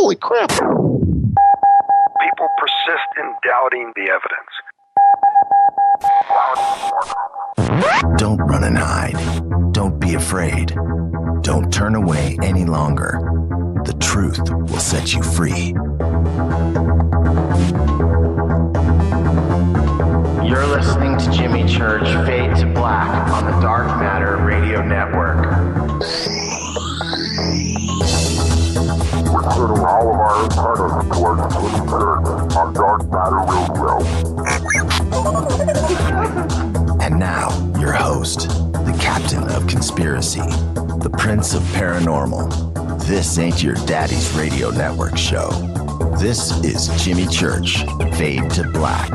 Holy crap. People persist in doubting the evidence. Don't run and hide. Don't be afraid. Don't turn away any longer. The truth will set you free. You're listening to Jimmy Church Fade to Black on the Dark Matter Radio Network. We're turning all of our antennas towards Jimmy Church on Dark Matter Radio. And now, your host, the captain of conspiracy, the prince of paranormal. This ain't your daddy's radio network show. This is Jimmy Church, Fade to Black.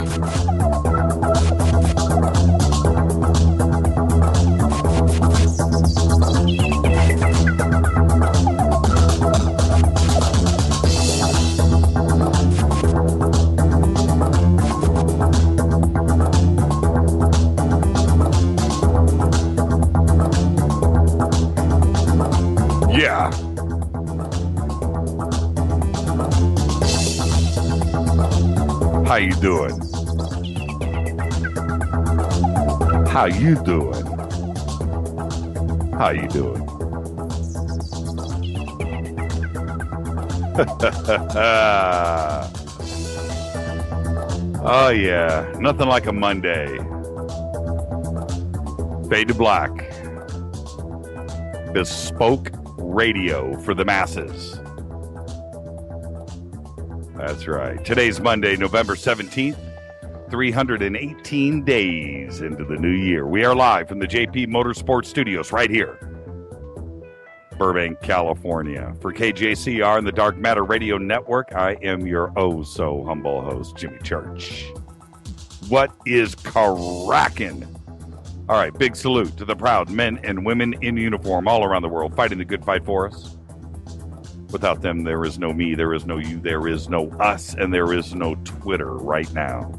Yeah. How you doing? How you doing? How you doing? Oh yeah, nothing like a Monday. Fade to Black. Bespoke radio for the masses. That's right. Today's Monday, November 17th, 318 days into the new year. We are live from the JP Motorsports Studios right here, Burbank, California. For KJCR and the Dark Matter Radio Network, I am your oh-so-humble host, Jimmy Church. What is cracking? All right, big salute to the proud men and women in uniform all around the world fighting the good fight for us. Without them, there is no me, there is no you, there is no us, and there is no Twitter right now.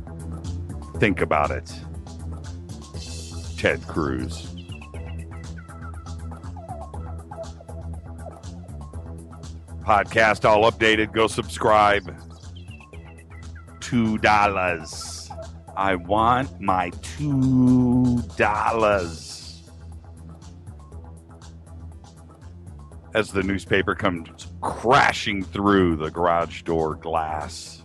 Think about it. Ted Cruz. Podcast all updated. Go subscribe. $2. I want my $2. As the newspaper comes crashing through the garage door glass.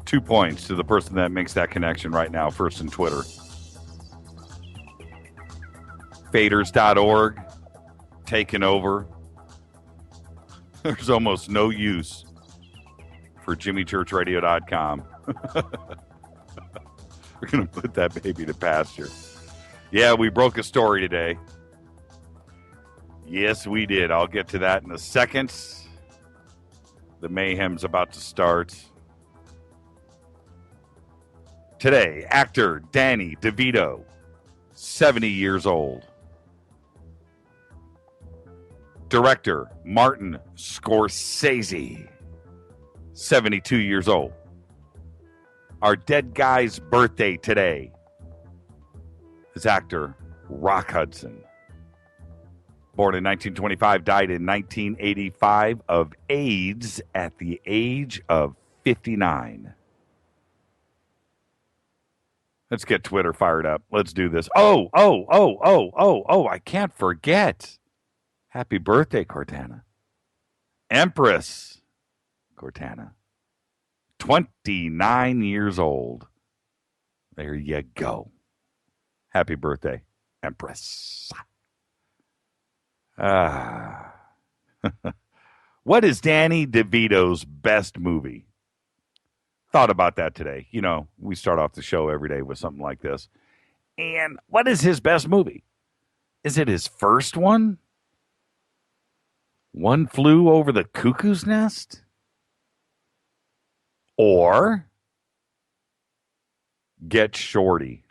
2 points to the person that makes that connection right now, first in Twitter. Faders.org, taken over. There's almost no use for JimmyChurchRadio.com. We're going to put that baby to pasture. Yeah, we broke a story today. Yes, we did. I'll get to that in a second. The mayhem's about to start. Today, actor Danny DeVito, 70 years old. Director Martin Scorsese, 72 years old. Our dead guy's birthday today is actor Rock Hudson. Born in 1925, died in 1985 of AIDS at the age of 59. Let's get Twitter fired up. Let's do this. Oh, I can't forget. Happy birthday, Cortana. Empress Cortana. 29 years old. There you go. Happy birthday, Empress. What is Danny DeVito's best movie? Thought about that today. You know, we start off the show every day with something like this. And what is his best movie? Is it his first one? One Flew Over the Cuckoo's Nest? Or Get Shorty?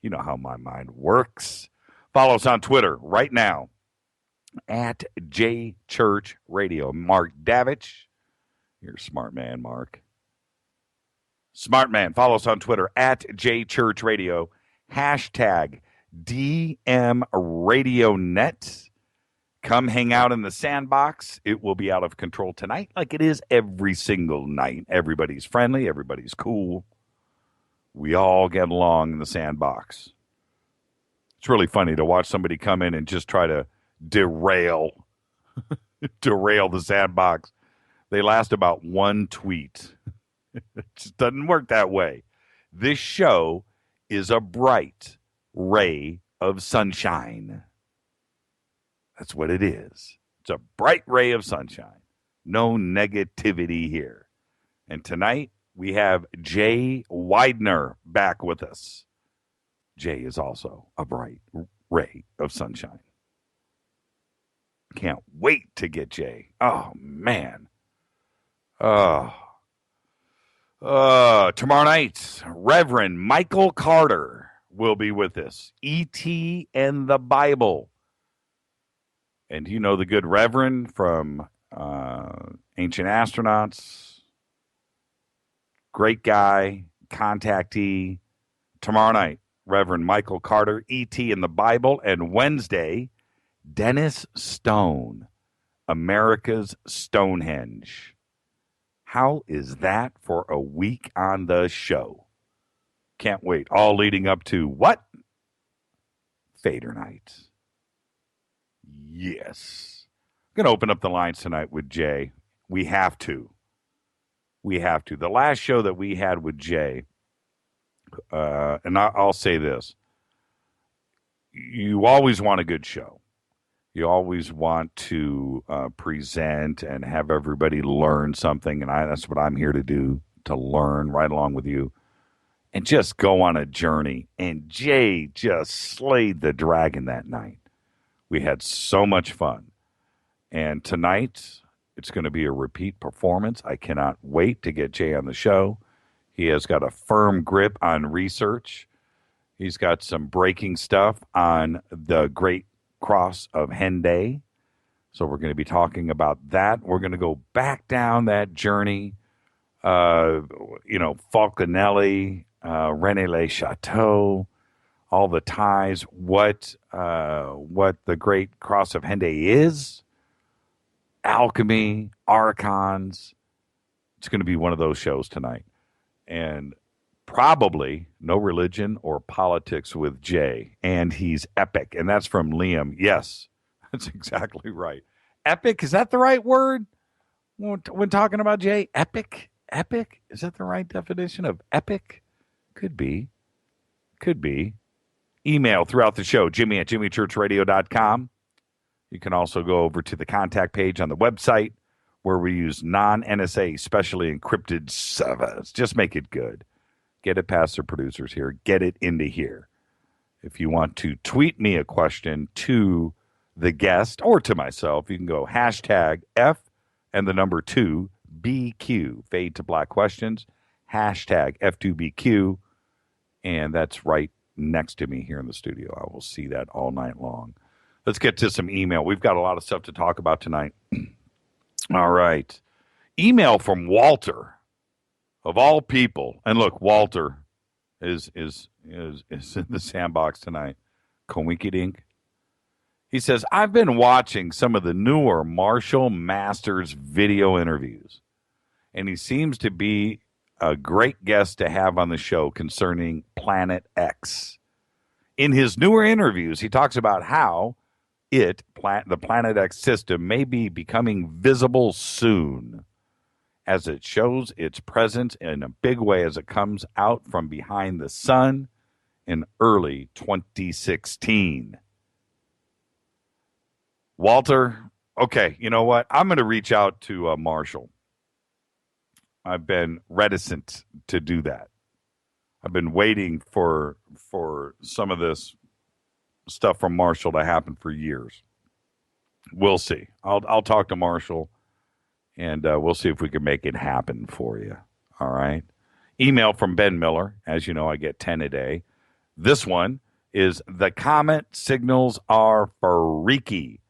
You know how my mind works. Follow us on Twitter right now at JChurchRadio. Mark Davich. You're a smart man, Mark. Smart man. Follow us on Twitter at JChurchRadio. Hashtag DM Radio Net. Come hang out in the sandbox. It will be out of control tonight like it is every single night. Everybody's friendly. Everybody's cool. We all get along in the sandbox. It's really funny to watch somebody come in and just try to derail the sandbox. They last about one tweet. It just doesn't work that way. This show is a bright ray of sunshine. That's what it is. It's a bright ray of sunshine. No negativity here. And tonight we have Jay Weidner back with us. Jay is also a bright ray of sunshine. Can't wait to get Jay. Oh, man. Tomorrow night, Reverend Michael Carter will be with us. E.T. and the Bible. And you know the good Reverend from Ancient Astronauts. Great guy, contactee. Tomorrow night, Reverend Michael Carter, E.T. and the Bible. And Wednesday, Dennis Stone, America's Stonehenge. How is that for a week on the show? Can't wait. All leading up to what? Fader night. Yes. I'm going to open up the lines tonight with Jay. We have to. The last show that we had with Jay, and I'll say this. You always want a good show. You always want to present and have everybody learn something, and that's what I'm here to do, to learn right along with you and just go on a journey. And Jay just slayed the dragon that night. We had so much fun. And tonight, it's going to be a repeat performance. I cannot wait to get Jay on the show. He has got a firm grip on research. He's got some breaking stuff on the Great Cross of Hendaye. So we're going to be talking about that. We're going to go back down that journey. Fulcanelli, René Le Chateau, all the ties, what the Great Cross of Hendaye is, alchemy, Archons. It's going to be one of those shows tonight. And probably no religion or politics with Jay. And he's epic. And that's from Liam. Yes, that's exactly right. Epic, is that the right word? When talking about Jay, epic? Epic? Is that the right definition of epic? Could be. Email throughout the show, Jimmy@jimmychurchradio.com. You can also go over to the contact page on the website where we use non-NSA specially encrypted servers. Just make it good. Get it past the producers here. Get it into here. If you want to tweet me a question to the guest or to myself, you can go hashtag F and the number 2 BQ, Fade to Black Questions, hashtag F2BQ, and that's right next to me here in the studio. I will see that all night long. Let's get to some email. We've got a lot of stuff to talk about tonight. All right. Email from Walter, of all people. And look, Walter is in the sandbox tonight. Coinkydink. He says, I've been watching some of the newer Marshall Masters video interviews, and he seems to be a great guest to have on the show concerning Planet X. In his newer interviews, he talks about how the Planet X system may be becoming visible soon, as it shows its presence in a big way as it comes out from behind the sun in early 2016. Walter, okay, you know what? I'm going to reach out to Marshall. I've been reticent to do that. I've been waiting for some of this stuff from Marshall to happen for years. We'll see. I'll talk to Marshall, and we'll see if we can make it happen for you. All right. Email from Ben Miller. As you know, I get 10 a day. This one is, the comet signals are freaky.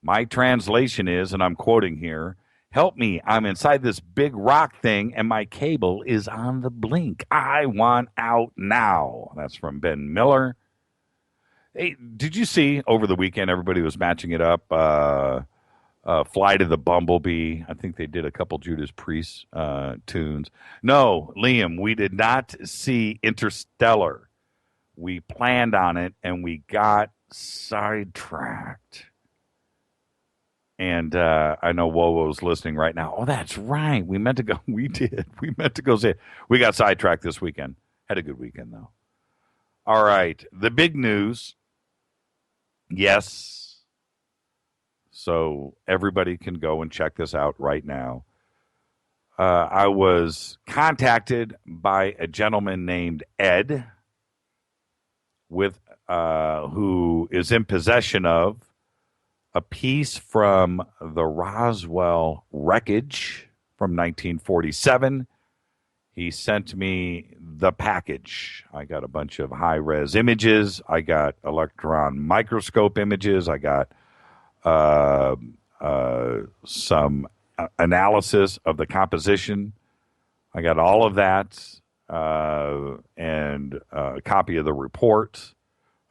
My translation is, and I'm quoting here, help me, I'm inside this big rock thing and my cable is on the blink. I want out now. That's from Ben Miller. Hey, did you see over the weekend everybody was matching it up? Fly to the Bumblebee. I think they did a couple Judas Priest tunes. No, Liam, we did not see Interstellar. We planned on it and we got sidetracked. And I know Wowo's listening right now. Oh, that's right. We meant to go. We did. We meant to go see it. We got sidetracked this weekend. Had a good weekend, though. All right. The big news. Yes. So everybody can go and check this out right now. I was contacted by a gentleman named Ed, who is in possession of a piece from the Roswell wreckage from 1947. He sent me the package. I got a bunch of high-res images. I got electron microscope images. I got some analysis of the composition. I got all of that and a copy of the report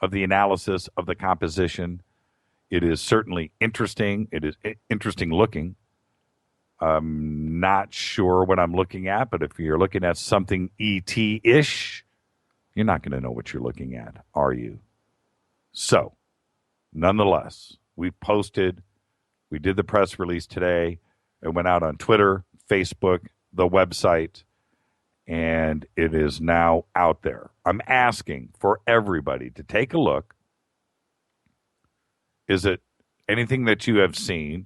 of the analysis of the composition. It is certainly interesting. It is interesting looking. I'm not sure what I'm looking at, but if you're looking at something ET-ish, you're not going to know what you're looking at, are you? So, nonetheless, we did the press release today. It went out on Twitter, Facebook, the website, and it is now out there. I'm asking for everybody to take a look. Is it anything that you have seen?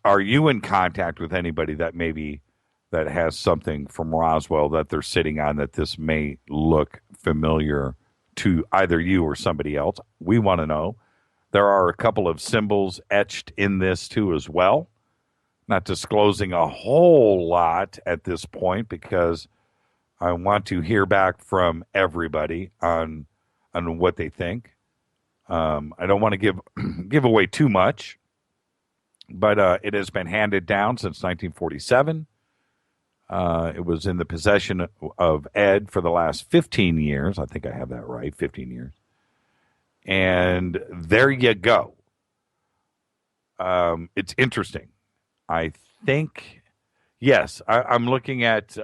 Are you in contact with anybody that has something from Roswell that they're sitting on that this may look familiar to either you or somebody else? We want to know. There are a couple of symbols etched in this too as well. Not disclosing a whole lot at this point because I want to hear back from everybody on what they think. I don't want to give away too much, but it has been handed down since 1947. It was in the possession of Ed for the last 15 years. I think I have that right, 15 years. And there you go. It's interesting. I think, yes, I'm looking at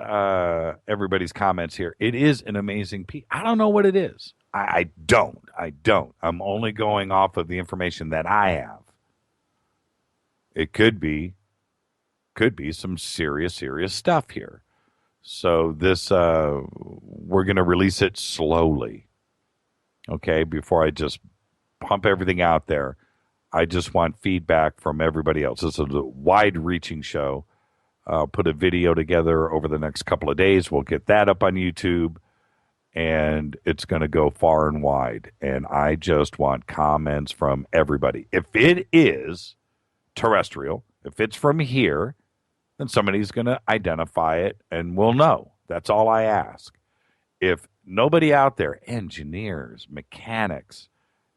everybody's comments here. It is an amazing piece. I don't know what it is. I don't. I'm only going off of the information that I have. It could be some serious stuff here. So this, we're going to release it slowly. Okay, before I just pump everything out there. I just want feedback from everybody else. This is a wide-reaching show. I'll put a video together over the next couple of days. We'll get that up on YouTube, and it's going to go far and wide. And I just want comments from everybody. If it is terrestrial, if it's from here, then somebody's going to identify it, and we'll know. That's all I ask. If nobody out there, engineers, mechanics,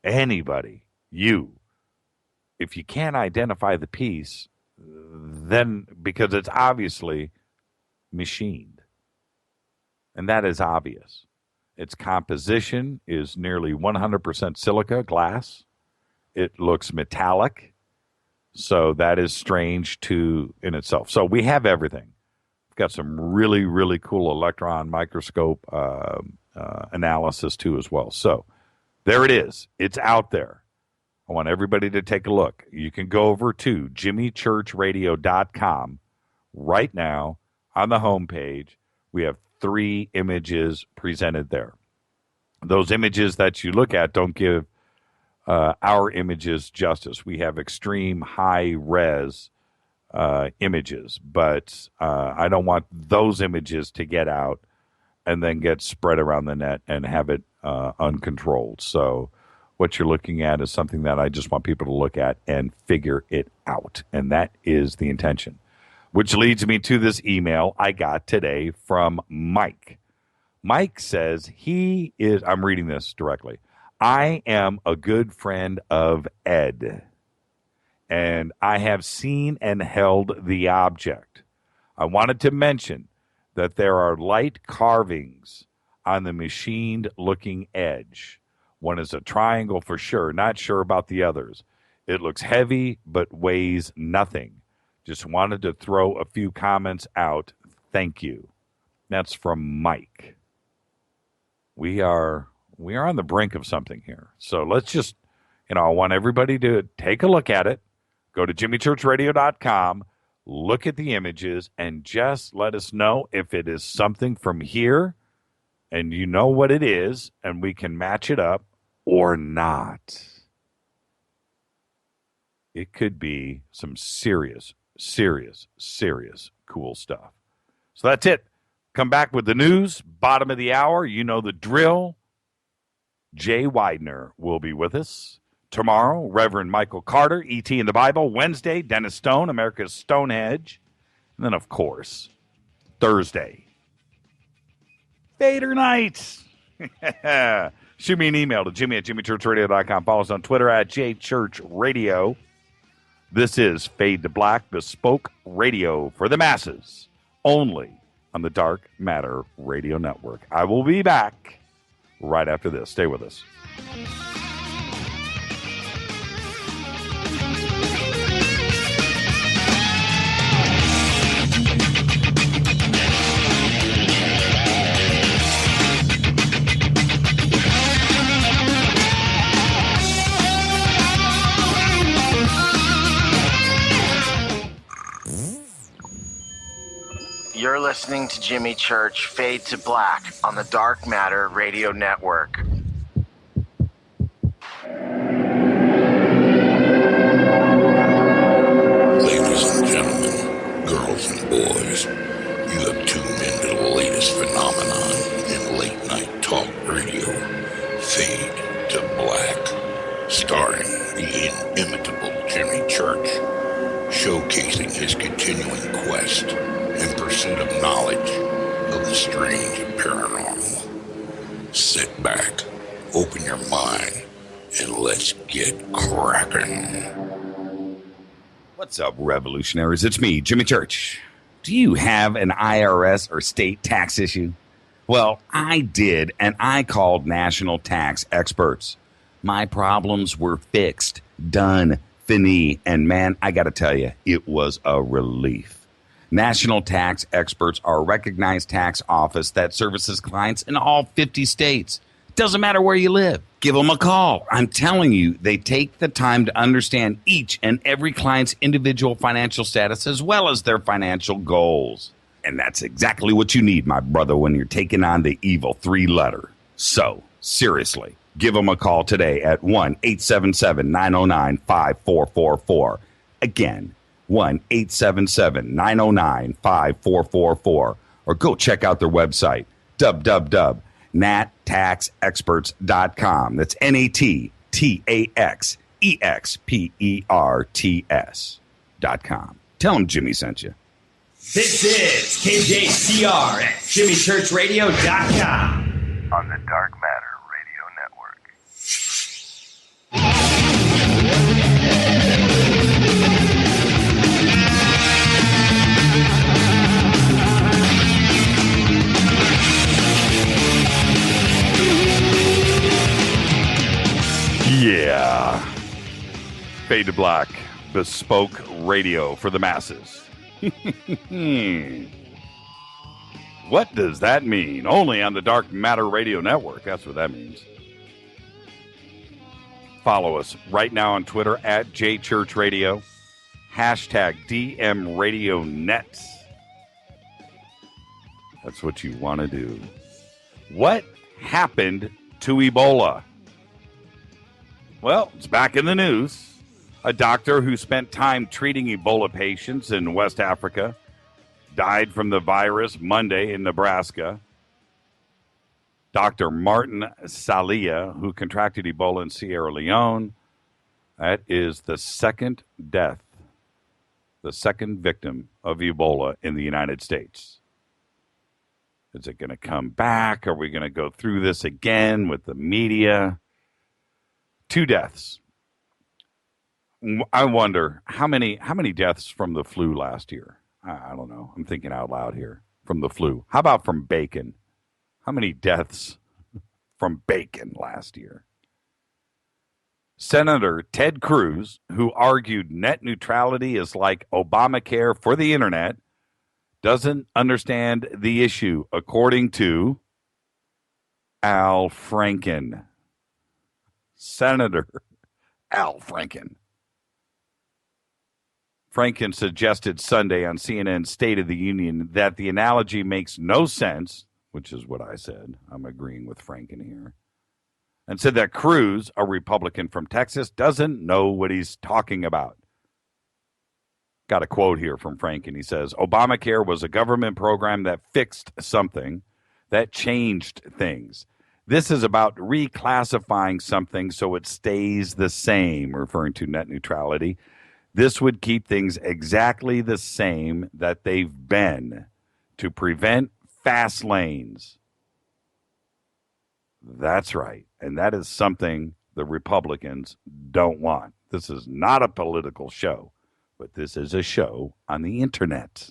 anybody, if you can't identify the piece, then because it's obviously machined. And that is obvious. Its composition is nearly 100% silica glass. It looks metallic. So that is strange in itself. So we have everything. We've got some really, really cool electron microscope analysis too as well. So there it is. It's out there. I want everybody to take a look. You can go over to jimmychurchradio.com right now on the homepage. We have 3 images presented there. Those images that you look at don't give our images justice. We have extreme high-res images, but I don't want those images to get out and then get spread around the net and have it uncontrolled. So what you're looking at is something that I just want people to look at and figure it out. And that is the intention. Which leads me to this email I got today from Mike. Mike says I'm reading this directly. I am a good friend of Ed, and I have seen and held the object. I wanted to mention that there are light carvings on the machined-looking edge. One is a triangle for sure. Not sure about the others. It looks heavy but weighs nothing. Just wanted to throw a few comments out. Thank you. That's from Mike. We are on the brink of something here. So let's just, I want everybody to take a look at it. Go to jimmychurchradio.com, look at the images, and just let us know if it is something from here and you know what it is, and we can match it up or not. It could be some serious cool stuff. So that's it. Come back with the news, bottom of the hour. You know the drill. Jay Weidner will be with us. Tomorrow, Reverend Michael Carter, E.T. in the Bible. Wednesday, Dennis Stone, America's Stonehenge. And then, of course, Thursday, Vader Night. Shoot me an email to jimmy@jimmychurchradio.com. Follow us on Twitter at jchurchradio. This is Fade to Black, bespoke radio for the masses, only on the Dark Matter Radio Network. I will be back right after this. Stay with us. You're listening to Jimmy Church Fade to Black on the Dark Matter Radio Network. Ladies and gentlemen, girls and boys, you have tuned into the latest phenomenon in late night talk radio, Fade to Black, starring the inimitable Jimmy Church, showcasing his continuing quest in pursuit of knowledge of the strange and paranormal. Sit back, open your mind, and let's get cracking. What's up, revolutionaries? It's me, Jimmy Church. Do you have an IRS or state tax issue? Well, I did, and I called national tax experts. My problems were fixed, done, fini, and man, I got to tell you, it was a relief. National Tax Experts are a recognized tax office that services clients in all 50 states. Doesn't matter where you live. Give them a call. I'm telling you, they take the time to understand each and every client's individual financial status as well as their financial goals. And that's exactly what you need, my brother, when you're taking on the evil three-letter. So, seriously, give them a call today at 1-877-909-5444. Again, 1-877-909-5444, or go check out their website, www.nattaxexperts.com. That's NATTAXEXPERTS.com. Tell them Jimmy sent you. This is KJCR at JimmyChurchRadio.com. On the Dark Matter Radio Network. Yeah. Fade to Black, bespoke radio for the masses. What does that mean? Only on the Dark Matter Radio Network. That's what that means. Follow us right now on Twitter at JChurchRadio. Hashtag DMRadioNet. That's what you want to do. What happened to Ebola? Well, it's back in the news. A doctor who spent time treating Ebola patients in West Africa died from the virus Monday in Nebraska. Dr. Martin Salia, who contracted Ebola in Sierra Leone, that is the second death, the second victim of Ebola in the United States. Is it going to come back? Are we going to go through this again with the media? 2 deaths. I wonder how many deaths from the flu last year? I don't know. I'm thinking out loud here. From the flu. How about from bacon? How many deaths from bacon last year? Senator Ted Cruz, who argued net neutrality is like Obamacare for the internet, doesn't understand the issue, according to Al Franken. Senator Al Franken. Franken suggested Sunday on CNN's State of the Union that the analogy makes no sense, which is what I said. I'm agreeing with Franken here. And said that Cruz, a Republican from Texas, doesn't know what he's talking about. Got a quote here from Franken. He says, Obamacare was a government program that fixed something, that changed things. This is about reclassifying something so it stays the same, referring to net neutrality. This would keep things exactly the same that they've been to prevent fast lanes. That's right. And that is something the Republicans don't want. This is not a political show, but this is a show on the internet.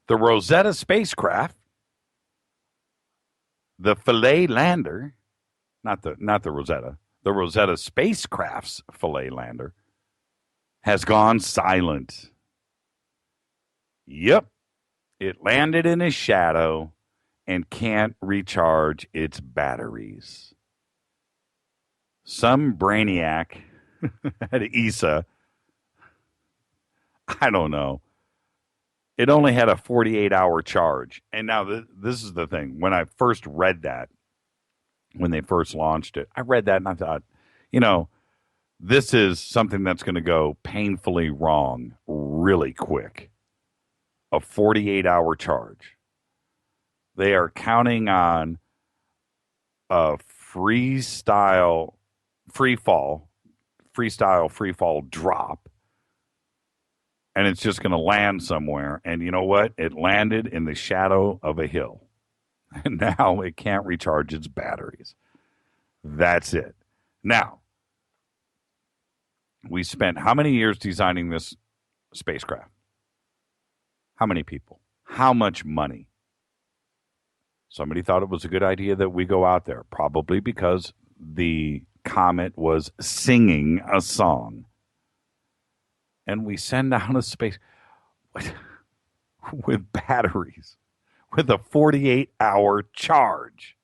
The Rosetta spacecraft, the Philae lander, not the Rosetta, the Rosetta spacecraft's Philae lander has gone silent. Yep. It landed in a shadow and can't recharge its batteries. Some brainiac at ESA, I don't know. It only had a 48-hour charge. And now this is the thing. When I first read that, when they first launched it, I read that and I thought, this is something that's going to go painfully wrong really quick. A 48-hour charge. They are counting on a free fall drop, and it's just going to land somewhere. And you know what? It landed in the shadow of a hill, and now it can't recharge its batteries. That's it. Now, we spent how many years designing this spacecraft? How many people? How much money? Somebody thought it was a good idea that we go out there, probably because the comet was singing a song. And we send out a space with batteries, with a 48-hour charge.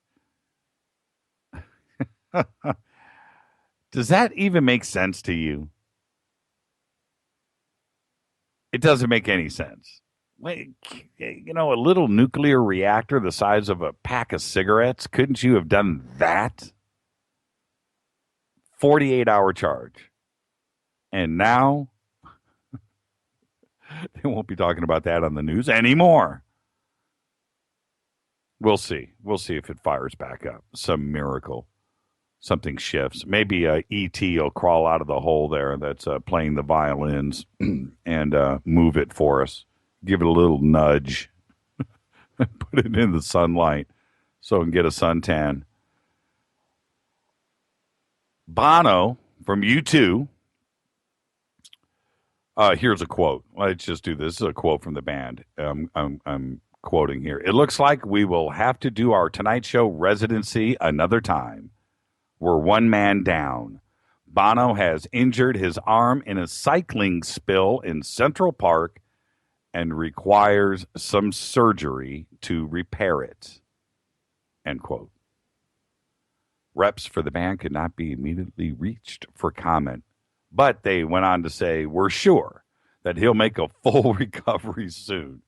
Does that even make sense to you? It doesn't make any sense. A little nuclear reactor the size of a pack of cigarettes, couldn't you have done that? 48-hour charge. And now they won't be talking about that on the news anymore. We'll see. We'll see if it fires back up. Some miracle. Something shifts. Maybe E.T. will crawl out of the hole there that's playing the violins and move it for us. Give it a little nudge. Put it in the sunlight so it can get a suntan. Bono from U2. Here's a quote. Let's just do this. This is a quote from the band. I'm quoting here. It looks like we will have to do our Tonight Show residency another time. We're one man down. Bono has injured his arm in a cycling spill in Central Park and requires some surgery to repair it. End quote. Reps for the band could not be immediately reached for comment, but they went on to say, we're sure that he'll make a full recovery soon.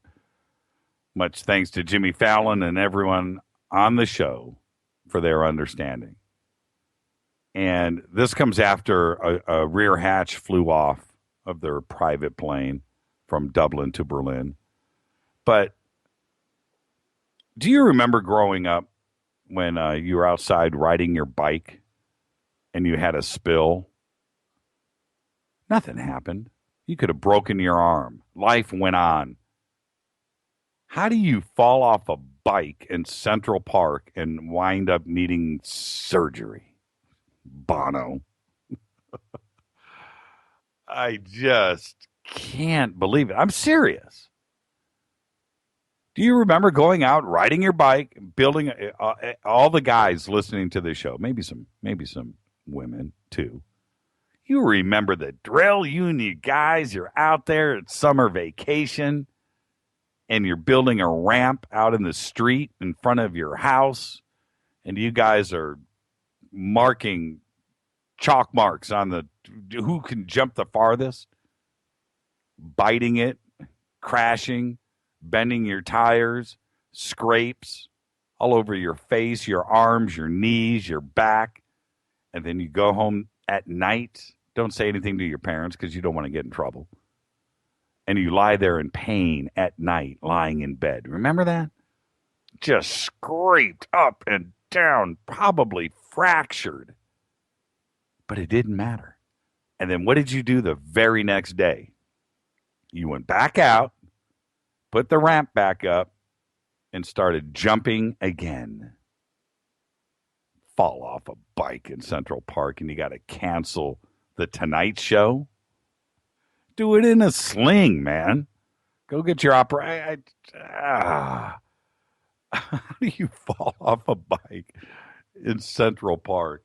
Much thanks to Jimmy Fallon and everyone on the show for their understanding. And this comes after a rear hatch flew off of their private plane from Dublin to Berlin. But do you remember growing up when you were outside riding your bike and you had a spill? Nothing happened. You could have broken your arm. Life went on. How do you fall off a bike in Central Park and wind up needing surgery? Bono. I just can't believe it. I'm serious. Do you remember going out, riding your bike, building all the guys listening to this show? Maybe some women too. You remember the drill, you and you guys. You're out there at summer vacation, and you're building a ramp out in the street in front of your house, and you guys are marking chalk marks on the who can jump the farthest, biting it, crashing, bending your tires, scrapes all over your face, your arms, your knees, your back. And then you go home at night. Don't say anything to your parents because you don't want to get in trouble. And you lie there in pain at night, lying in bed. Remember that? Just scraped up and down, probably fractured. But it didn't matter. And then what did you do the very next day? You went back out, put the ramp back up, and started jumping again. Fall off a bike in Central Park, and you got to cancel the Tonight Show. Do it in a sling, man. Go get your opera. How do you fall off a bike in Central Park?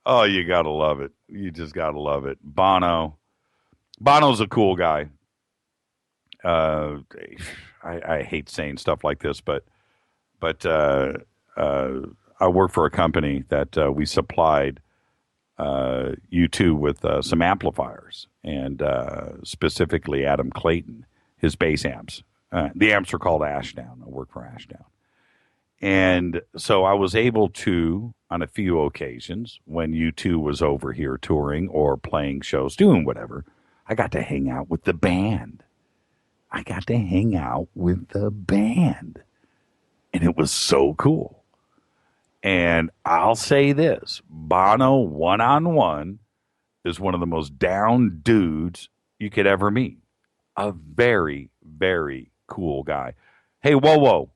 Oh, you got to love it. You just got to love it. Bono's a cool guy. I hate saying stuff like this, but I work for a company that we supplied U2 with some amplifiers, and specifically Adam Clayton, his bass amps. The amps are called Ashdown. I work for Ashdown. And so I was able to, on a few occasions, when U2 was over here touring or playing shows, doing whatever, I got to hang out with the band. And it was so cool. And I'll say this, Bono one-on-one is one of the most down dudes you could ever meet. A very, very cool guy. Hey, whoa.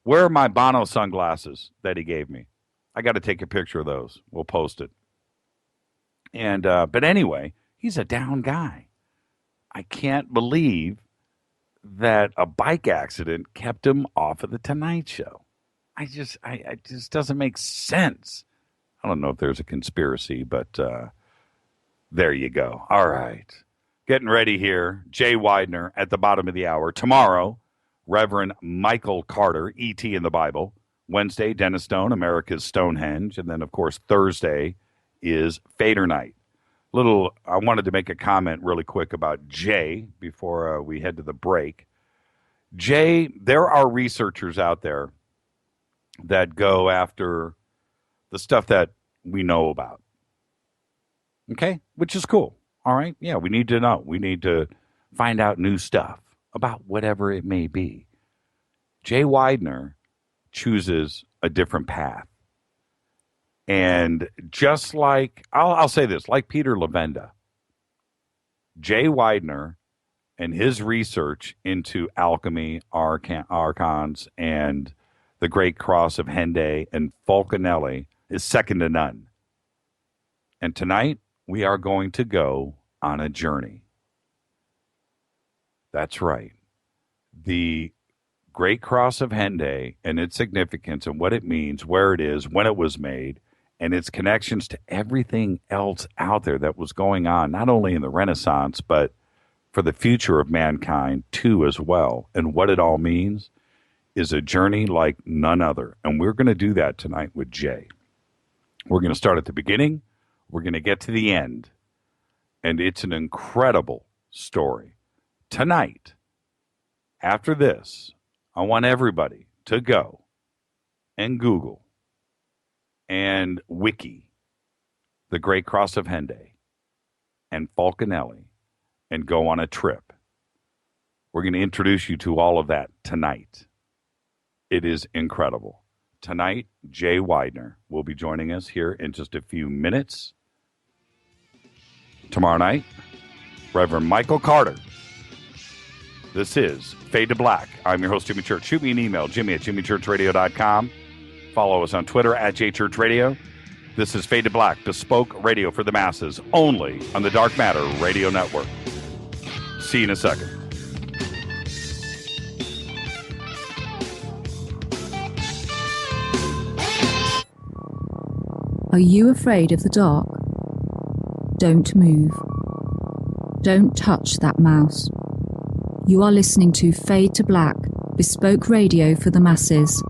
Where are my Bono sunglasses that he gave me? I got to take a picture of those. We'll post it. And but anyway, he's a down guy. I can't believe that a bike accident kept him off of the Tonight Show. I just doesn't make sense. I don't know if there's a conspiracy, but there you go. All right. Getting ready here. Jay Weidner at the bottom of the hour. Tomorrow, Reverend Michael Carter, E.T. in the Bible. Wednesday, Dennis Stone, America's Stonehenge. And then, of course, Thursday is Fader Night. I wanted to make a comment really quick about Jay before we head to the break. Jay, there are researchers out there that go after the stuff that we know about. Okay? Which is cool. All right? Yeah, we need to know. We need to find out new stuff about whatever it may be. Jay Weidner chooses a different path. And just like, I'll say this, like Peter Levenda, Jay Weidner and his research into alchemy, Archons, and the Great Cross of Hendaye and Fulcanelli is second to none. And tonight, we are going to go on a journey. That's right. The Great Cross of Hendaye and its significance and what it means, where it is, when it was made, and its connections to everything else out there that was going on, not only in the Renaissance, but for the future of mankind too as well. And what it all means is a journey like none other. And we're going to do that tonight with Jay. We're going to start at the beginning. We're going to get to the end. And it's an incredible story. Tonight, after this, I want everybody to go and Google and wiki the Great Cross of Hendaye and Fulcanelli and go on a trip. We're going to introduce you to all of that tonight. It is incredible. Tonight, Jay Weidner will be joining us here in just a few minutes. Tomorrow night, Reverend Michael Carter. This is Fade to Black. I'm your host, Jimmy Church. Shoot me an email, jimmy@jimmychurchradio.com. Follow us on Twitter @JChurchRadio. This is Fade to Black, bespoke radio for the masses, only on the Dark Matter Radio Network. See you in a second. Are you afraid of the dark? Don't move. Don't touch that mouse. You are listening to Fade to Black, bespoke radio for the masses,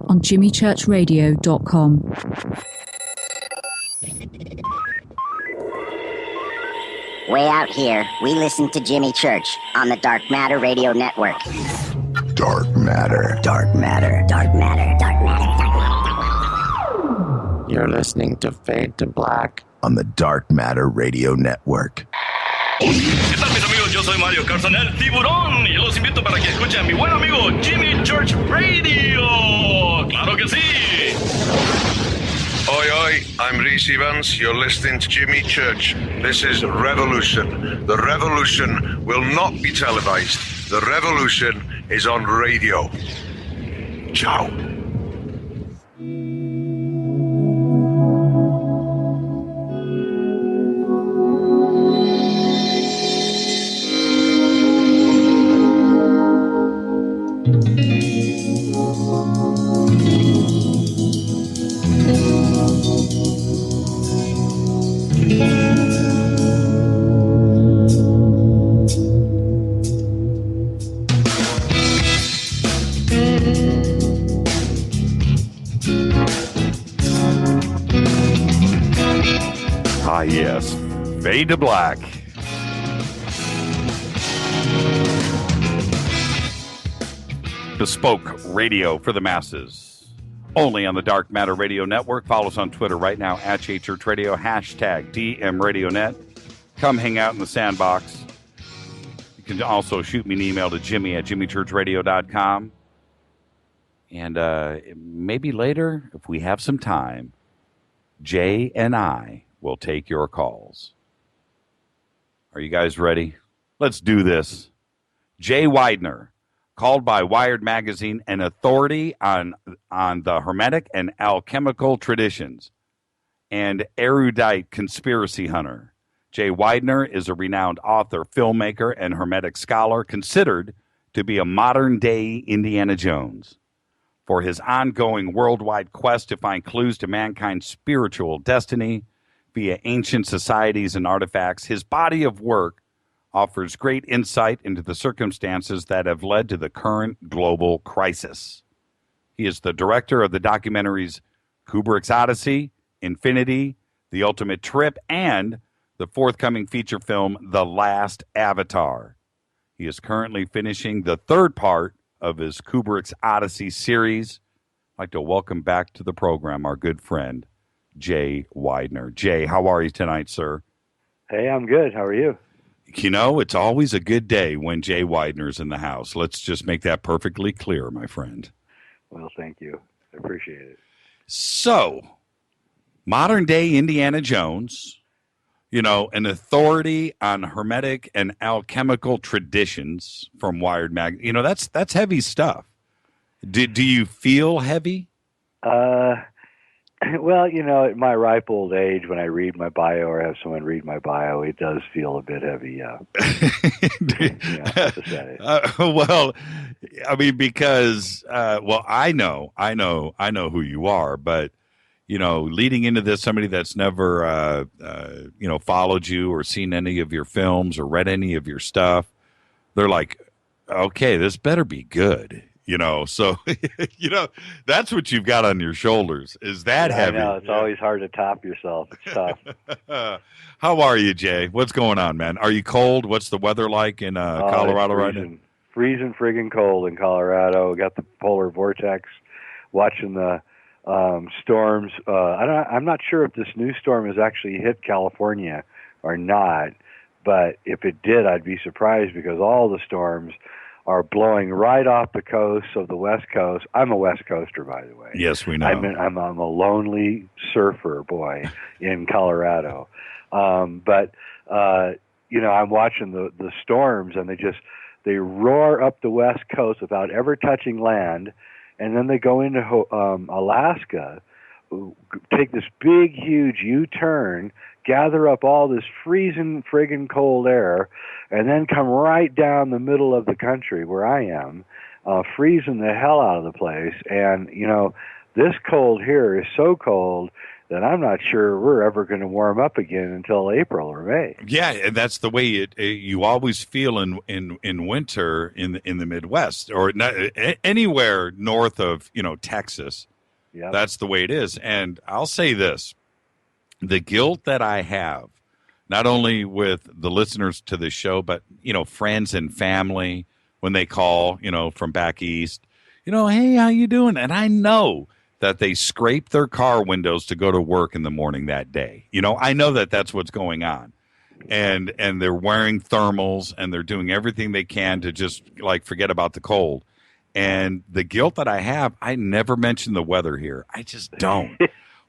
on jimmychurchradio.com. Way out here, we listen to Jimmy Church on the Dark Matter Radio Network. Dark matter. Dark Matter, Dark Matter, Dark Matter, Dark Matter. You're listening to Fade to Black on the Dark Matter Radio Network. ¿Qué tal, mis amigos? Yo soy Mario Carson, el tiburón, y los invito para que escuchen a mi buen amigo Jimmy Church Radio. ¡Claro que sí! Oi, I'm Reese Evans. You're listening to Jimmy Church. This is Revolution. The revolution will not be televised. The revolution is on radio. Ciao. Yes. Fade to Black. Bespoke radio for the masses. Only on the Dark Matter Radio Network. Follow us on Twitter right now at JChurch Radio, hashtag DMRadioNet. Come hang out in the sandbox. You can also shoot me an email to Jimmy at jimmychurchradio.com. And maybe later, if we have some time, Jay and I will take your calls. Are you guys ready? Let's do this. Jay Weidner, called by Wired Magazine an authority on the Hermetic and alchemical traditions, and erudite conspiracy hunter. Jay Weidner is a renowned author, filmmaker, and Hermetic scholar, considered to be a modern-day Indiana Jones. For his ongoing worldwide quest to find clues to mankind's spiritual destiny via ancient societies and artifacts, his body of work offers great insight into the circumstances that have led to the current global crisis. He is the director of the documentaries Kubrick's Odyssey, Infinity, The Ultimate Trip, and the forthcoming feature film The Last Avatar. He is currently finishing the third part of his Kubrick's Odyssey series. I'd like to welcome back to the program our good friend, Jay Weidner. Jay, how are you tonight, sir? Hey, I'm good. How are you? You know, it's always a good day when Jay Weidner's in the house. Let's just make that perfectly clear, my friend. Well, thank you. I appreciate it. So, modern-day Indiana Jones, you know, an authority on Hermetic and alchemical traditions from Wired Mag. You know, that's heavy stuff. Do you feel heavy? Well, you know, at my ripe old age, when I read my bio or have someone read my bio, it does feel a bit heavy, yeah. Well, I mean, because, I know who you are, but, you know, leading into this, somebody that's never, followed you or seen any of your films or read any of your stuff, they're like, okay, this better be good. You know, so, you know, that's what you've got on your shoulders. Is that heavy? I know. It's always hard to top yourself. It's tough. How are you, Jay? What's going on, man? Are you cold? What's the weather like in Colorado right now? Freezing friggin' cold in Colorado. We got the polar vortex, watching the storms. I'm not sure if this new storm has actually hit California or not, but if it did, I'd be surprised because all the storms are blowing right off the coast of the West Coast. I'm a West Coaster, by the way. Yes, we know. I'm a lonely surfer boy in Colorado. But I'm watching the storms, and they roar up the West Coast without ever touching land, and then they go into Alaska, take this big, huge U-turn, gather up all this freezing friggin' cold air, and then come right down the middle of the country where I am, freezing the hell out of the place. And, you know, this cold here is so cold then I'm not sure we're ever going to warm up again until April or May. Yeah, and that's the way you always feel in winter in the Midwest or not, anywhere north of Texas. Yeah, that's the way it is. And I'll say this: the guilt that I have, not only with the listeners to the show, but friends and family when they call, from back east, hey, how you doing? And I know that they scrape their car windows to go to work in the morning that day. I know that that's what's going on. And they're wearing thermals and they're doing everything they can to just forget about the cold. And the guilt that I have, I never mention the weather here. I just don't.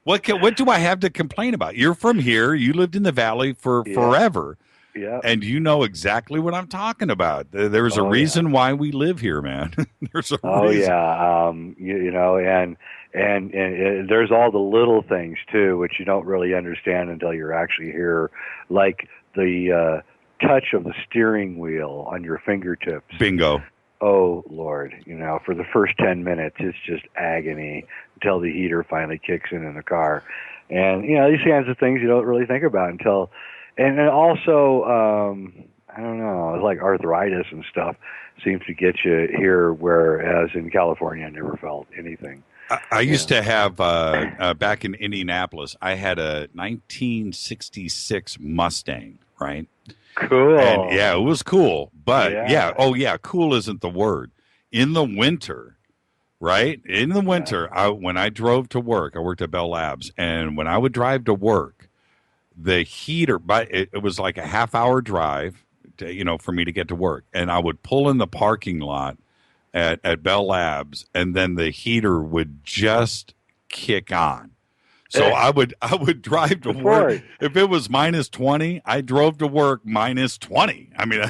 What do I have to complain about? You're from here. You lived in the valley for forever. Yeah. And you know exactly what I'm talking about. There's a reason why we live here, man. There's a reason. Yeah. And there's all the little things too, which you don't really understand until you're actually here, like the touch of the steering wheel on your fingertips. Bingo. Oh Lord, for the first 10 minutes, it's just agony until the heater finally kicks in the car. And, these kinds of things you don't really think about until, and also, I don't know, it's like arthritis and stuff seems to get you here, whereas in California I never felt anything. I used to have, back in Indianapolis, I had a 1966 Mustang, right? Cool. And yeah, it was cool. But cool isn't the word. In the winter, right? In the winter, when I drove to work, I worked at Bell Labs, and when I would drive to work, the heater, it was like a half-hour drive, for me to get to work, and I would pull in the parking lot at Bell Labs, and then the heater would just kick on. So I would drive to work. If it was minus 20, I drove to work minus 20. I mean,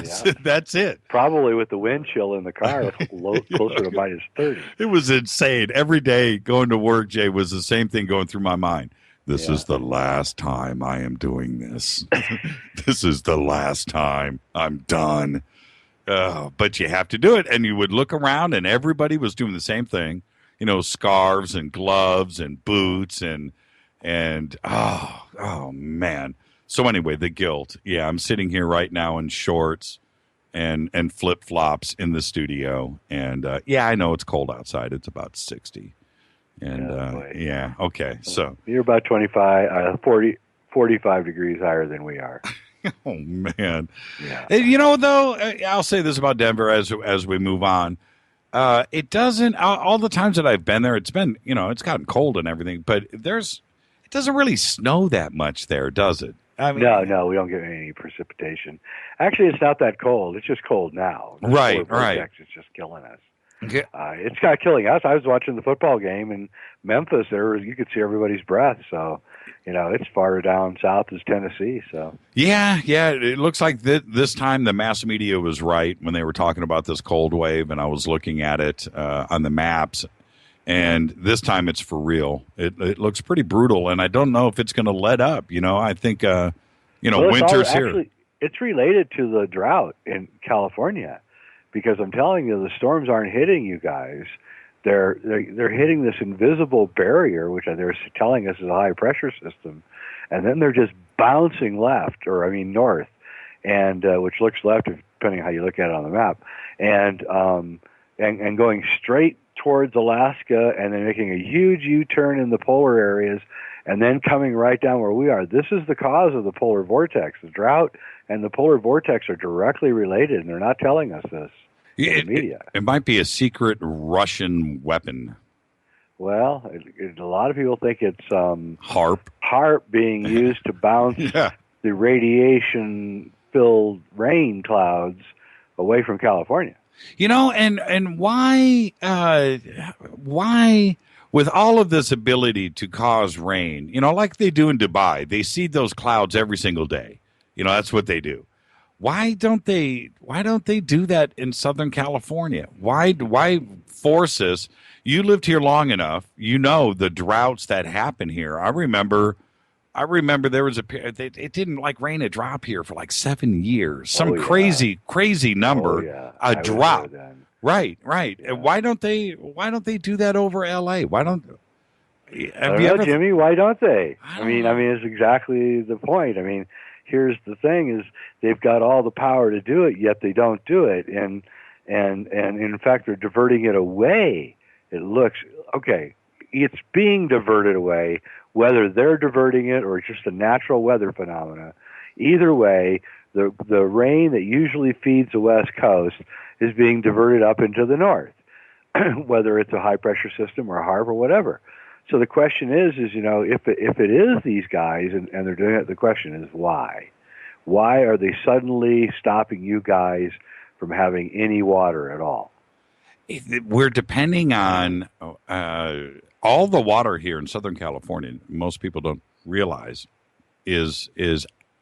that's it. Probably with the wind chill in the car, closer to minus 30. It was insane. Every day going to work, Jay, was the same thing going through my mind. This is the last time I am doing this. This is the last time. I'm done. But you have to do it. And you would look around, and everybody was doing the same thing. Scarves and gloves and boots and oh man. So anyway, the guilt. Yeah, I'm sitting here right now in shorts and flip flops in the studio, and I know it's cold outside. It's about 60, and okay. So you're about 45 degrees higher than we are. Oh man. Yeah. And, though, I'll say this about Denver as we move on. It doesn't. All the times that I've been there, it's been it's gotten cold and everything, but it doesn't really snow that much there, does it? I mean, no, we don't get any precipitation. Actually, it's not that cold. It's just cold now. Right. It's just killing us. Okay. It's kind of killing us. I was watching the football game in Memphis. You could see everybody's breath. So, it's far down south as Tennessee. So yeah. It looks like this time the mass media was right when they were talking about this cold wave, and I was looking at it on the maps. And this time it's for real. It looks pretty brutal, and I don't know if it's going to let up. I think, winter's here. Actually, it's related to the drought in California, because I'm telling you, the storms aren't hitting you guys. They're hitting this invisible barrier, which they're telling us is a high pressure system, and then they're just bouncing north, and which looks left depending on how you look at it on the map, and going straight towards Alaska, and then making a huge U-turn in the polar areas, and then coming right down where we are. This is the cause of the polar vortex. The drought and the polar vortex are directly related, and they're not telling us this in the media. It might be a secret Russian weapon. Well, a lot of people think it's HARP being used to bounce the radiation-filled rain clouds away from California. And why, with all of this ability to cause rain, like they do in Dubai, they seed those clouds every single day. That's what they do. Why don't they do that in Southern California? Why force us? You lived here long enough. The droughts that happen here. I remember there was it didn't rain a drop here for 7 years. Some crazy number. A drop. Right. Yeah. Why don't they do that over LA? Why don't I don't know, Jimmy. Why don't they? I mean, it's exactly the point. I mean, here's the thing: is they've got all the power to do it, yet they don't do it, and in fact, they're diverting it away. It looks okay. It's being diverted away, whether they're diverting it or it's just a natural weather phenomena. Either way, the rain that usually feeds the West Coast is being diverted up into the north, whether it's a high pressure system or a HARP or whatever. So the question is if it is these guys and they're doing it, the question is why? Why are they suddenly stopping you guys from having any water at all? We're depending on all the water here in Southern California. Most people don't realize is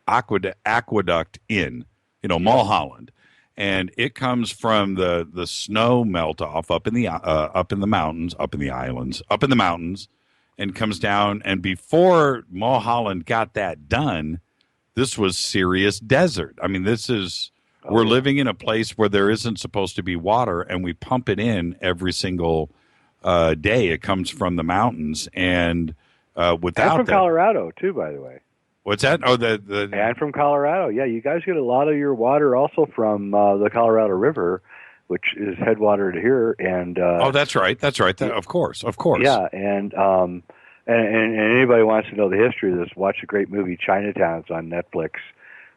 aqueduct in Mulholland, and it comes from the snow melt off up in the mountains, up in the islands, up in the mountains, and comes down. And before Mulholland got that done, this was serious desert. I mean, we're living in a place where there isn't supposed to be water, and we pump it in every single day. It comes from the mountains, and without and from Colorado too, by the way. What's that? Oh, and from Colorado. Yeah, you guys get a lot of your water also from the Colorado River, which is headwatered here. And that's right. That's right. Of course. Yeah, and anybody wants to know the history of this, watch the great movie Chinatown. It's on Netflix.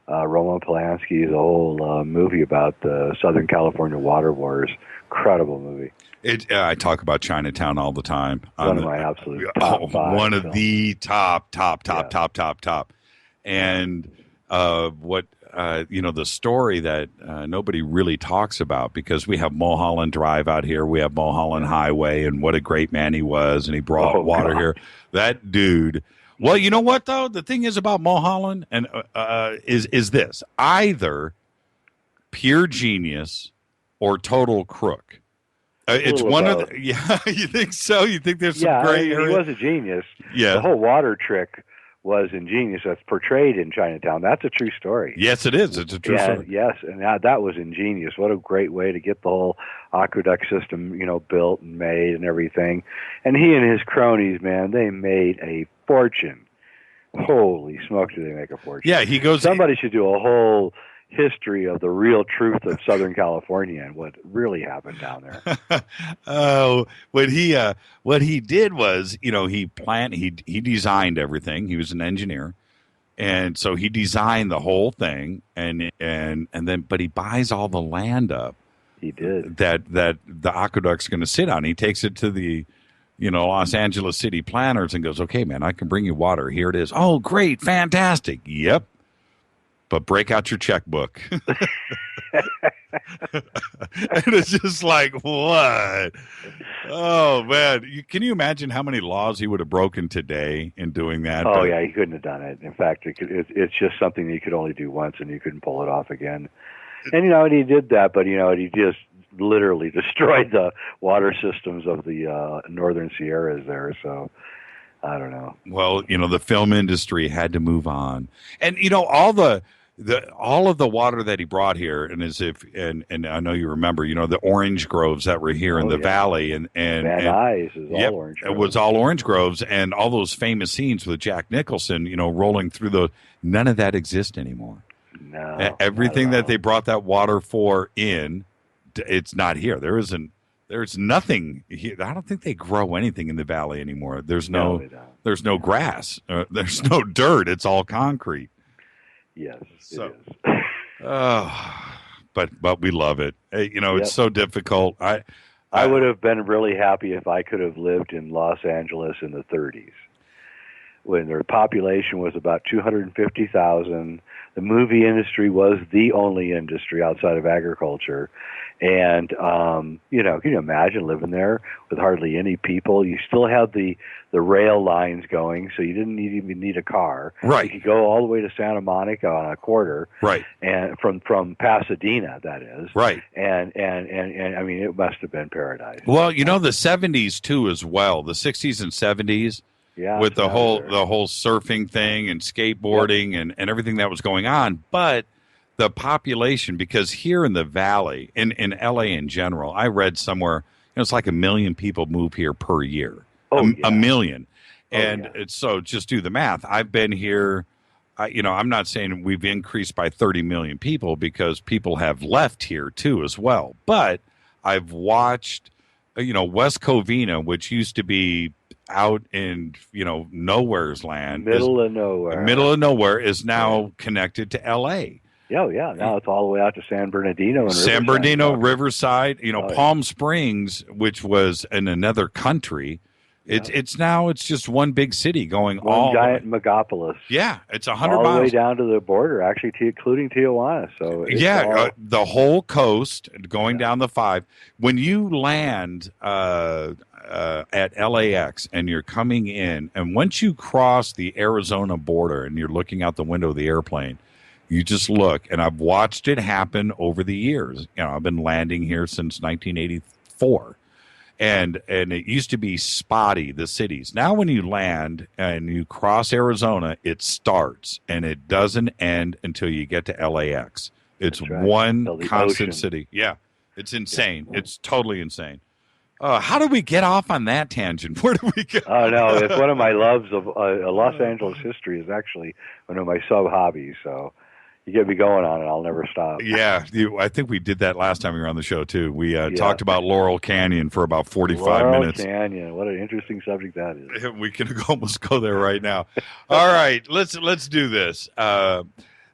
Roman Polanski's a whole movie about the Southern California water wars. Incredible movie. I talk about Chinatown all the time. One of my absolute top five. One of the top. And the story that nobody really talks about, because we have Mulholland Drive out here. We have Mulholland Highway, and what a great man he was, and he brought water here. That dude. Well, you know what, though? The thing is about Mulholland and is this. Either pure genius or total crook. It's one of the, yeah. You think so? You think there's some gray area? He was a genius. Yeah, the whole water trick was ingenious. That's portrayed in Chinatown. That's a true story. Yes, it is. It's a true story. Yes, and that was ingenious. What a great way to get the whole aqueduct system, built and made and everything. And he and his cronies, man, they made a fortune. Holy smokes, did they make a fortune? Yeah, he goes. Somebody should do a whole history of the real truth of Southern California and what really happened down there. What he did was, he designed everything. He was an engineer, and so he designed the whole thing, and then but he buys all the land up. He did that the aqueduct's going to sit on. He takes it to the Los Angeles city planners and goes, "Okay, man, I can bring you water. Here it is." Oh, great, fantastic. Yep. But break out your checkbook. And it's just like, what? Oh, man. Can you imagine how many laws he would have broken today in doing that? Oh, yeah, he couldn't have done it. In fact, it's just something that you could only do once, and you couldn't pull it off again. And, and he did that, but, he just literally destroyed the water systems of the northern Sierras there, so... I don't know. Well, the film industry had to move on, and all of the water that he brought here, and I know you remember, the orange groves that were here in the valley, and Van Nuys is all orange groves. It was all orange groves, and all those famous scenes with Jack Nicholson, rolling through none of that exists anymore. No, everything that they brought that water for it's not here. There's nothing here. I don't think they grow anything in the valley anymore. There's no grass. There's no dirt. It's all concrete. Yes, it is. But we love it. It's so difficult. I would have been really happy if I could have lived in Los Angeles in the 30s, when their population was about 250,000. The movie industry was the only industry outside of agriculture. And, can you imagine living there with hardly any people? You still had the rail lines going, so you didn't even need a car. Right. You could go all the way to Santa Monica on a quarter. Right. And from Pasadena, that is. Right. And I mean, it must have been paradise. Well, the 70s too as well, the 60s and 70s. Yeah, with the whole surfing thing and skateboarding and everything that was going on. But the population, because here in the valley, in LA in general, I read somewhere, it's like 1 million people move here per year. A million. And so just do the math. I've been here, I'm not saying we've increased by 30 million people because people have left here too as well. But I've watched, West Covina, which used to be out in, nowhere's land. Middle of nowhere. Middle of nowhere is now connected to L.A. Yeah, yeah. Now it's all the way out to San Bernardino and San Bernardino, Riverside, yeah. Palm Springs, which was in another country. It's now just one big city going one giant megapolis. Yeah, it's 100 all miles. the way down to the border, actually, including Tijuana. So it's the whole coast going down the 5. When you land at LAX and you're coming in, and once you cross the Arizona border and you're looking out the window of the airplane, you just look, and I've watched it happen over the years. I've been landing here since 1984. And it used to be spotty, the cities. Now when you land and you cross Arizona, it starts, and it doesn't end until you get to LAX. It's one constant city. Yeah, it's insane. Yeah. It's totally insane. How did we get off on that tangent? Where did we go? Oh, no, it's one of my loves of Los Angeles history is actually one of my sub-hobbies, so... You get me going on it, I'll never stop. Yeah, I think we did that last time we were on the show, too. We talked about Laurel Canyon for about 45 minutes. Laurel Canyon, what an interesting subject that is. We can almost go there right now. All right, let's do this.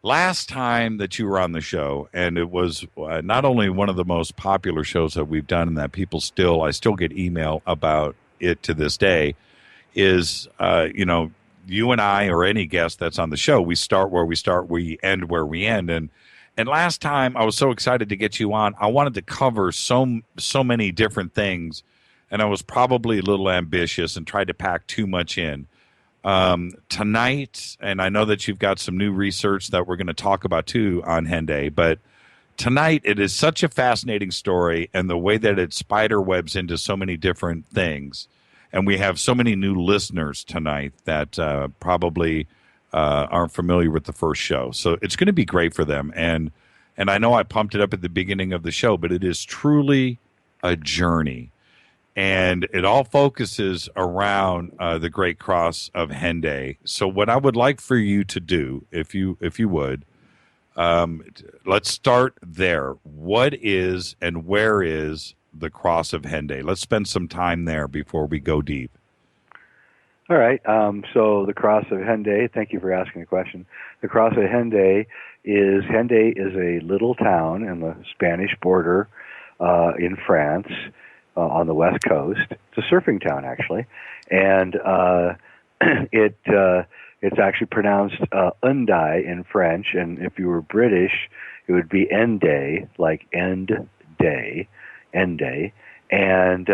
Last time that you were on the show, and it was not only one of the most popular shows that we've done and that I still get email about it to this day, is, you and I or any guest that's on the show, we start where we start, we end where we end. And last time I was so excited to get you on. I wanted to cover so many different things, and I was probably a little ambitious and tried to pack too much in. Tonight, and I know that you've got some new research that we're going to talk about too on Hendaye, but tonight it is such a fascinating story, and the way that it spider webs into so many different things. And we have so many new listeners tonight that probably aren't familiar with the first show. So it's going to be great for them. And I know I pumped it up at the beginning of the show, but it is truly a journey. And it all focuses around the Great Cross of Hendaye. So what I would like for you to do, if you would, let's start there. What is and where is the Cross of Hendaye? Let's spend some time there before we go deep. All right. So the Cross of Hendaye, thank you for asking the question. The Cross of Hendaye is a little town in the Spanish border in France on the west coast. It's a surfing town, actually. And it's actually pronounced Hendaye in French, and if you were British, it would be Hendaye, like end day. Hendaye, and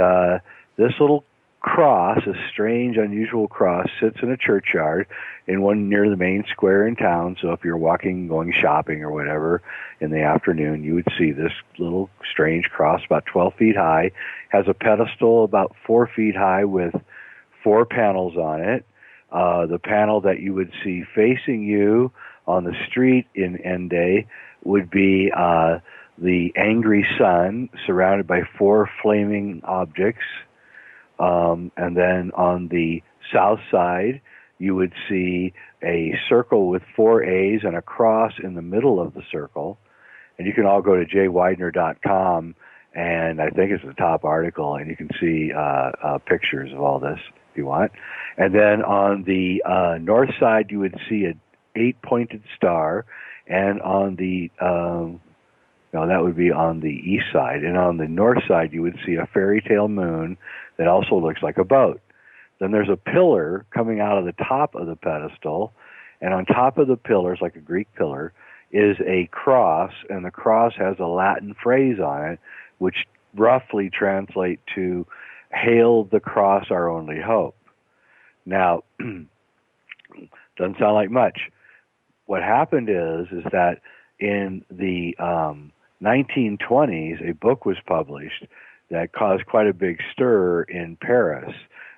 this little cross, a strange, unusual cross, sits in a churchyard in one near the main square in town. So if you're walking, going shopping or whatever in the afternoon, you would see this little strange cross about 12 feet high, has a pedestal about 4 feet high with 4 panels on it. The panel that you would see facing you on the street in Hendaye would be the angry sun surrounded by 4 flaming objects. And then on the south side, you would see a circle with 4 A's and a cross in the middle of the circle. And you can all go to jweidner.com, and I think it's the top article, and you can see pictures of all this if you want. And then on the north side, you would see an 8-pointed star, and on the that would be on the east side. And on the north side, you would see a fairy tale moon that also looks like a boat. Then there's a pillar coming out of the top of the pedestal, and on top of the pillars, like a Greek pillar, is a cross, and the cross has a Latin phrase on it, which roughly translate to, "Hail the cross, our only hope." Now, doesn't sound like much. What happened is that in the 1920s, a book was published that caused quite a big stir in Paris.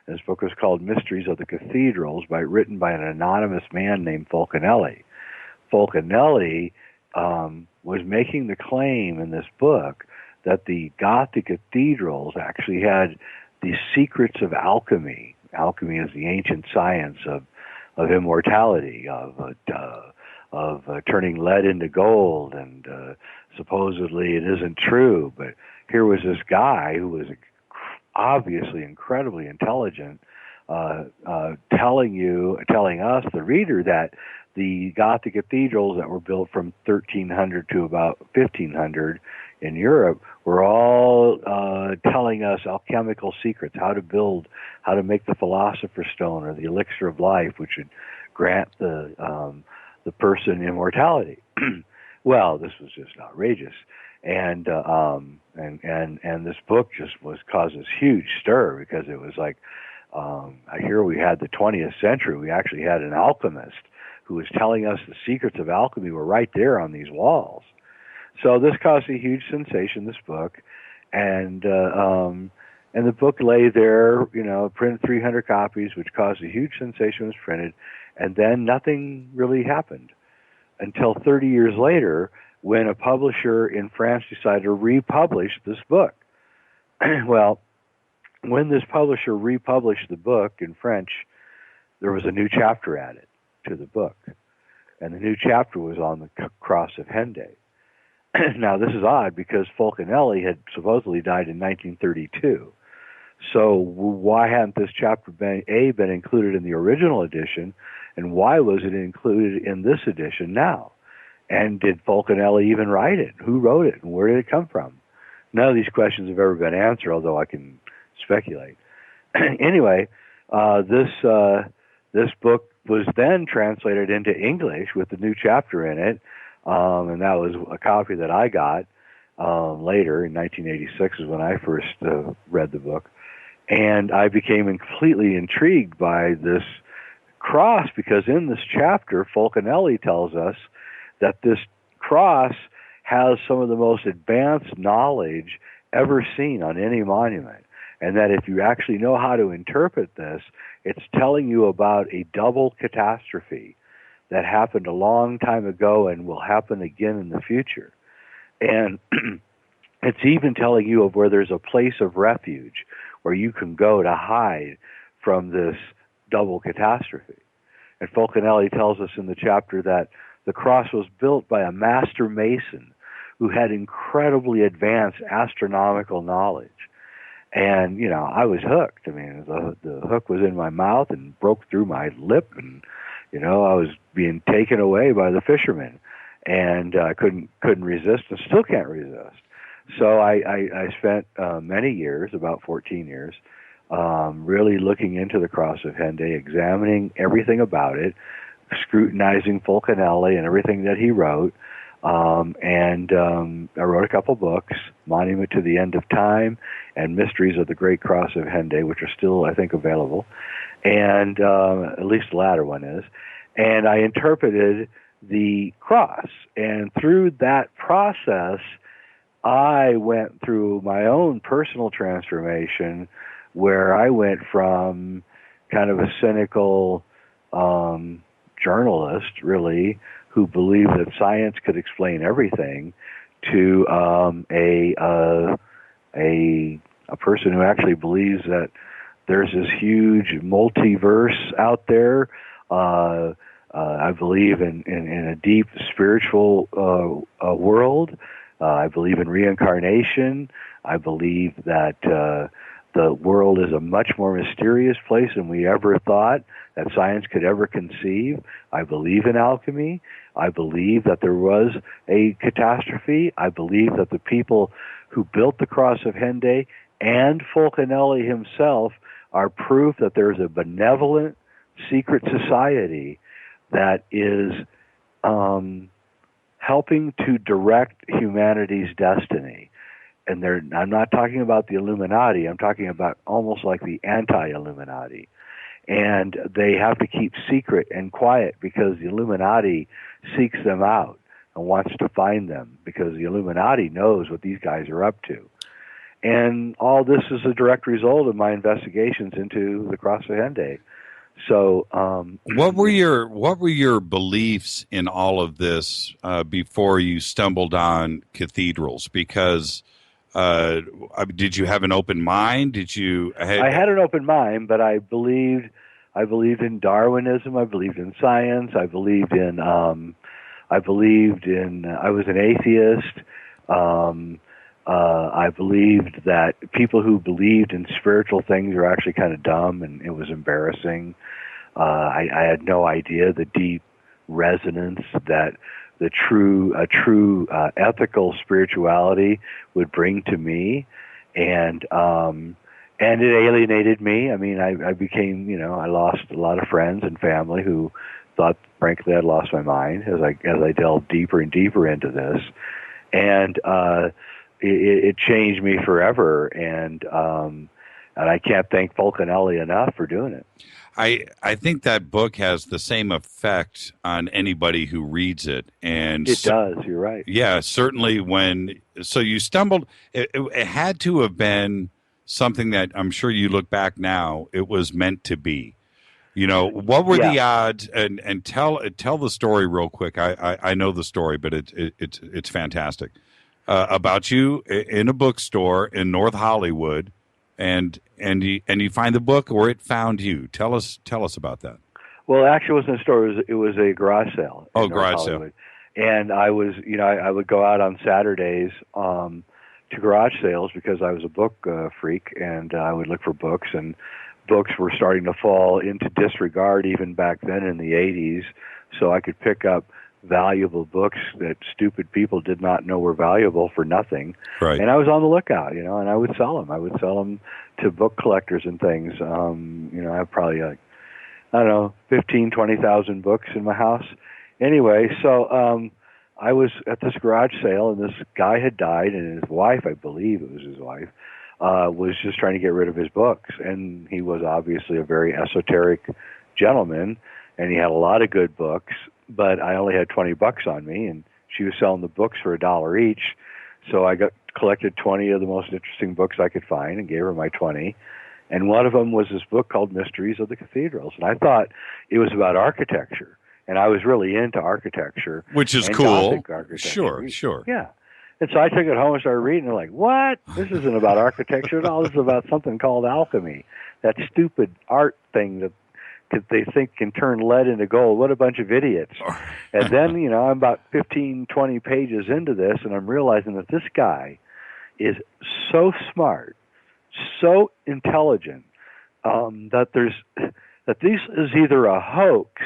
This book was called Mysteries of the Cathedrals, written by an anonymous man named Fulcanelli. Fulcanelli was making the claim in this book that the Gothic cathedrals actually had the secrets of alchemy. Alchemy is the ancient science of immortality, of turning lead into gold, and supposedly it isn't true. But here was this guy who was obviously incredibly intelligent, telling us, the reader, that the Gothic cathedrals that were built from 1300 to about 1500 in Europe were all telling us alchemical secrets, how to make the Philosopher's Stone or the Elixir of Life, which would grant the person immortality. Well, this was just outrageous, and this book just caused this huge stir, because it was like, here we had the 20th century. We actually had an alchemist who was telling us the secrets of alchemy were right there on these walls. So this caused a huge sensation, this book, and the book lay there, printed 300 copies, which caused a huge sensation. It was printed, and then nothing really happened until 30 years later, when a publisher in France decided to republish this book. Well, when this publisher republished the book in French, there was a new chapter added to the book, and the new chapter was on the Cross of Hendaye. Now, this is odd, because Fulcanelli had supposedly died in 1932. So why hadn't this chapter been included in the original edition, and why was it included in this edition now? And did Fulcanelli even write it? Who wrote it, and where did it come from? None of these questions have ever been answered, although I can speculate. Anyway, this book was then translated into English with the new chapter in it, and that was a copy that I got later in 1986 is when I first read the book. And I became completely intrigued by this cross, because in this chapter, Fulcanelli tells us that this cross has some of the most advanced knowledge ever seen on any monument, and that if you actually know how to interpret this, it's telling you about a double catastrophe that happened a long time ago and will happen again in the future. And it's even telling you of where there's a place of refuge where you can go to hide from this double catastrophe. And Fulcanelli tells us in the chapter that the cross was built by a master mason who had incredibly advanced astronomical knowledge. And, I was hooked. I mean, the hook was in my mouth and broke through my lip, and, I was being taken away by the fishermen, and I couldn't resist, and still can't resist. So I spent many years, about 14 years, really looking into the Cross of Hendaye, examining everything about it, scrutinizing Fulcanelli and everything that he wrote. And I wrote a couple books, Monument to the End of Time and Mysteries of the Great Cross of Hendaye, which are still, I think, available. And at least the latter one is. And I interpreted the cross. And through that process, I went through my own personal transformation, where I went from kind of a cynical journalist, really, who believed that science could explain everything, to a person who actually believes that there's this huge multiverse out there. I believe in a deep spiritual world. I believe in reincarnation. I believe that the world is a much more mysterious place than we ever thought that science could ever conceive. I believe in alchemy. I believe that there was a catastrophe. I believe that the people who built the Cross of Hendaye and Fulcanelli himself are proof that there's a benevolent secret society that is helping to direct humanity's destiny. And I'm not talking about the Illuminati. I'm talking about almost like the anti-Illuminati. And they have to keep secret and quiet because the Illuminati seeks them out and wants to find them, because the Illuminati knows what these guys are up to. And all this is a direct result of my investigations into the Cross of Hendaye. So, what were your beliefs in all of this before you stumbled on cathedrals? Because Did you have an open mind? Did you? I had an open mind, but I believed in Darwinism. I believed in science. I believed in. I was an atheist. I believed that people who believed in spiritual things are actually kind of dumb, and it was embarrassing. I had no idea the deep resonance that a true ethical spirituality would bring to me, and it alienated me. I mean, I became, I lost a lot of friends and family who thought, frankly, I'd lost my mind as I delved deeper and deeper into this, and it changed me forever. And I can't thank Fulcanelli enough for doing it. I think that book has the same effect on anybody who reads it, and it does. You're right. Yeah, certainly. So you stumbled. It had to have been something that I'm sure you look back now. It was meant to be. What were the odds? And tell the story real quick. I know the story, but it's fantastic about you in a bookstore in North Hollywood. And you find the book, or it found you. Tell us about that. Well, actually, it wasn't a store. It was a garage sale. Oh, garage sale. And I was, I would go out on Saturdays to garage sales because I was a book freak, and I would look for books. And books were starting to fall into disregard even back then in the 80s. So I could pick up valuable books that stupid people did not know were valuable for nothing. Right. And I was on the lookout, and I would sell them. I would sell them to book collectors and things. I have probably 15,000-20,000 books in my house. Anyway, so I was at this garage sale, and this guy had died, and his wife, I believe it was his wife, was just trying to get rid of his books. And he was obviously a very esoteric gentleman, and he had a lot of good books, but I only had $20 on me, and she was selling the books for $1 each. So I collected 20 of the most interesting books I could find and gave her my 20. And one of them was this book called Mysteries of the Cathedrals. And I thought it was about architecture. And I was really into architecture. Which is and cool. Gothic architecture. Sure. Yeah. And so I took it home and started reading. And like, what? This isn't about architecture at all. This is about something called alchemy. That stupid art thing that they think can turn lead into gold. What a bunch of idiots. And then, I'm about 15, 20 pages into this, and I'm realizing that this guy is so smart, so intelligent, that this is either a hoax.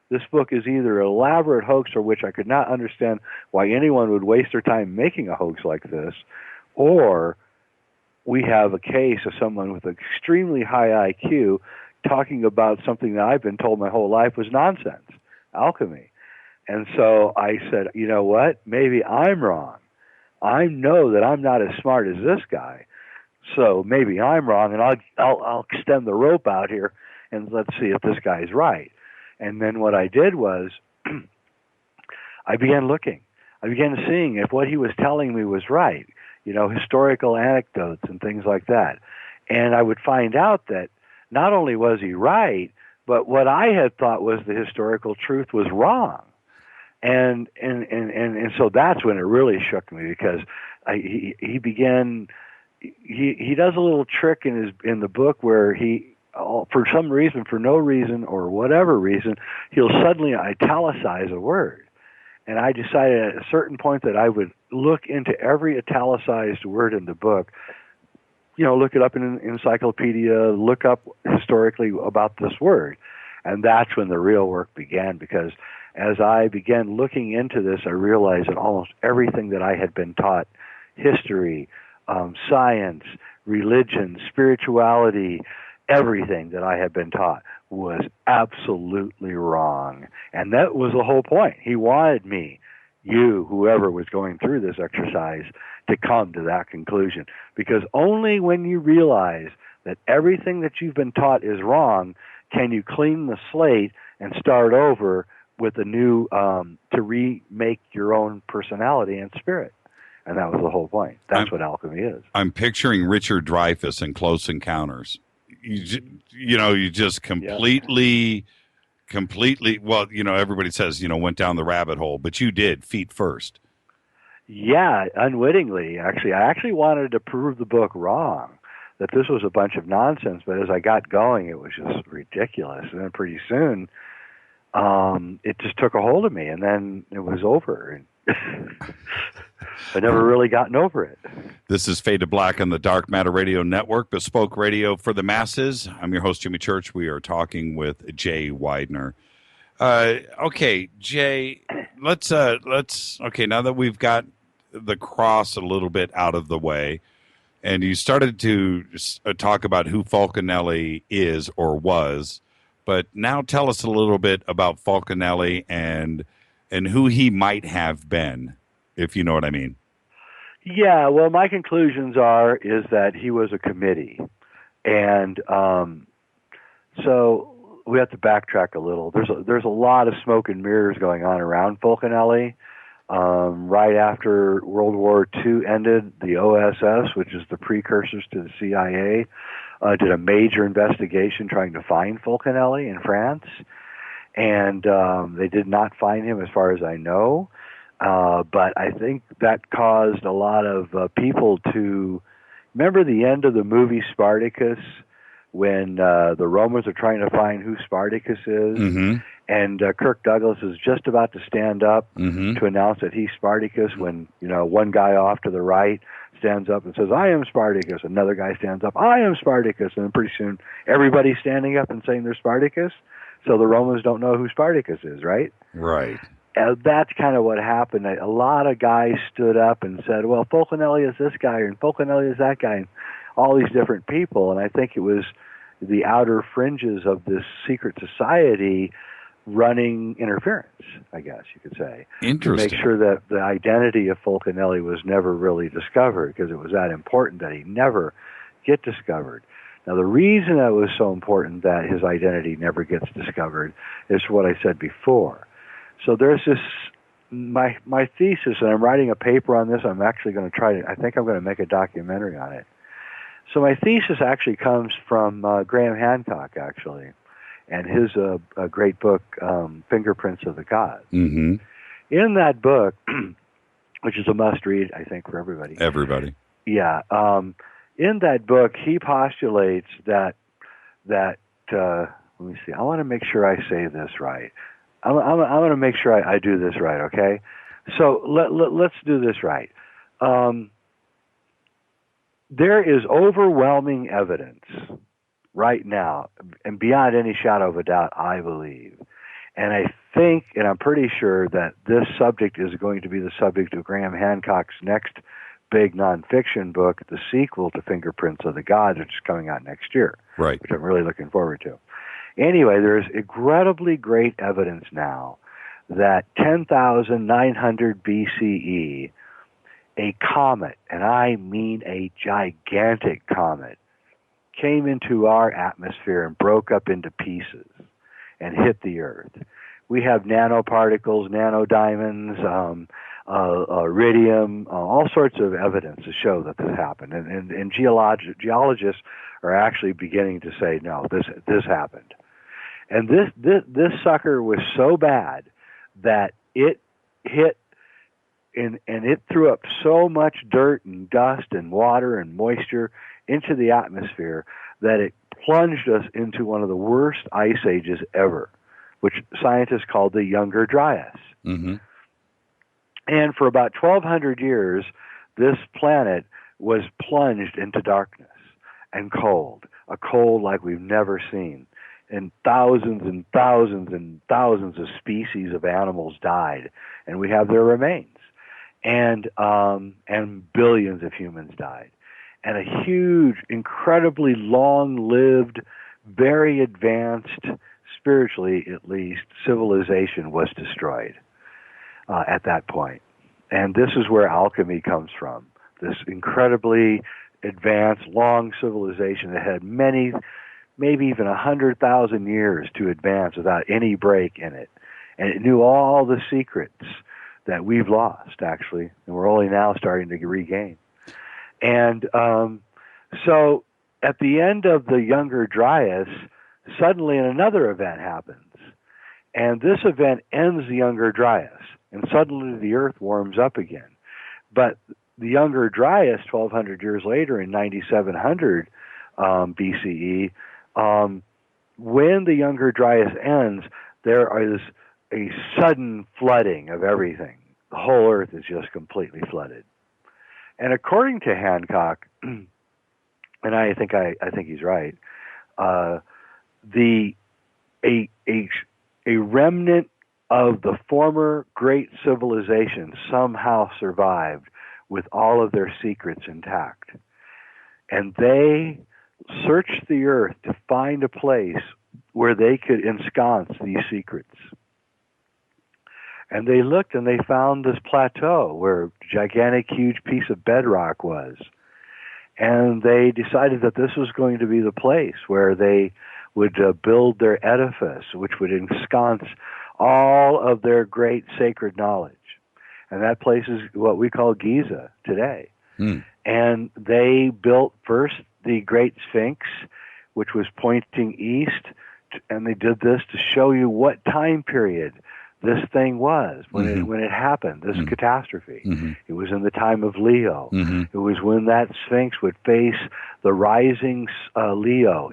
This book is either an elaborate hoax, or which I could not understand why anyone would waste their time making a hoax like this, or we have a case of someone with an extremely high IQ talking about something that I've been told my whole life was nonsense, alchemy. And so I said, you know what? Maybe I'm wrong. I know that I'm not as smart as this guy, so maybe I'm wrong, and I'll extend the rope out here, and let's see if this guy's right. And then what I did was I began looking. I began seeing if what he was telling me was right, historical anecdotes and things like that. And I would find out that not only was he right, but what I had thought was the historical truth was wrong. And so that's when it really shook me, because he does a little trick in the book where he, for some reason, for no reason or whatever reason, he'll suddenly italicize a word. And I decided at a certain point that I would look into every italicized word in the book, look it up in an encyclopedia, look up historically about this word. And that's when the real work began, because as I began looking into this, I realized that almost everything that I had been taught, history, science, religion, spirituality, everything that I had been taught was absolutely wrong. And that was the whole point. He wanted me, whoever was going through this exercise, to come to that conclusion. Because only when you realize that everything that you've been taught is wrong can you clean the slate and start over with a new, to remake your own personality and spirit. And that was the whole point. That's what alchemy is. I'm picturing Richard Dreyfuss in Close Encounters. You just completely, well, everybody says, went down the rabbit hole, but you did feet first. Yeah, unwittingly, actually. I actually wanted to prove the book wrong, that this was a bunch of nonsense, but as I got going, it was just ridiculous. And then pretty soon, it just took a hold of me, and then it was over. I never really gotten over it. This is Fade to Black on the Dark Matter Radio Network, bespoke radio for the masses. I'm your host, Jimmy Church. We are talking with Jay Weidner. Okay, Jay, let's okay, now that we've got the cross a little bit out of the way, and you started to talk about who Fulcanelli is or was, but now tell us a little bit about Fulcanelli and who he might have been, if you know what I mean. Yeah, well, my conclusions is that he was a committee, and so we have to backtrack a little. There's a lot of smoke and mirrors going on around Fulcanelli. Right after World War II ended, the OSS, which is the precursors to the CIA, did a major investigation trying to find Fulcanelli in France, and they did not find him as far as I know. But I think that caused a lot of people to remember the end of the movie Spartacus, when the Romans are trying to find who Spartacus is, mm-hmm. and Kirk Douglas is just about to stand up mm-hmm. to announce that he's Spartacus, when one guy off to the right stands up and says, "I am Spartacus." Another guy stands up, "I am Spartacus," and then pretty soon everybody's standing up and saying they're Spartacus. So the Romans don't know who Spartacus is, right? Right. That's kind of what happened. A lot of guys stood up and said, "Well, Fulcanelli is this guy, and Fulcanelli is that guy," and all these different people. And I think it was the outer fringes of this secret society running interference, I guess you could say. Interesting. To make sure that the identity of Fulcanelli was never really discovered, because it was that important that he never get discovered. Now, the reason that it was so important that his identity never gets discovered is what I said before. So there's this, my thesis, and I'm writing a paper on this. I'm actually going to I think I'm going to make a documentary on it. So my thesis actually comes from Graham Hancock, actually, and his great book, Fingerprints of the Gods. Mm-hmm. In that book, which is a must-read, I think, for everybody. Everybody. Yeah. In that book, he postulates that let me see, I want to make sure I say this right. I want to make sure I do this right, okay? So let's do this right. There is overwhelming evidence right now, and beyond any shadow of a doubt, I believe. And I think, and I'm pretty sure, that this subject is going to be the subject of Graham Hancock's next big nonfiction book, the sequel to Fingerprints of the Gods, which is coming out next year. Right. Which I'm really looking forward to. Anyway, there's incredibly great evidence now that 10,900 BCE, a comet, and I mean a gigantic comet, came into our atmosphere and broke up into pieces and hit the Earth. We have nanoparticles, nanodiamonds, iridium, all sorts of evidence to show that this happened. And geologists are actually beginning to say, no, this happened. And this sucker was so bad that it hit and it threw up so much dirt and dust and water and moisture into the atmosphere that it plunged us into one of the worst ice ages ever, which scientists called the Younger Dryas. Mm-hmm. And for about 1,200 years, this planet was plunged into darkness and cold, a cold like we've never seen. And thousands and thousands and thousands of species of animals died, and we have their remains. And billions of humans died. And a huge, incredibly long-lived, very advanced, spiritually at least, civilization was destroyed at that point. And this is where alchemy comes from, this incredibly advanced, long civilization that had many, maybe even 100,000 years to advance without any break in it. And it knew all the secrets that we've lost, actually, and we're only now starting to regain. And so at the end of the Younger Dryas, suddenly another event happens. And this event ends the Younger Dryas, and suddenly the Earth warms up again. But the Younger Dryas, 1,200 years later in 9700 BCE, when the Younger Dryas ends, there is a sudden flooding of everything. The whole earth is just completely flooded. And according to Hancock, and I think he's right, a remnant of the former great civilization somehow survived with all of their secrets intact. And they searched the earth to find a place where they could ensconce these secrets. And they looked and they found this plateau where a gigantic, huge piece of bedrock was. And they decided that this was going to be the place where they would build their edifice, which would ensconce all of their great sacred knowledge. And that place is what we call Giza today. And they built first the Great Sphinx, which was pointing east, and they did this to show you what time period this thing was when it happened, this catastrophe. It was in the time of Leo. It was when that Sphinx would face the rising Leo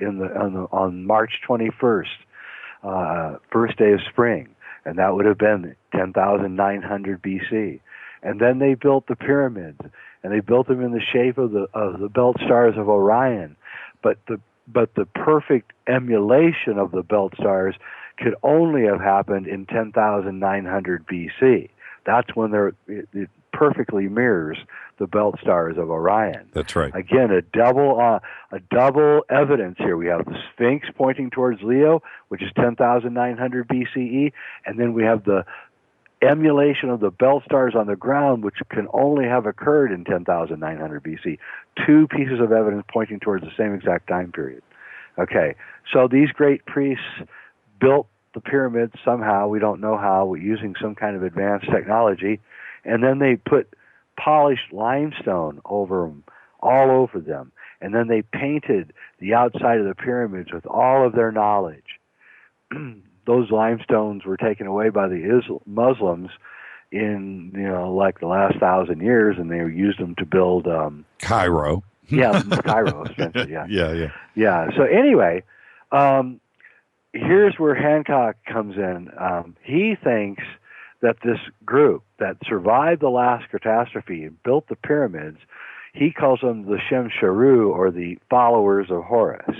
on March 21st, first day of spring, and that would have been 10,900 BC. And then they built the pyramids, and they built them in the shape of the belt stars of Orion. But the perfect emulation of the belt stars could only have happened in 10,900 BC. That's when it perfectly mirrors the belt stars of Orion. That's right. Again, a double evidence here. We have the Sphinx pointing towards Leo, which is 10,900 BCE, and then we have the emulation of the belt stars on the ground, which can only have occurred in 10,900 BC. Two pieces of evidence pointing towards the same exact time period. Okay, so these great priests built the pyramids somehow, we don't know how, using some kind of advanced technology, and then they put polished limestone over them, all over them, and then they painted the outside of the pyramids with all of their knowledge. Those limestones were taken away by the Muslims in, like the last 1,000 years, and they used them to build Cairo. Yeah, Cairo, essentially. Yeah. Yeah. So anyway, here's where Hancock comes in. He thinks that this group that survived the last catastrophe and built the pyramids, he calls them the Shem-Sharu, or the followers of Horus.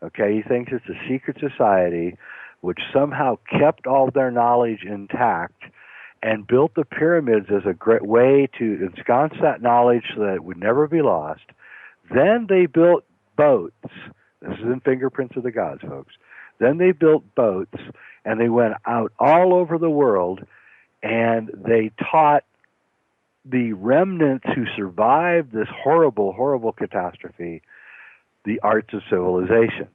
Okay, he thinks it's a secret society which somehow kept all their knowledge intact and built the pyramids as a great way to ensconce that knowledge so that it would never be lost. Then they built boats. This is in Fingerprints of the Gods, folks. Then they built boats, and they went out all over the world, and they taught the remnants who survived this horrible, horrible catastrophe the arts of civilization.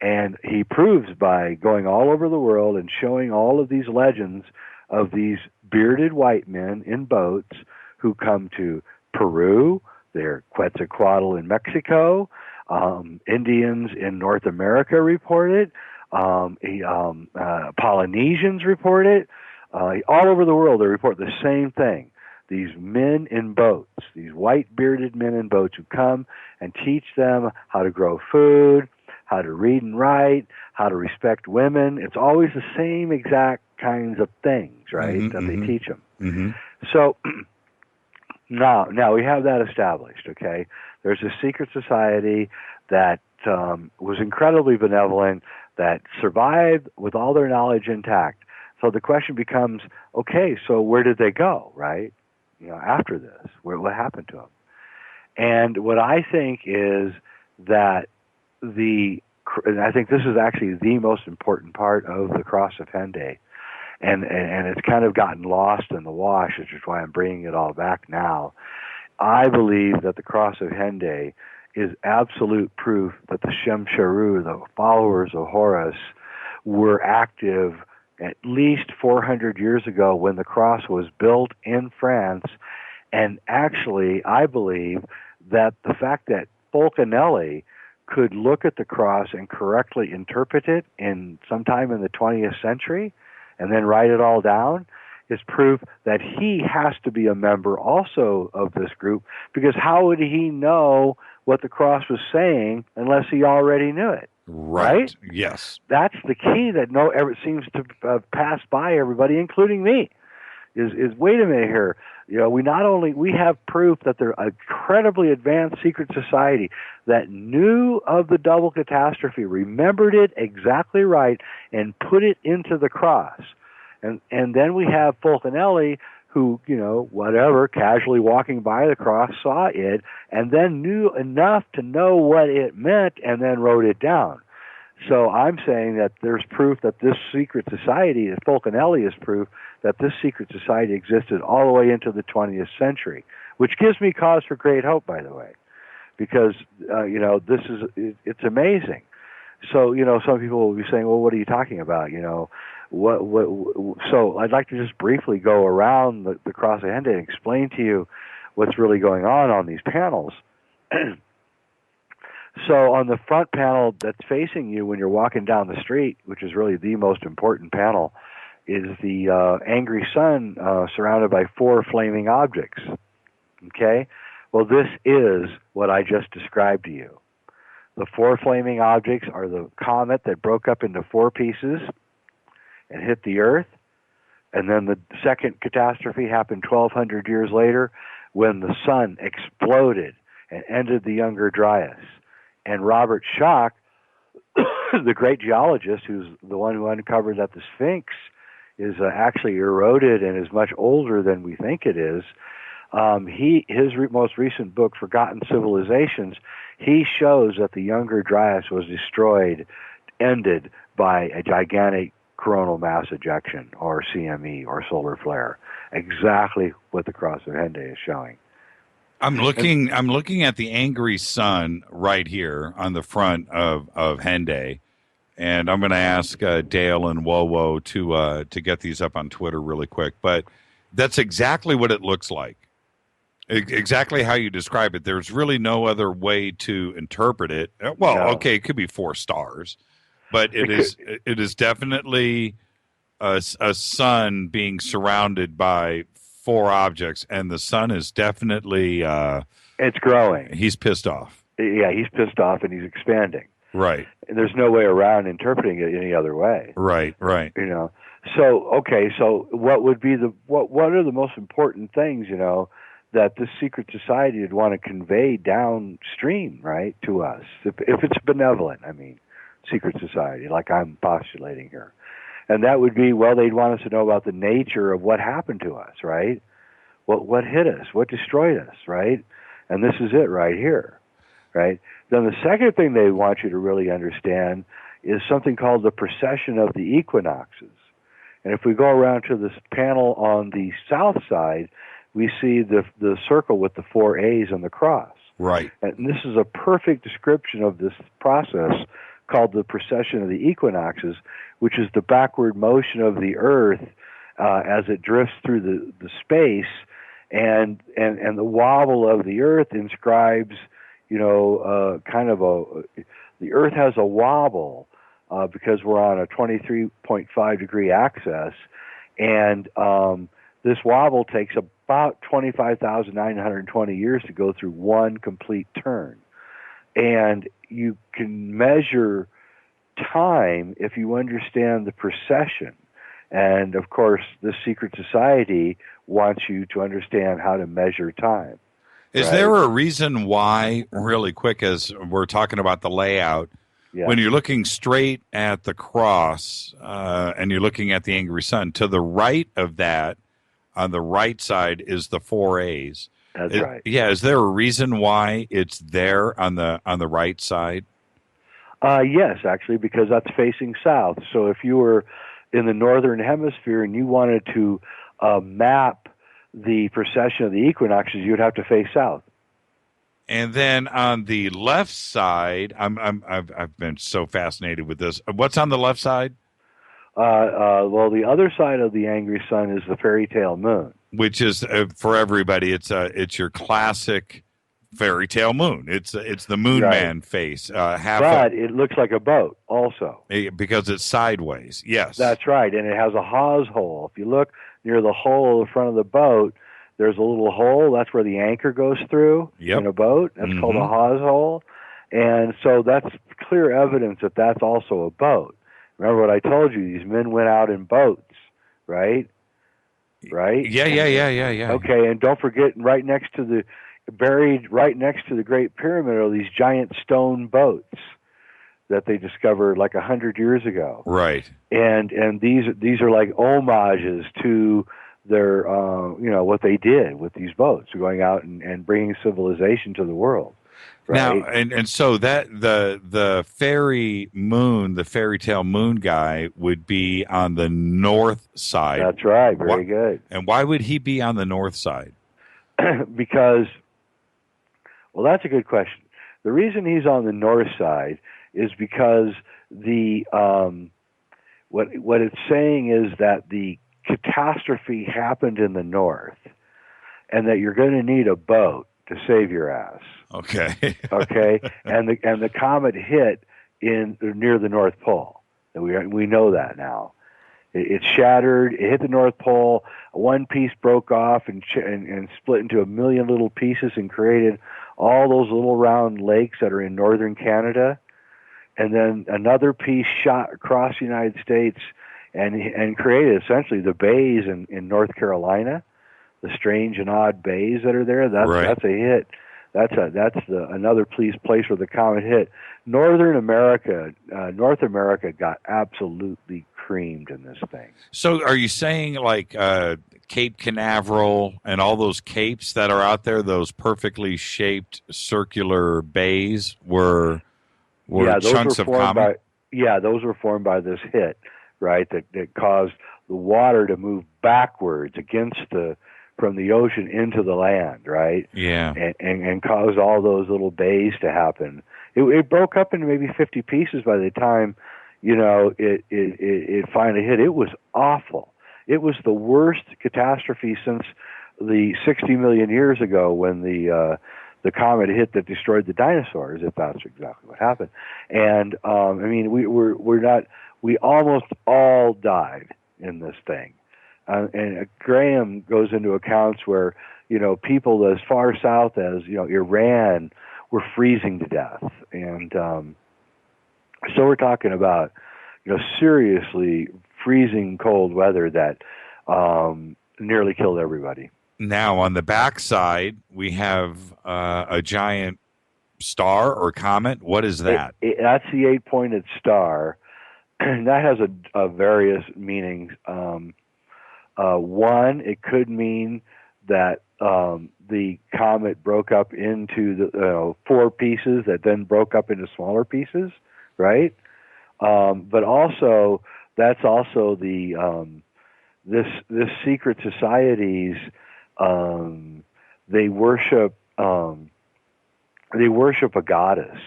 And he proves by going all over the world and showing all of these legends of these bearded white men in boats who come to Peru, they're Quetzalcoatl in Mexico, Indians in North America report it, Polynesians report it, all over the world they report the same thing. These men in boats, these white bearded men in boats who come and teach them how to grow food, how to read and write, how to respect women. It's always the same exact kinds of things, right, that they teach them. So now we have that established, okay? There's a secret society that was incredibly benevolent, that survived with all their knowledge intact. So the question becomes, okay, so where did they go, right? After this, what happened to them? And what I think is that and I think this is actually the most important part of the Cross of Hendaye, and it's kind of gotten lost in the wash, which is why I'm bringing it all back now. I believe that the Cross of Hendaye is absolute proof that the Shem-Sharu, the followers of Horus, were active at least 400 years ago when the cross was built in France. And actually, I believe that the fact that Fulcanelli could look at the cross and correctly interpret it in sometime in the 20th century and then write it all down is proof that he has to be a member also of this group, because how would he know what the cross was saying unless he already knew it? Right? Yes. That's the key that seems to pass by everybody, including me. Is wait a minute here. We have proof that they're an incredibly advanced secret society that knew of the double catastrophe, remembered it exactly right, and put it into the cross. And then we have Fulcanelli, who, casually walking by the cross, saw it, and then knew enough to know what it meant, and then wrote it down. So I'm saying that there's proof that this secret society, Fulcanelli is proof that this secret society existed all the way into the 20th century, which gives me cause for great hope, by the way, because, it's amazing. So, some people will be saying, well, what are you talking about? So I'd like to just briefly go around the Cross of Hendaye and explain to you what's really going on these panels. So on the front panel that's facing you when you're walking down the street, which is really the most important panel, is the angry sun surrounded by 4 flaming objects. Okay? Well, this is what I just described to you. The 4 flaming objects are the comet that broke up into 4 pieces and hit the Earth. And then the second catastrophe happened 1,200 years later when the sun exploded and ended the Younger Dryas. And Robert Schoch, the great geologist, who's the one who uncovered that the Sphinx is actually eroded and is much older than we think it is, his most recent book, Forgotten Civilizations, he shows that the Younger Dryas was destroyed, ended by a gigantic coronal mass ejection, or CME, or solar flare. Exactly what the Cross of Hendaye is showing. I'm looking at the angry sun right here on the front of Hendaye, and I'm going to ask Dale and Wowo to get these up on Twitter really quick. But that's exactly what it looks like. Exactly how you describe it. There's really no other way to interpret it. Well, no. Okay, it could be 4 stars, but it is definitely a sun being surrounded by 4 objects, and the sun is definitely it's growing. He's pissed off. Yeah, he's pissed off, and he's expanding. Right. And there's no way around interpreting it any other way. Right. So what would be what are the most important things, that this secret society would want to convey downstream, right, to us? If it's benevolent, secret society, like I'm postulating here. And that would be, well, they'd want us to know about the nature of what happened to us, right? What hit us, what destroyed us, right? And this is it right here, right? Then the second thing they want you to really understand is something called the precession of the equinoxes. And if we go around to this panel on the south side, we see the circle with the 4 A's and the cross. Right. And this is a perfect description of this process called the precession of the equinoxes, which is the backward motion of the Earth as it drifts through the space, and the wobble of the Earth inscribes, the Earth has a wobble because we're on a 23.5 degree axis, and this wobble takes about 25,920 years to go through one complete turn. And you can measure time if you understand the precession. And, of course, this secret society wants you to understand how to measure time. Is there a reason why, really quick, as we're talking about the layout, when you're looking straight at the cross and you're looking at the angry sun, to the right of that, on the right side, is the 4 A's. That's right. Yeah, is there a reason why it's there on the right side? Yes, actually, because that's facing south. So if you were in the northern hemisphere and you wanted to map the precession of the equinoxes, you'd have to face south. And then on the left side, I've been so fascinated with this. What's on the left side? Well, the other side of the angry sun is the fairy tale moon, which is for everybody. It's your classic fairy tale moon. It's the moon man face. But it looks like a boat also because it's sideways. Yes, that's right, and it has a hawse hole. If you look near the hull of the front of the boat, there's a little hole. That's where the anchor goes through in a boat. That's called a hawse hole. And so that's clear evidence that that's also a boat. Remember what I told you? These men went out in boats, right? Right? Yeah. Okay, and don't forget, buried right next to the Great Pyramid are these giant stone boats that they discovered like 100 years ago. Right. And these are like homages to their what they did with these boats, going out and bringing civilization to the world. Right? Now, and so that the fairy tale moon guy would be on the north side. That's right. Very good. And why would he be on the north side? Because, well, that's a good question. The reason he's on the north side is because the what it's saying is that the catastrophe happened in the north, and that you're going to need a boat to save your ass. Okay. Okay, and the comet hit near the North Pole. We know that now. It shattered. It hit the North Pole. One piece broke off and split into a million little pieces and created all those little round lakes that are in northern Canada. And then another piece shot across the United States and created essentially the bays in North Carolina, the strange and odd bays that are there. That's a hit. That's another place where the comet hit. North America got absolutely creamed in this thing. So are you saying like Cape Canaveral and all those capes that are out there, those perfectly shaped circular bays were chunks of comet? Those were formed by this hit, right? That caused the water to move backwards from the ocean into the land, right? Yeah. And caused all those little bays to happen. It broke up into maybe 50 pieces by the time, it finally hit. It was awful. It was the worst catastrophe since the 60 million years ago when the comet hit that destroyed the dinosaurs, if that's exactly what happened. And we almost all died in this thing. And Graham goes into accounts where, people as far south as, Iran were freezing to death. And so we're talking about, seriously freezing cold weather that nearly killed everybody. Now, on the backside, we have a giant star or comet. What is that? That's the 8-pointed star. That has a various meanings. One, it could mean that the comet broke up into the 4 pieces that then broke up into smaller pieces, right? But also, that's also the this secret societies. They worship a goddess,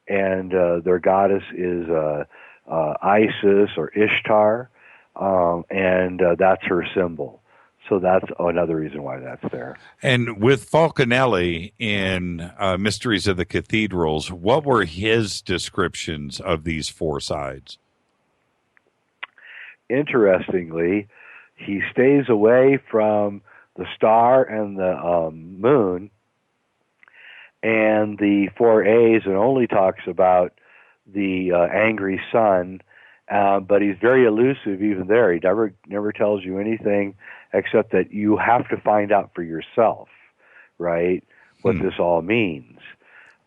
and their goddess is Isis or Ishtar, and that's her symbol. So that's another reason why that's there. And with Fulcanelli in Mysteries of the Cathedrals, what were his descriptions of these 4 sides? Interestingly, he stays away from the star and the moon and the 4 A's, and only talks about the angry sun. But he's very elusive even there. He never tells you anything except that you have to find out for yourself, right, what this all means.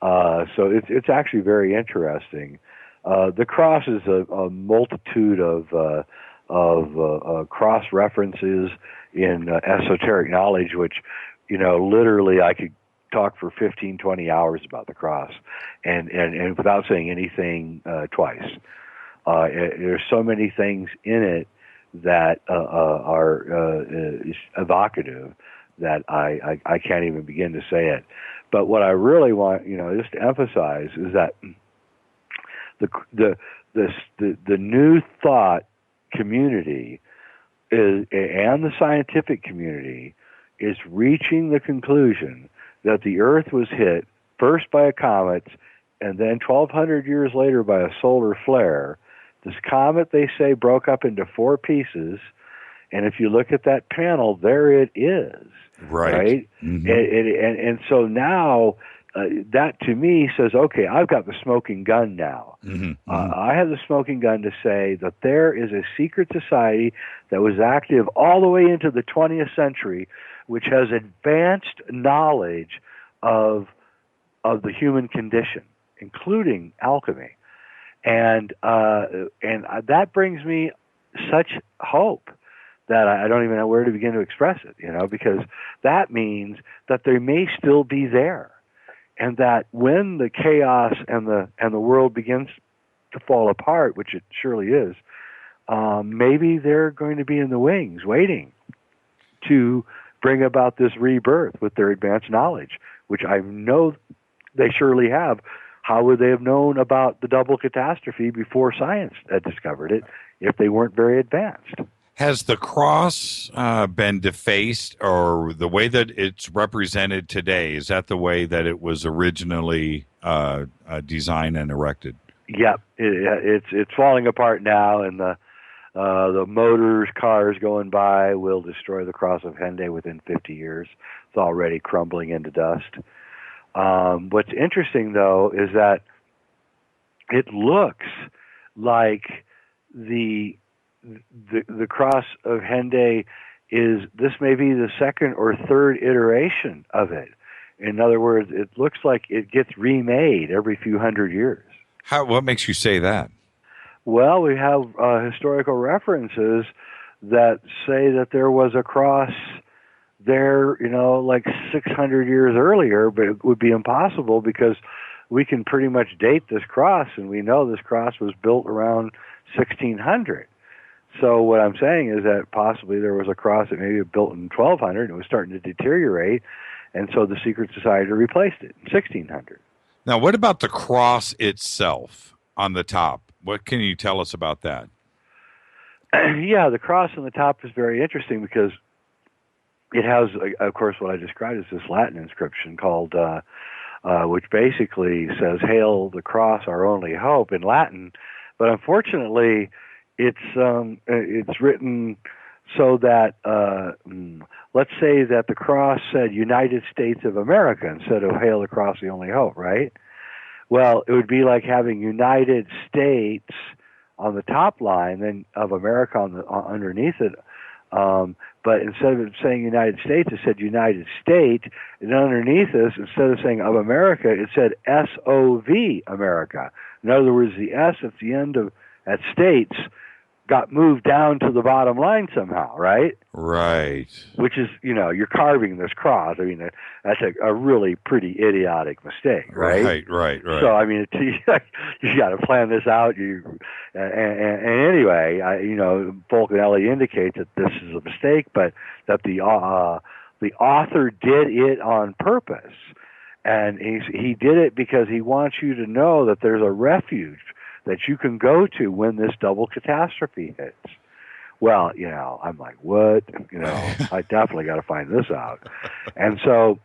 So it's actually very interesting. The cross is a multitude of cross references in esoteric knowledge, which, literally I could talk for 15, 20 hours about the cross and without saying anything twice. There's so many things in it that are evocative that I can't even begin to say it. But what I really want, just to emphasize is that the new thought community and the scientific community is reaching the conclusion that the Earth was hit first by a comet and then 1,200 years later by a solar flare. This comet, they say, broke up into 4 pieces, And if you look at that panel, there it is. Right. Mm-hmm. And so now that to me says, okay, I've got the smoking gun now. Mm-hmm. I have the smoking gun to say that there is a secret society that was active all the way into the 20th century, which has advanced knowledge of the human condition, including alchemy. And that brings me such hope that I don't even know where to begin to express it, because that means that they may still be there, and that when the chaos and the world begins to fall apart, which it surely is, maybe they're going to be in the wings waiting to bring about this rebirth with their advanced knowledge, which I know they surely have. How would they have known about the double catastrophe before science had discovered it if they weren't very advanced? Has the cross been defaced, or the way that it's represented today, is that the way that it was originally designed and erected? Yep, it's falling apart now, and the cars going by will destroy the Cross of Hendaye within 50 years. It's already crumbling into dust. What's interesting, though, is that it looks like the Cross of Hendaye this may be the second or third iteration of it. In other words, it looks like it gets remade every few hundred years. What makes you say that? Well, we have historical references that say that there was a cross there, like 600 years earlier, but it would be impossible because we can pretty much date this cross, and we know this cross was built around 1600. So what I'm saying is that possibly there was a cross that maybe built in 1200 and it was starting to deteriorate, and so the secret society replaced it in 1600. Now, what about the cross itself on the top? What can you tell us about that? Yeah, the cross on the top is very interesting because it has, of course, what I described as this Latin inscription called, which basically says, "Hail the cross, our only hope," in Latin. But unfortunately, it's written so that, let's say that the cross said United States of America instead of "Hail the cross, the only hope," right? Well, it would be like having United States on the top line, then of America underneath it. But instead of saying United States, it said United State, and underneath this, instead of saying of America, it said SOV America. In other words, the S at the end at States got moved down to the bottom line somehow, right? Right. Which is, you're carving this cross. I mean, that's a really pretty idiotic mistake, right? Right. So, I mean, you got to plan this out. And anyway, Fulcanelli indicates that this is a mistake, but that the author did it on purpose. And he did it because he wants you to know that there's a refuge that you can go to when this double catastrophe hits. Well, I'm like, what? I definitely got to find this out. And so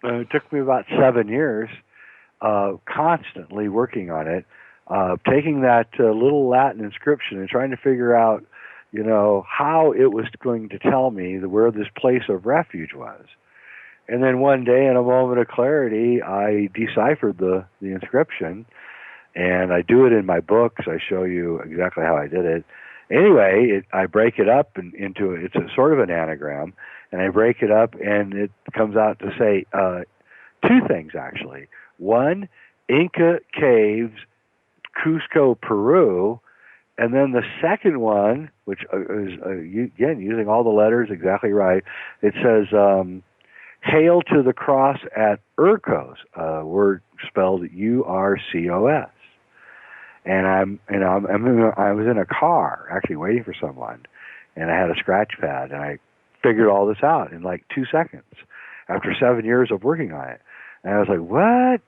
it took me about 7 years constantly working on it, taking that little Latin inscription and trying to figure out, how it was going to tell me where this place of refuge was. And then one day, in a moment of clarity, I deciphered the inscription, and I do it in my books. I show you exactly how I did it. Anyway, I break it up into it's a sort of an anagram, and I break it up, and it comes out to say two things, actually. One, Inca Caves, Cusco, Peru, and then the second one, which is, again, using all the letters exactly right, it says, "Hail to the cross at Urcos," word spelled Urcos. And I was in a car actually waiting for someone, and I had a scratch pad, and I figured all this out in like 2 seconds after 7 years of working on it. And I was like, what?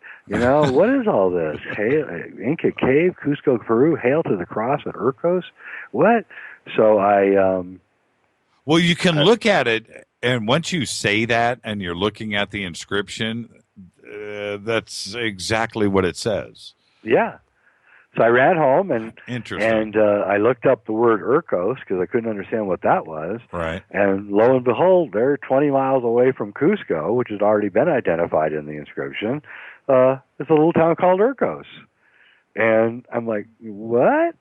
What is all this? Hail, Inca Cave, Cusco, Peru, hail to the cross at Urcos? What? So well, you can look at it, and once you say that and you're looking at the inscription, that's exactly what it says. Yeah. So I ran home and Interesting. I looked up the word Urkos because I couldn't understand what that was. Right. And lo and behold, they're 20 miles away from Cusco, which has already been identified in the inscription. It's a little town called Urkos. And I'm like, what?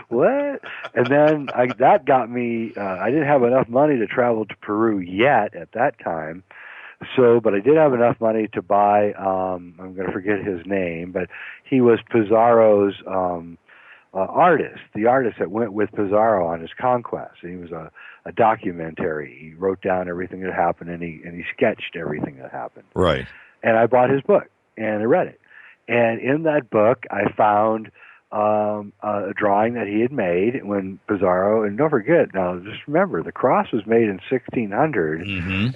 What? And then that got me, I didn't have enough money to travel to Peru yet at that time. But I did have enough money to buy, I'm going to forget his name, but he was Pizarro's artist, the artist that went with Pizarro on his conquest. And he was a documentary. He wrote down everything that happened, and he sketched everything that happened. Right. And I bought his book, and I read it. And in that book, I found a drawing that he had made when Pizarro, and don't forget, now just remember, the cross was made in 1600,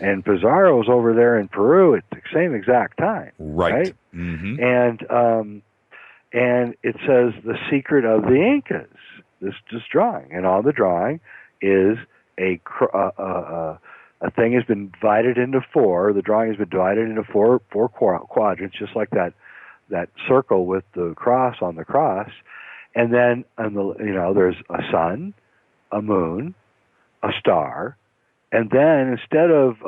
and Pizarro was over there in Peru at the same exact time. Right. And it says the secret of the Incas, this drawing. And on the drawing is a thing has been divided into four. The drawing has been divided into four quadrants, just like that circle with the cross on the cross, and then there's a sun, a moon, a star, and then instead of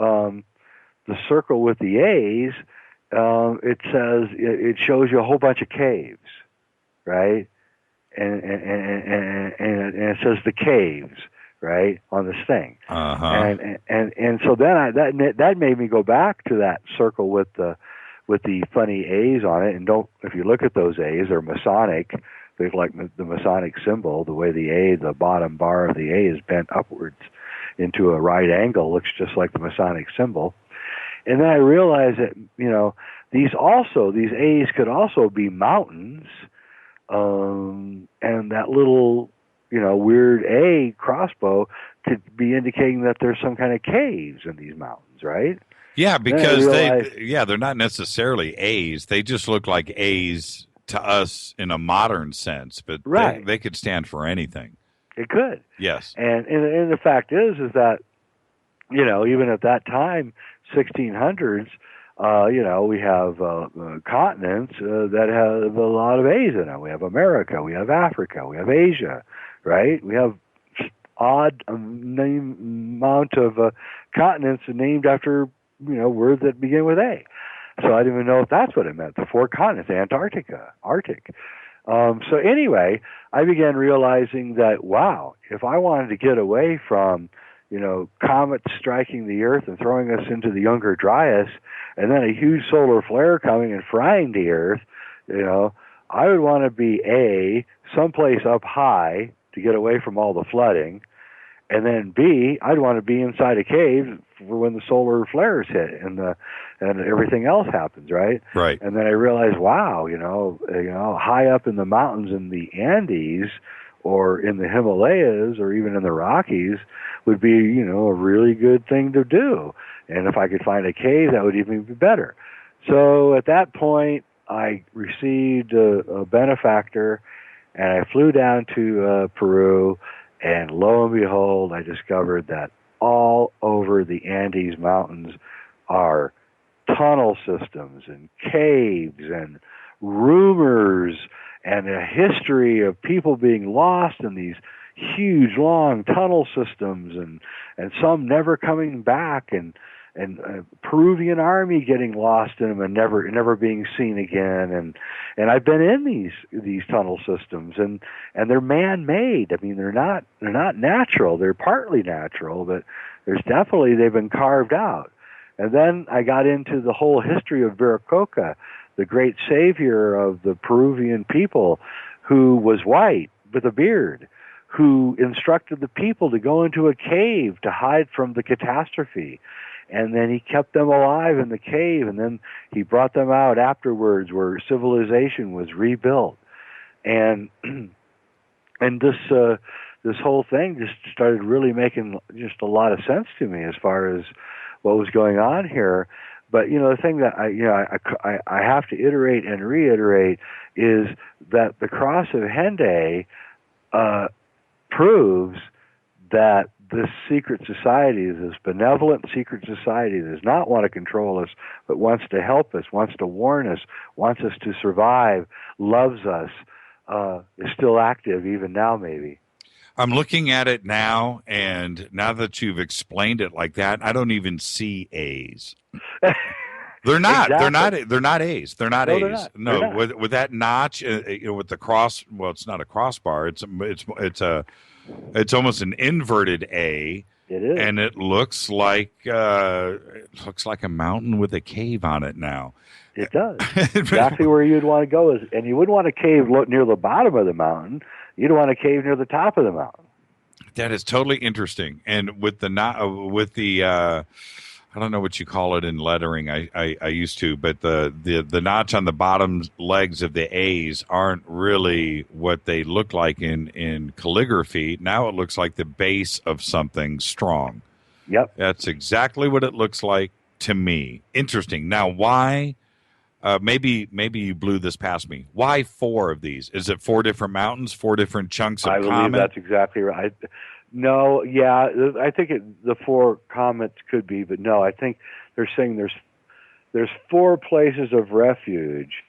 the circle with the A's, it shows you a whole bunch of caves, right? And it says the caves, right, on this thing. And so then that made me go back to that circle with the funny A's on it. And if you look at those A's, they're Masonic. They're like the Masonic symbol. The way the bottom bar of the A is bent upwards into a right angle, looks just like the Masonic symbol. And then I realized that, these A's could also be mountains. And that little, weird A crossbow could be indicating that there's some kind of caves in these mountains, right? Yeah, because they're not necessarily A's. They just look like A's to us in a modern sense, but they could stand for anything. It could. Yes. And the fact is that, even at that time, 1600s, we have continents that have a lot of A's in them. We have America, we have Africa, we have Asia, right? We have odd amount of continents named after words that begin with A. So I didn't even know if that's what it meant. The four continents, Antarctica, Arctic. So anyway, I began realizing that, wow, if I wanted to get away from, comets striking the Earth and throwing us into the Younger Dryas, and then a huge solar flare coming and frying the Earth, I would want to be someplace up high to get away from all the flooding. And then B, I'd want to be inside a cave for when the solar flares hit and everything else happens, right? Right. And then I realized, wow, high up in the mountains in the Andes or in the Himalayas or even in the Rockies would be, a really good thing to do. And if I could find a cave, that would even be better. So at that point, I received a benefactor, and I flew down to Peru. And lo and behold, I discovered that all over the Andes Mountains are tunnel systems and caves and rumors and a history of people being lost in these huge, long tunnel systems and some never coming back and Peruvian army getting lost in them and never being seen again. And I've been in these tunnel systems and they're man-made. I mean, they're not natural. They're partly natural, but they've been carved out. And then I got into the whole history of Viracocha, the great savior of the Peruvian people, who was white with a beard, who instructed the people to go into a cave to hide from the catastrophe. And then he kept them alive in the cave, and then he brought them out afterwards where civilization was rebuilt. And this whole thing just started really making just a lot of sense to me as far as what was going on here. But the thing that I have to iterate and reiterate is that the Cross of Hendaye proves that this secret society, this benevolent secret society, does not want to control us, but wants to help us, wants to warn us, wants us to survive, loves us, is still active even now, maybe. I'm looking at it now, and now that you've explained it like that, I don't even see A's. They're not. Exactly. They're not A's. They're not No, A's. they're not. No, They're not. with that notch, with the cross. Well, it's not a crossbar. It's almost an inverted A. It is, and it looks like a mountain with a cave on it now. It does. Exactly where you'd want to go is, and you wouldn't want to cave near the bottom of the mountain. You'd want to cave near the top of the mountain. That is totally interesting. And with the I don't know what you call it in lettering. I used to, but the notch on the bottom legs of the A's aren't really what they look like in calligraphy. Now it looks like the base of something strong. Yep. That's exactly what it looks like to me. Interesting. Now, why? Maybe you blew this past me. Why 4 of these? Is it 4 different mountains, 4 different chunks of I believe comet? that's exactly right. No, yeah, I think the 4 comets could be, but no, I think they're saying there's 4 places of refuge,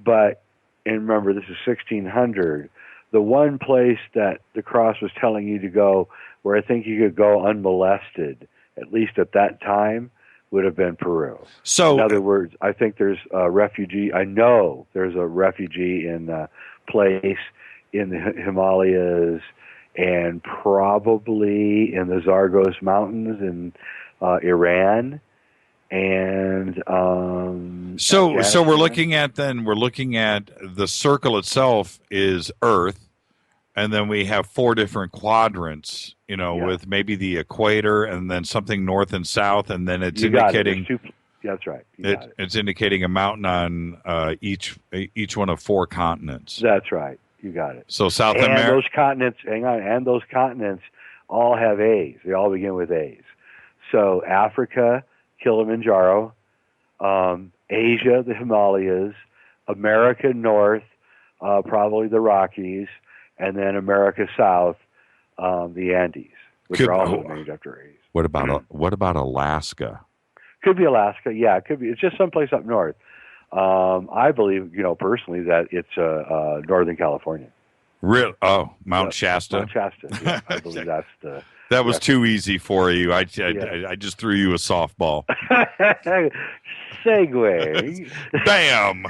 but, and remember, this is 1600, the one place that the cross was telling you to go where I think you could go unmolested, at least at that time, would have been Peru. So, in other words, I think there's a refugee, I know there's a refugee in a place in the Himalayas, and probably in the Zagros Mountains in Iran, and so we're looking at the circle itself is Earth, and then we have 4 different quadrants, with maybe the equator, and then something north and south, and then it's indicating. That's right. It's indicating a mountain on each one of 4 continents. That's right. You got it. So South America. Those continents, and those continents all have A's. They all begin with A's. So Africa, Kilimanjaro, Asia, the Himalayas, America North, probably the Rockies, and then America South, the Andes, which are also named after A's. What about Alaska? Could be Alaska. Yeah, it could be. It's just someplace up north. I believe, personally, that it's Northern California. Real? Oh, Mount Shasta. Mount Shasta. Yeah, I believe that's the. That was too easy for you. I just threw you a softball. Segue. Bam.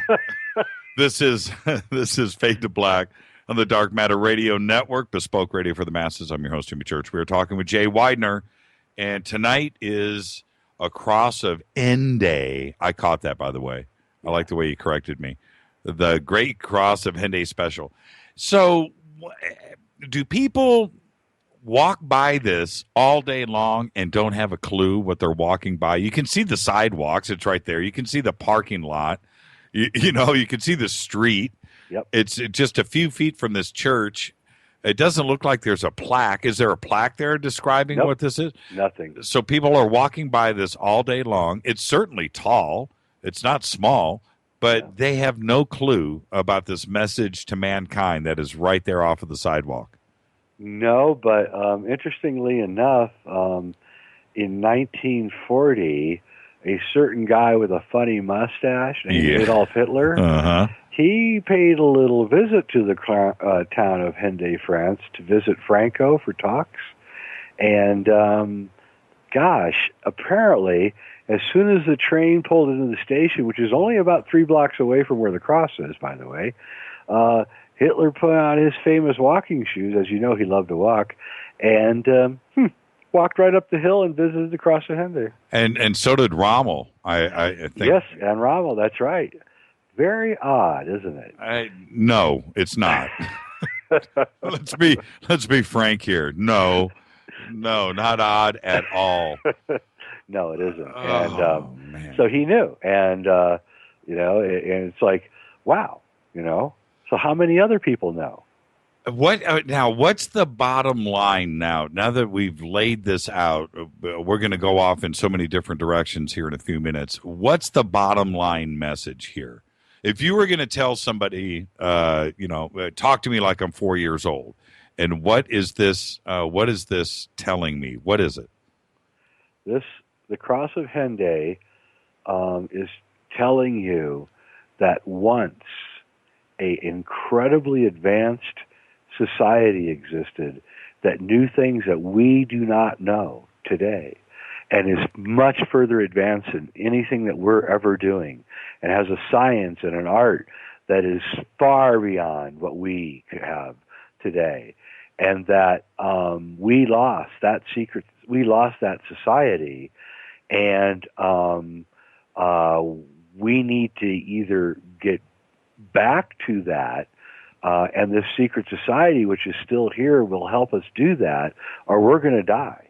This is Fade to Black on the Dark Matter Radio Network, bespoke radio for the masses. I'm your host, Jimmy Church. We are talking with Jay Weidner, and tonight is a cross of Hendaye. I caught that, by the way. I like the way you corrected me. The Great Cross of Hendaye special. So, do people walk by this all day long and don't have a clue what they're walking by? You can see the sidewalks. It's right there. You can see the parking lot. You can see the street. Yep. It's just a few feet from this church. It doesn't look like there's a plaque. Is there a plaque there describing what this is? Nothing. So people are walking by this all day long. It's certainly tall. It's not small, but they have no clue about this message to mankind that is right there off of the sidewalk. No, but interestingly enough, in 1940, a certain guy with a funny mustache named Adolf Hitler, he paid a little visit to the town of Hendaye, France, to visit Franco for talks. And, apparently, as soon as the train pulled into the station, which is only about 3 blocks away from where the cross is, by the way, Hitler put on his famous walking shoes, as you know he loved to walk, and walked right up the hill and visited the Cross of Hendaye. And so did Rommel, I think. Yes, and Rommel, that's right. Very odd, isn't it? No, it's not. Let's be frank here. No, not odd at all. No, it isn't. And so he knew, and and it's like, wow, So how many other people know? What's the bottom line now? Now that we've laid this out, we're going to go off in so many different directions here in a few minutes. What's the bottom line message here? If you were going to tell somebody, talk to me like I'm 4 years old, And what is this? What is this telling me? What is it? The Cross of Hendaye is telling you that once a incredibly advanced society existed that knew things that we do not know today, and is much further advanced than anything that we're ever doing, and has a science and an art that is far beyond what we could have today, and that we lost that secret, we lost that society, and we need to either get back to that, and this secret society, which is still here, will help us do that, or we're going to die.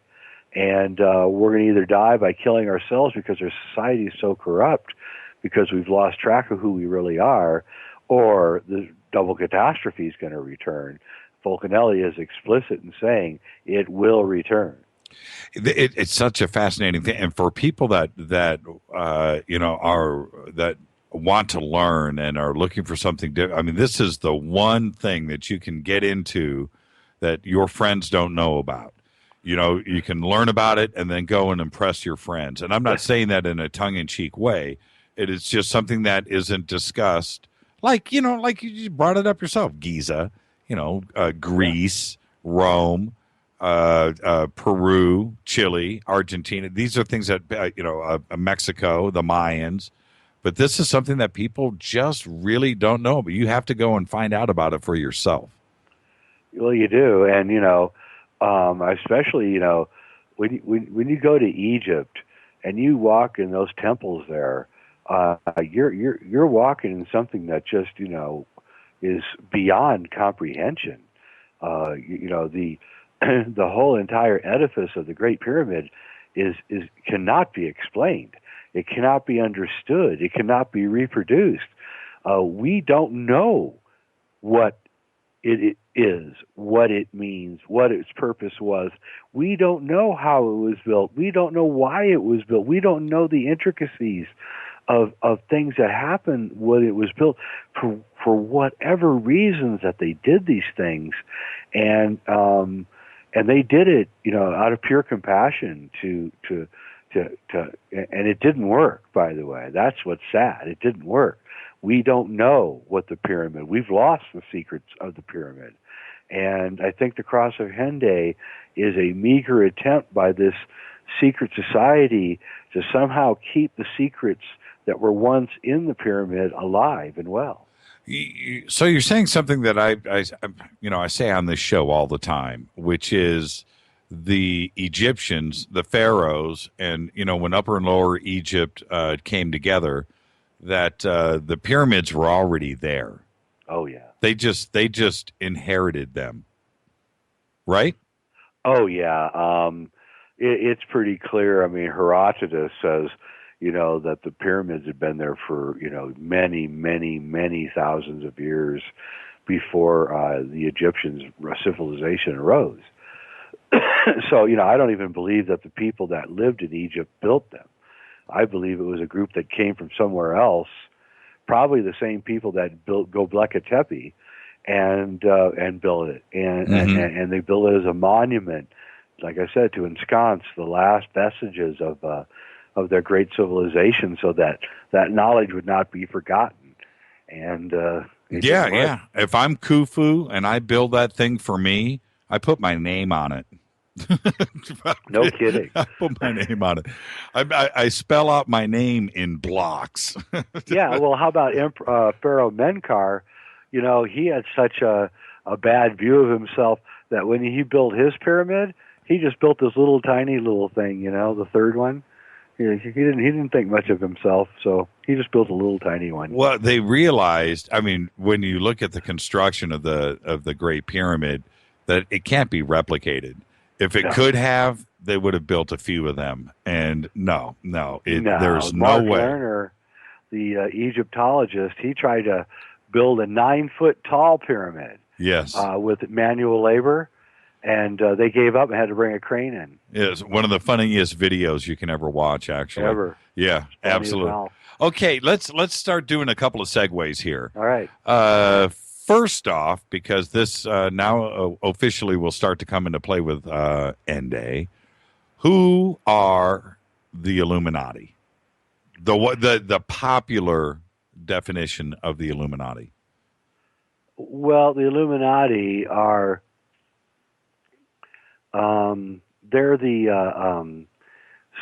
And we're going to either die by killing ourselves because our society is so corrupt, because we've lost track of who we really are, or the double catastrophe is going to return. Fulcanelli is explicit in saying it will return. It's such a fascinating thing, and for people that want to learn and are looking for something different. I mean, this is the one thing that you can get into that your friends don't know about. You can learn about it and then go and impress your friends. And I'm not saying that in a tongue-in-cheek way. It is just something that isn't discussed. Like you brought it up yourself, Giza, Greece, Rome, Peru, Chile, Argentina. These are things that, Mexico, the Mayans. But this is something that people just really don't know. But you have to go and find out about it for yourself. Well, you do. And, especially, when you go to Egypt and you walk in those temples there, you're walking in something that just, is beyond comprehension. The whole entire edifice of the Great Pyramid cannot be explained. It cannot be understood. It cannot be reproduced. We don't know what it is, what it means, what its purpose was. We don't know how it was built. We don't know why it was built. We don't know the intricacies of things that happened when it was built, for whatever reasons that they did these things, and they did it, out of pure compassion to and it didn't work, by the way. That's what's sad. It didn't work. We don't know what the pyramid, we've lost the secrets of the pyramid. And I think the Cross of Hendaye is a meager attempt by this secret society to somehow keep the secrets that were once in the pyramid alive and well. So you're saying something that I say on this show all the time, which is the Egyptians, the pharaohs, and when Upper and Lower Egypt came together, that the pyramids were already there. Oh yeah, they just inherited them, right? Oh yeah, it's pretty clear. I mean, Herodotus says that the pyramids had been there for many, many, many thousands of years before the Egyptians' civilization arose. So, I don't even believe that the people that lived in Egypt built them. I believe it was a group that came from somewhere else, probably the same people that built Göbekli Tepe and built it. And they built it as a monument, like I said, to ensconce the last vestiges of their great civilization, so that knowledge would not be forgotten. And yeah. If I'm Khufu and I build that thing for me, I put my name on it. No kidding. I put my name on it. I spell out my name in blocks. Yeah, well, how about Pharaoh Menkar? He had such a bad view of himself that when he built his pyramid, he just built this little tiny little thing, the third one. He didn't think much of himself, so he just built a little tiny one. Well, they realized, when you look at the construction of the Great Pyramid, that it can't be replicated. If it could have, they would have built a few of them. And there's no Mark way. Lerner, the Egyptologist, he tried to build a 9-foot tall pyramid. Yes. With manual labor, and they gave up and had to bring a crane in. It's one of the funniest videos you can ever watch, actually. Ever. Yeah, absolutely. Okay, let's start doing a couple of segues here. All right. first off, because this now officially will start to come into play with Hendaye, who are the Illuminati? The popular definition of the Illuminati. Well, the Illuminati are they're the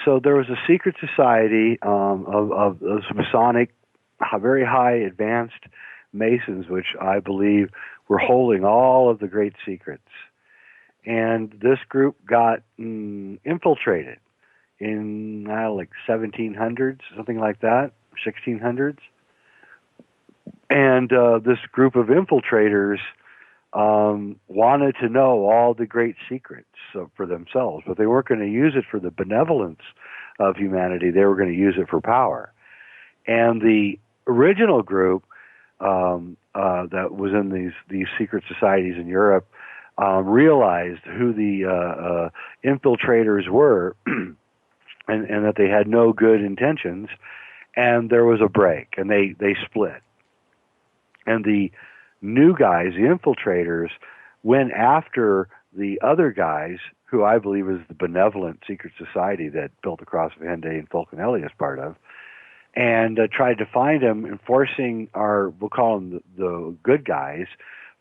so there was a secret society of those Masonic, very high advanced Masons, which I believe were holding all of the great secrets. And this group got infiltrated in like 1700s, something like that, 1600s. And this group of infiltrators wanted to know all the great secrets for themselves, but they weren't going to use it for the benevolence of humanity. They were going to use it for power. And the original group that was in these secret societies in Europe realized who the infiltrators were and that they had no good intentions, and there was a break, and they split. And the new guys, the infiltrators, went after the other guys, who I believe is the benevolent secret society that built the Cross of Hendaye and Fulcanelli is part of, and tried to find them and forcing we'll call them the good guys,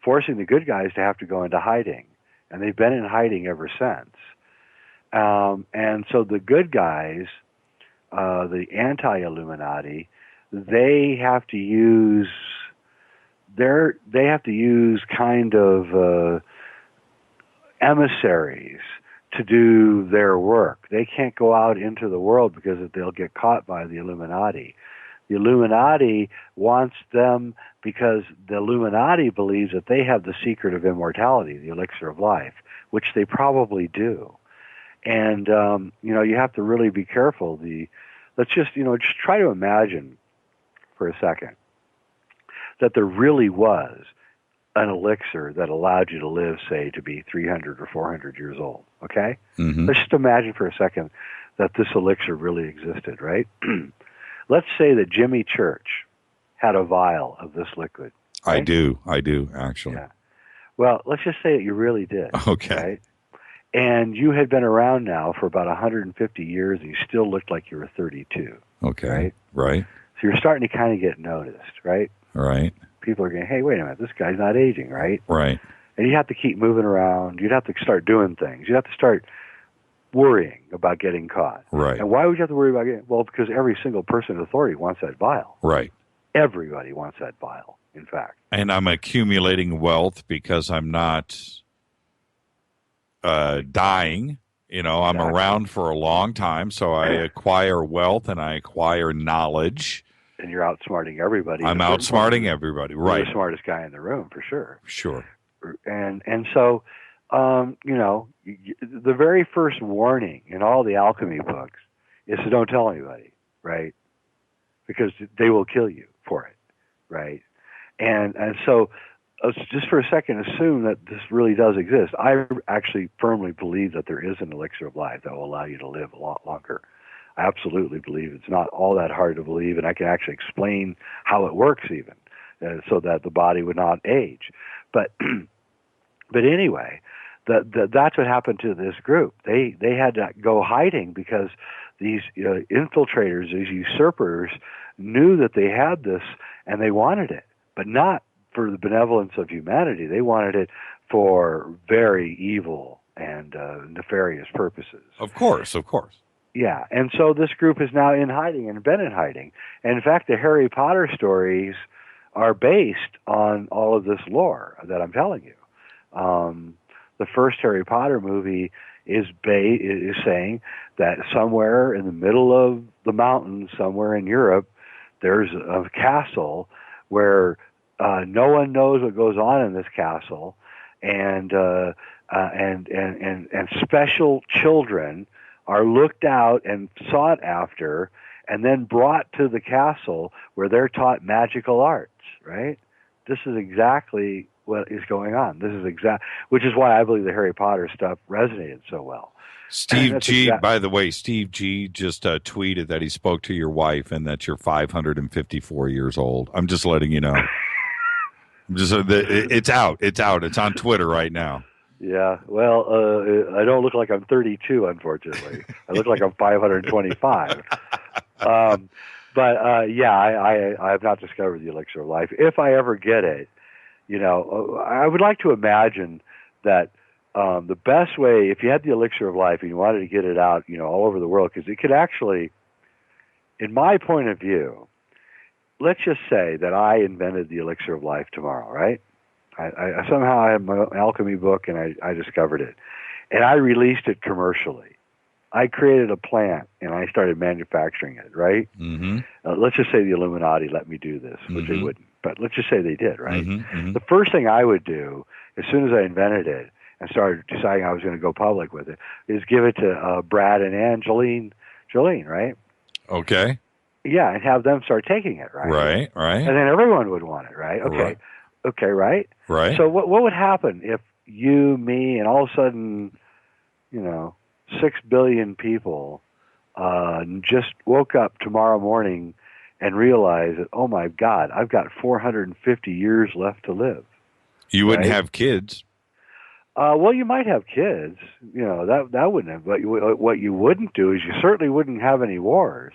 forcing the good guys to have to go into hiding. And they've been in hiding ever since. And so the good guys, the anti-Illuminati, they have to use kind of emissaries to do their work. They can't go out into the world because they'll get caught by the Illuminati. The Illuminati wants them because the Illuminati believes that they have the secret of immortality, the Elixer of Life, which they probably do. And you have to really be careful. Let's just try to imagine for a second that there really was an elixir that allowed you to live, say, to be 300 or 400 years old, okay? Mm-hmm. Let's just imagine for a second that this elixir really existed, right? Let's say that Jimmy Church had a vial of this liquid. Right? I do, actually. Yeah. Well, let's just say that you really did. Okay. Right? And you had been around now for about 150 years, and you still looked like you were 32. Okay. Right. So you're starting to kind of get noticed, right? Right. People are going, hey, wait a minute, this guy's not aging, right? Right. And you have to keep moving around. You'd have to start doing things. You'd have to start worrying about getting caught. Right. And why would you have to worry about getting? Well, because every single person in authority wants that vial. Right. Everybody wants that vial, in fact. And I'm accumulating wealth because I'm not dying. I'm around for a long time, so I acquire wealth and I acquire knowledge. And you're outsmarting everybody. I'm outsmarting everybody, right? You're the smartest guy in the room, for sure. Sure. And so, the very first warning in all the alchemy books is to don't tell anybody, right? Because they will kill you for it, right? And so, just for a second, assume that this really does exist. I actually firmly believe that there is an elixir of life that will allow you to live a lot longer. I absolutely believe it's not all that hard to believe, and I can actually explain how it works even, so that the body would not age. But anyway, that's what happened to this group. They had to go hiding because these infiltrators, these usurpers, knew that they had this and they wanted it, but not for the benevolence of humanity. They wanted it for very evil and nefarious purposes. Of course. Yeah, and so this group is now in hiding and been in hiding. And in fact, the Harry Potter stories are based on all of this lore that I'm telling you. The first Harry Potter movie is saying that somewhere in the middle of the mountains, somewhere in Europe, there's a castle where no one knows what goes on in this castle, and special children are looked out and sought after, and then brought to the castle where they're taught magical arts. Right? This is exactly what is going on. Which is why I believe the Harry Potter stuff resonated so well. Steve G. By the way, Steve G. just tweeted that he spoke to your wife and that you're 554 years old. I'm just letting you know. It's out. It's out. It's on Twitter right now. Yeah, well, I don't look like I'm 32, unfortunately. I look like I'm 525. I have not discovered the Elixir of Life. If I ever get it, I would like to imagine that the best way, if you had the Elixir of Life and you wanted to get it out, all over the world, because it could actually, in my point of view, let's just say that I invented the Elixir of Life tomorrow, right? I somehow had my alchemy book and I discovered it. And I released it commercially. I created a plant and I started manufacturing it, right? Mm-hmm. Let's just say the Illuminati let me do this, which Mm-hmm. they wouldn't. But let's just say they did, right? Mm-hmm. Mm-hmm. The first thing I would do, as soon as I invented it and started deciding I was going to go public with it, is give it to Brad and Jolene, right? Okay. Yeah, and have them start taking it, right? Right. And then everyone would want it, right? Okay. Right. Okay, right? Right. So what would happen if you, me, and all of a sudden, 6 billion people just woke up tomorrow morning and realized that, oh my God, I've got 450 years left to live. You wouldn't right? have kids. Well, you might have kids. That wouldn't have. But what you wouldn't do is you certainly wouldn't have any wars.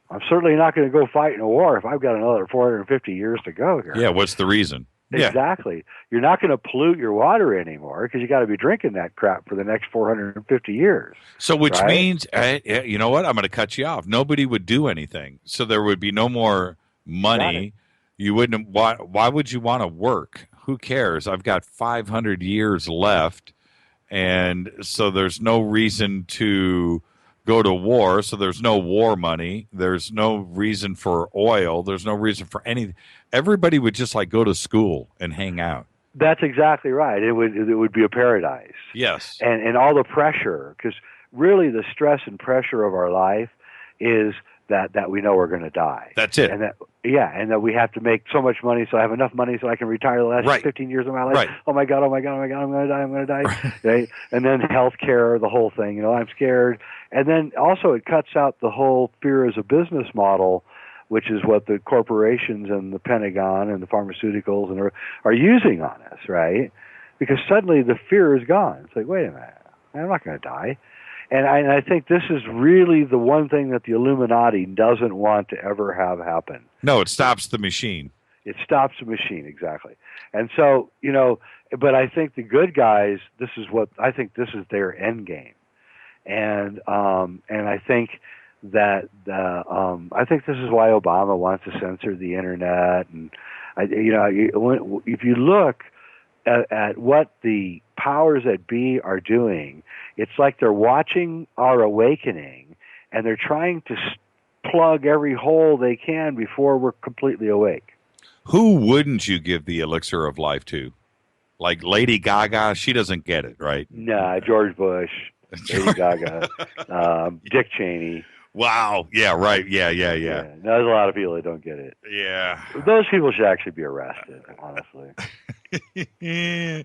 I'm certainly not going to go fight in a war if I've got another 450 years to go here. Yeah, what's the reason? Exactly. You're not going to pollute your water anymore because you got to be drinking that crap for the next 450 years. So which right? means, you know what? I'm going to cut you off. Nobody would do anything. So there would be no more money. You wouldn't. Why would you want to work? Who cares? I've got 500 years left. And so there's no reason to go to war, so there's no war money. There's no reason for oil. There's no reason for anything. Everybody would just go to school and hang out. That's exactly right. It would be a paradise. Yes. And all the pressure, because really the stress and pressure of our life is that we know we're going to die. That's it. And that we have to make so much money, so I have enough money so I can retire the last 15 years of my life. Right. Oh my God, I'm going to die. Right? And then healthcare, the whole thing, I'm scared. And then also it cuts out the whole fear as a business model, which is what the corporations and the Pentagon and the pharmaceuticals and are using on us, right? Because suddenly the fear is gone. It's like, wait a minute, I'm not going to die. And I think this is really the one thing that the Illuminati doesn't want to ever have happen. No, it stops the machine. It stops the machine, exactly. And so, but I think the good guys, this is their end game. And I think that I think this is why Obama wants to censor the internet. And if you look at what the powers that be are doing, it's like they're watching our awakening and they're trying to plug every hole they can before we're completely awake. Who wouldn't you give the Elixir of Life to? Like Lady Gaga, she doesn't get it, right? Nah, George Bush, Lady Gaga, Dick Cheney. Wow. Yeah, right. Yeah. There's a lot of people that don't get it. Yeah. Those people should actually be arrested, honestly. Yeah,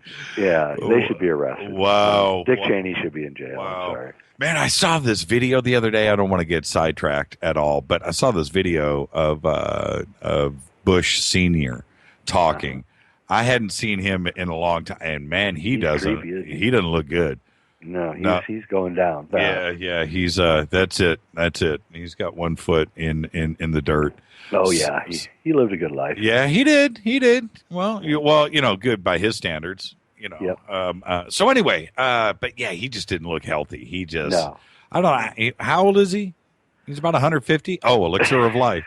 they should be arrested. Wow. Dick Cheney should be in jail. Wow. I'm sorry. Man, I saw this video the other day. I don't want to get sidetracked at all, but I saw this video of Bush Sr. talking. I hadn't seen him in a long time, and man, he doesn't look good. No, he's going down. Yeah. He's that's it. He's got one foot in the dirt. Oh yeah, he lived a good life. Yeah, he did. Well, good by his standards. Yep. So anyway, but yeah, he just didn't look healthy. He just, no. I don't know. How old is he? He's about 150. Oh, Elixir of Life.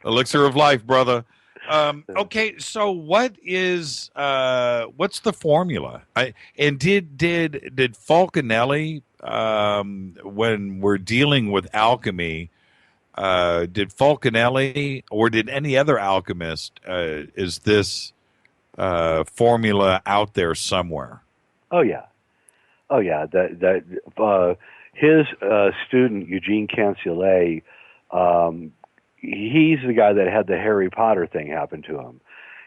Elixir of Life, brother. Okay, so what's the formula? And did Fulcanelli, when we're dealing with alchemy, did Fulcanelli or did any other alchemist, is this formula out there somewhere? Oh yeah. His student Eugene Canciale, he's the guy that had the Harry Potter thing happen to him.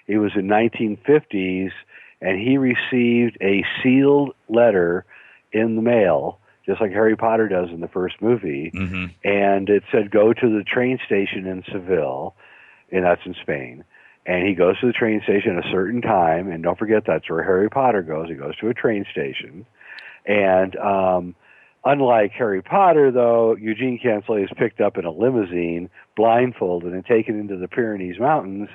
It was in 1950s, and he received a sealed letter in the mail, just like Harry Potter does in the first movie, and it said, go to the train station in Seville, and that's in Spain, And he goes to the train station at a certain time, and don't forget that's where Harry Potter goes. He goes to a train station. And unlike Harry Potter, though, Eugene Cancela is picked up in a limousine, blindfolded, and taken into the Pyrenees Mountains,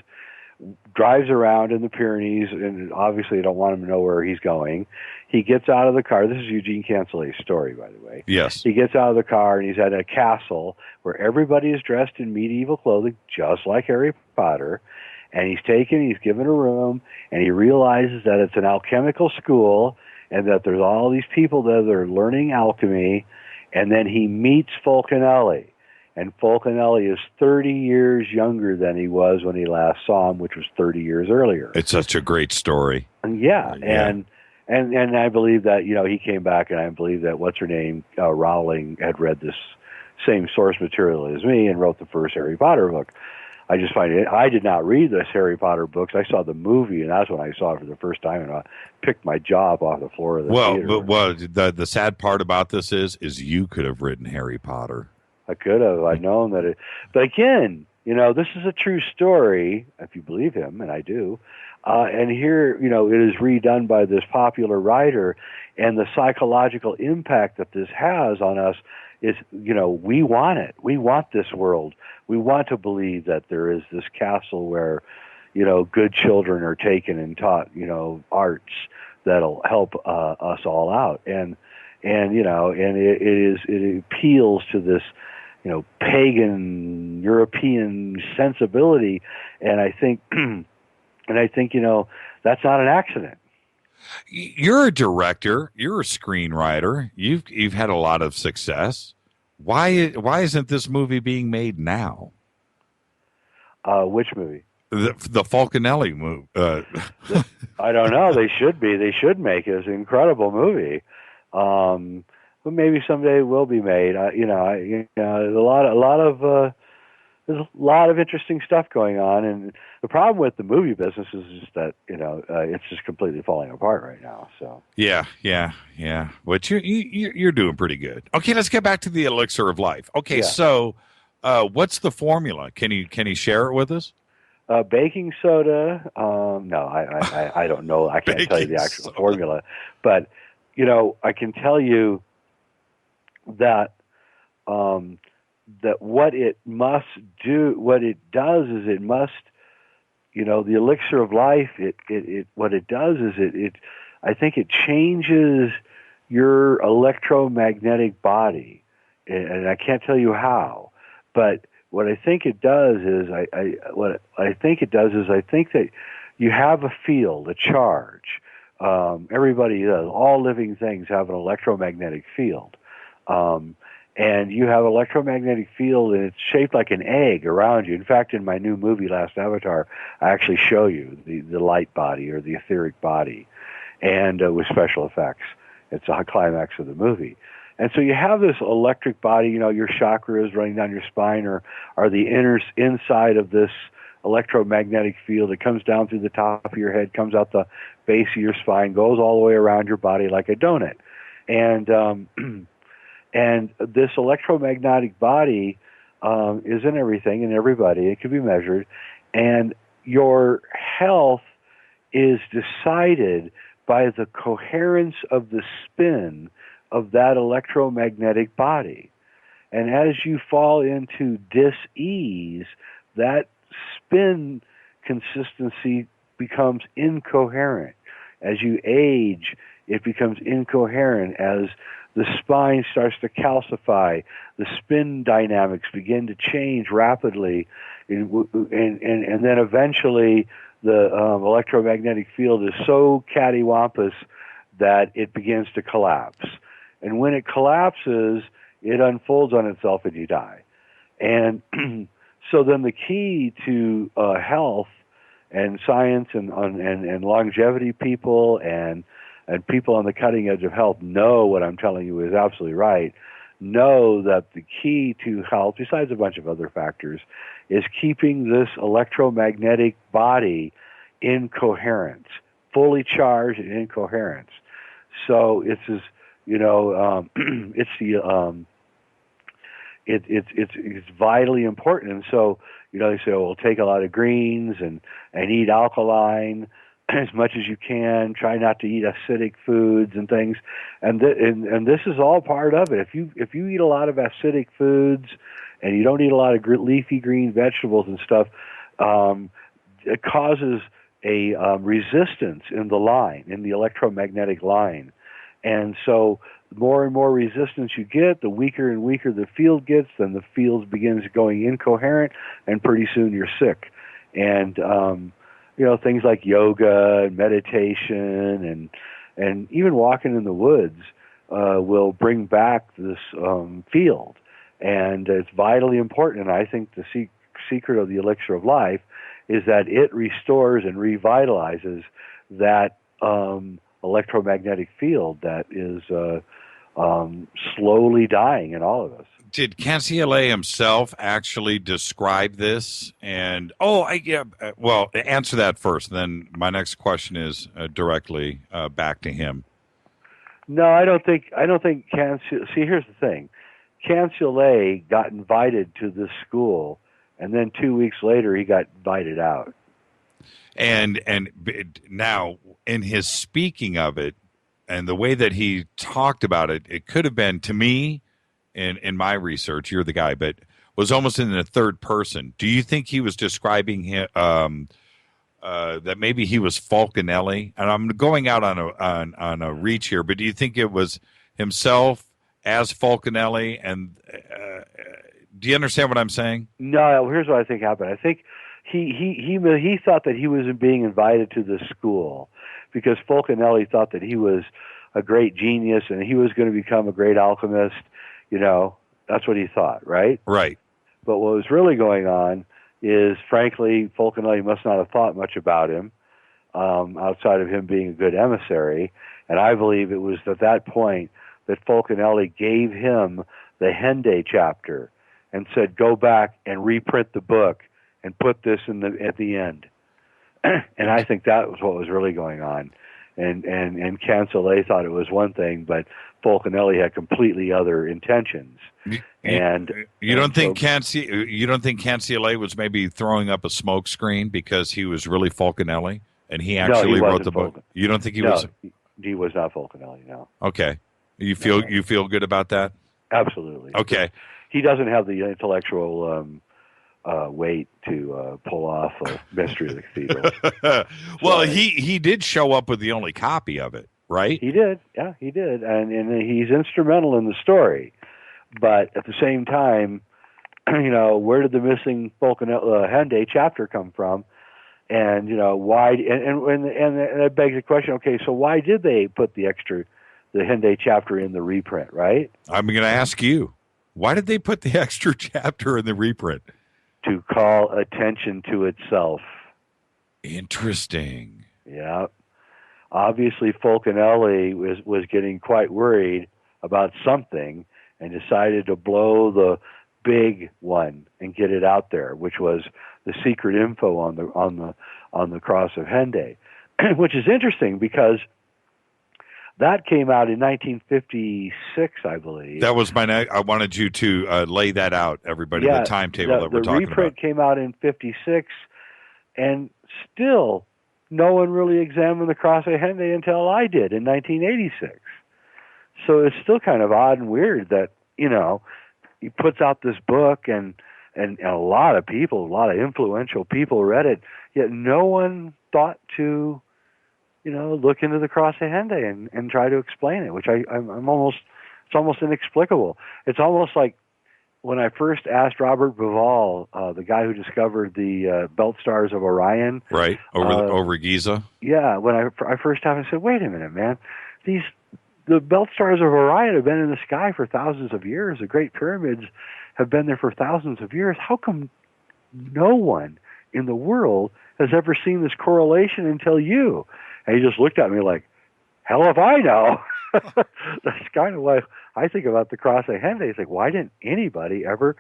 drives around in the Pyrenees, and obviously you don't want him to know where he's going. He gets out of the car. This is Eugene Cancela's story, by the way. Yes. He gets out of the car, and he's at a castle where everybody is dressed in medieval clothing, just like Harry Potter. And he's given a room, and he realizes that it's an alchemical school, and that there's all these people there that are learning alchemy. And then he meets Fulcanelli. And Fulcanelli is 30 years younger than he was when he last saw him, which was 30 years earlier. It's such a great story. And and I believe that, he came back, and I believe that what's-her-name, Rowling, had read this same source material as me and wrote the first Harry Potter book. I just find it, I did not read this Harry Potter books. I saw the movie, and that's when I saw it for the first time, and I picked my jaw up off the floor of the theater. The sad part about this is you could have written Harry Potter. I could have. I'd known that it. But again, this is a true story, if you believe him, and I do. And here, it is redone by this popular writer, and the psychological impact that this has on us is, we want it. We want this world. We want to believe that there is this castle where, good children are taken and taught, arts that'll help us all out. And it appeals to this, pagan European sensibility. And I think, that's not an accident. You're a director. You're a screenwriter. You've had a lot of success. Why isn't this movie being made now? Which movie? The Fulcanelli movie. I don't know. They should be. They should make it. It's an incredible movie. But maybe someday it will be made. There's a lot of interesting stuff going on, and the problem with the movie business is just that it's just completely falling apart right now. So yeah. But you're doing pretty good. Okay, let's get back to the Elixir of Life. Okay, So what's the formula? Can you share it with us? Baking soda. No, I don't know. I can't tell you the actual formula, but I can tell you that that what it must do, what it does is it must, the elixir of life, what it does is I think it changes your electromagnetic body, and I can't tell you how, but what I think it does is I think that you have a field, a charge. Everybody does. All living things have an electromagnetic field. And you have an electromagnetic field, and it's shaped like an egg around you. In fact, in my new movie, Last Avatar, I actually show you the light body or the etheric body, and with special effects. It's a climax of the movie. And so you have this electric body, your chakras running down your spine are the inside of this electromagnetic field. It comes down through the top of your head, comes out the base of your spine, goes all the way around your body like a donut. And this electromagnetic body is in everything and everybody. It can be measured. And your health is decided by the coherence of the spin of that electromagnetic body. And as you fall into dis-ease, that spin consistency becomes incoherent. As you age, it becomes incoherent. As the spine starts to calcify, the spin dynamics begin to change rapidly, and then eventually the electromagnetic field is so cattywampus that it begins to collapse. And when it collapses, it unfolds on itself and you die. And so then the key to health and science and longevity people and people on the cutting edge of health know what I'm telling you is absolutely right, know that the key to health, besides a bunch of other factors, is keeping this electromagnetic body in coherence, fully charged and in coherence. So it's it's vitally important. And so, they say, well, take a lot of greens and eat alkaline as much as you can. Try not to eat acidic foods and things. And this is all part of it. If you eat a lot of acidic foods and you don't eat a lot of leafy green vegetables and stuff, it causes a resistance in the line, in the electromagnetic line. And so the more and more resistance you get, the weaker and weaker the field gets, then the field begins going incoherent, and pretty soon you're sick. And, things like yoga and meditation and even walking in the woods will bring back this field. And it's vitally important. And I think the secret of the Elixir of Life is that it restores and revitalizes that electromagnetic field that is slowly dying in all of us. Did Cancelliere himself actually describe this? And well, answer that first. Then my next question is directly back to him. No, I don't think Cancelliere. See, here's the thing: Cancelliere got invited to this school, and then 2 weeks later he got invited out. And now, in his speaking of it, and the way that he talked about it, it could have been, to me, in my research, you're the guy, but was almost in the third person. Do you think he was describing him, that maybe he was Fulcanelli? And I'm going out on a reach here, but do you think it was himself as Fulcanelli? And do you understand what I'm saying? No, here's what I think happened. I think he thought that he was being invited to the school because Fulcanelli thought that he was a great genius and he was going to become a great alchemist. That's what he thought, right? Right. But what was really going on is, frankly, Fulcanelli must not have thought much about him outside of him being a good emissary. And I believe it was at that point that Fulcanelli gave him the Hendaye chapter and said, go back and reprint the book and put this at the end. And I think that was what was really going on. And Cancelliere thought it was one thing, but Fulcanelli had completely other intentions. You don't think Cancelliere was maybe throwing up a smoke screen because he was really Fulcanelli and he actually wrote the book? You don't think he was? He was not Fulcanelli. No. Okay. You feel good about that? Absolutely. Okay. He doesn't have the intellectual weight to pull off a Mystery of the Cathedral. Well, he did show up with the only copy of it, right? He did. Yeah, he did. And he's instrumental in the story. But at the same time, where did the missing Hendaye chapter come from? And, why? And that begs the question, okay, so why did they put the Hendaye chapter in the reprint, right? I'm going to ask you, why did they put the extra chapter in the reprint? To call attention to itself. Interesting. Yeah. Obviously, Fulcanelli was getting quite worried about something and decided to blow the big one and get it out there, which was the secret info on the Cross of Hendaye, which is interesting because that came out in 1956, I believe. That was I wanted you to lay that out, everybody, the timetable that we're talking about. The reprint came out in 56, and still no one really examined the Cross of Hendaye until I did in 1986. So it's still kind of odd and weird that, he puts out this book and a lot of people, a lot of influential people read it, yet no one thought to look into the Cross of Hendaye and try to explain it, which it's almost inexplicable. It's almost like when I first asked Robert Bauval, the guy who discovered the belt stars of Orion. Right, over Giza. Yeah, when I first asked him, I said, wait a minute, man, the belt stars of Orion have been in the sky for thousands of years. The Great Pyramids have been there for thousands of years. How come no one in the world has ever seen this correlation until you? And he just looked at me like, hell if I know. That's kind of why I think about the Cross of Hendaye. It's like, why didn't anybody ever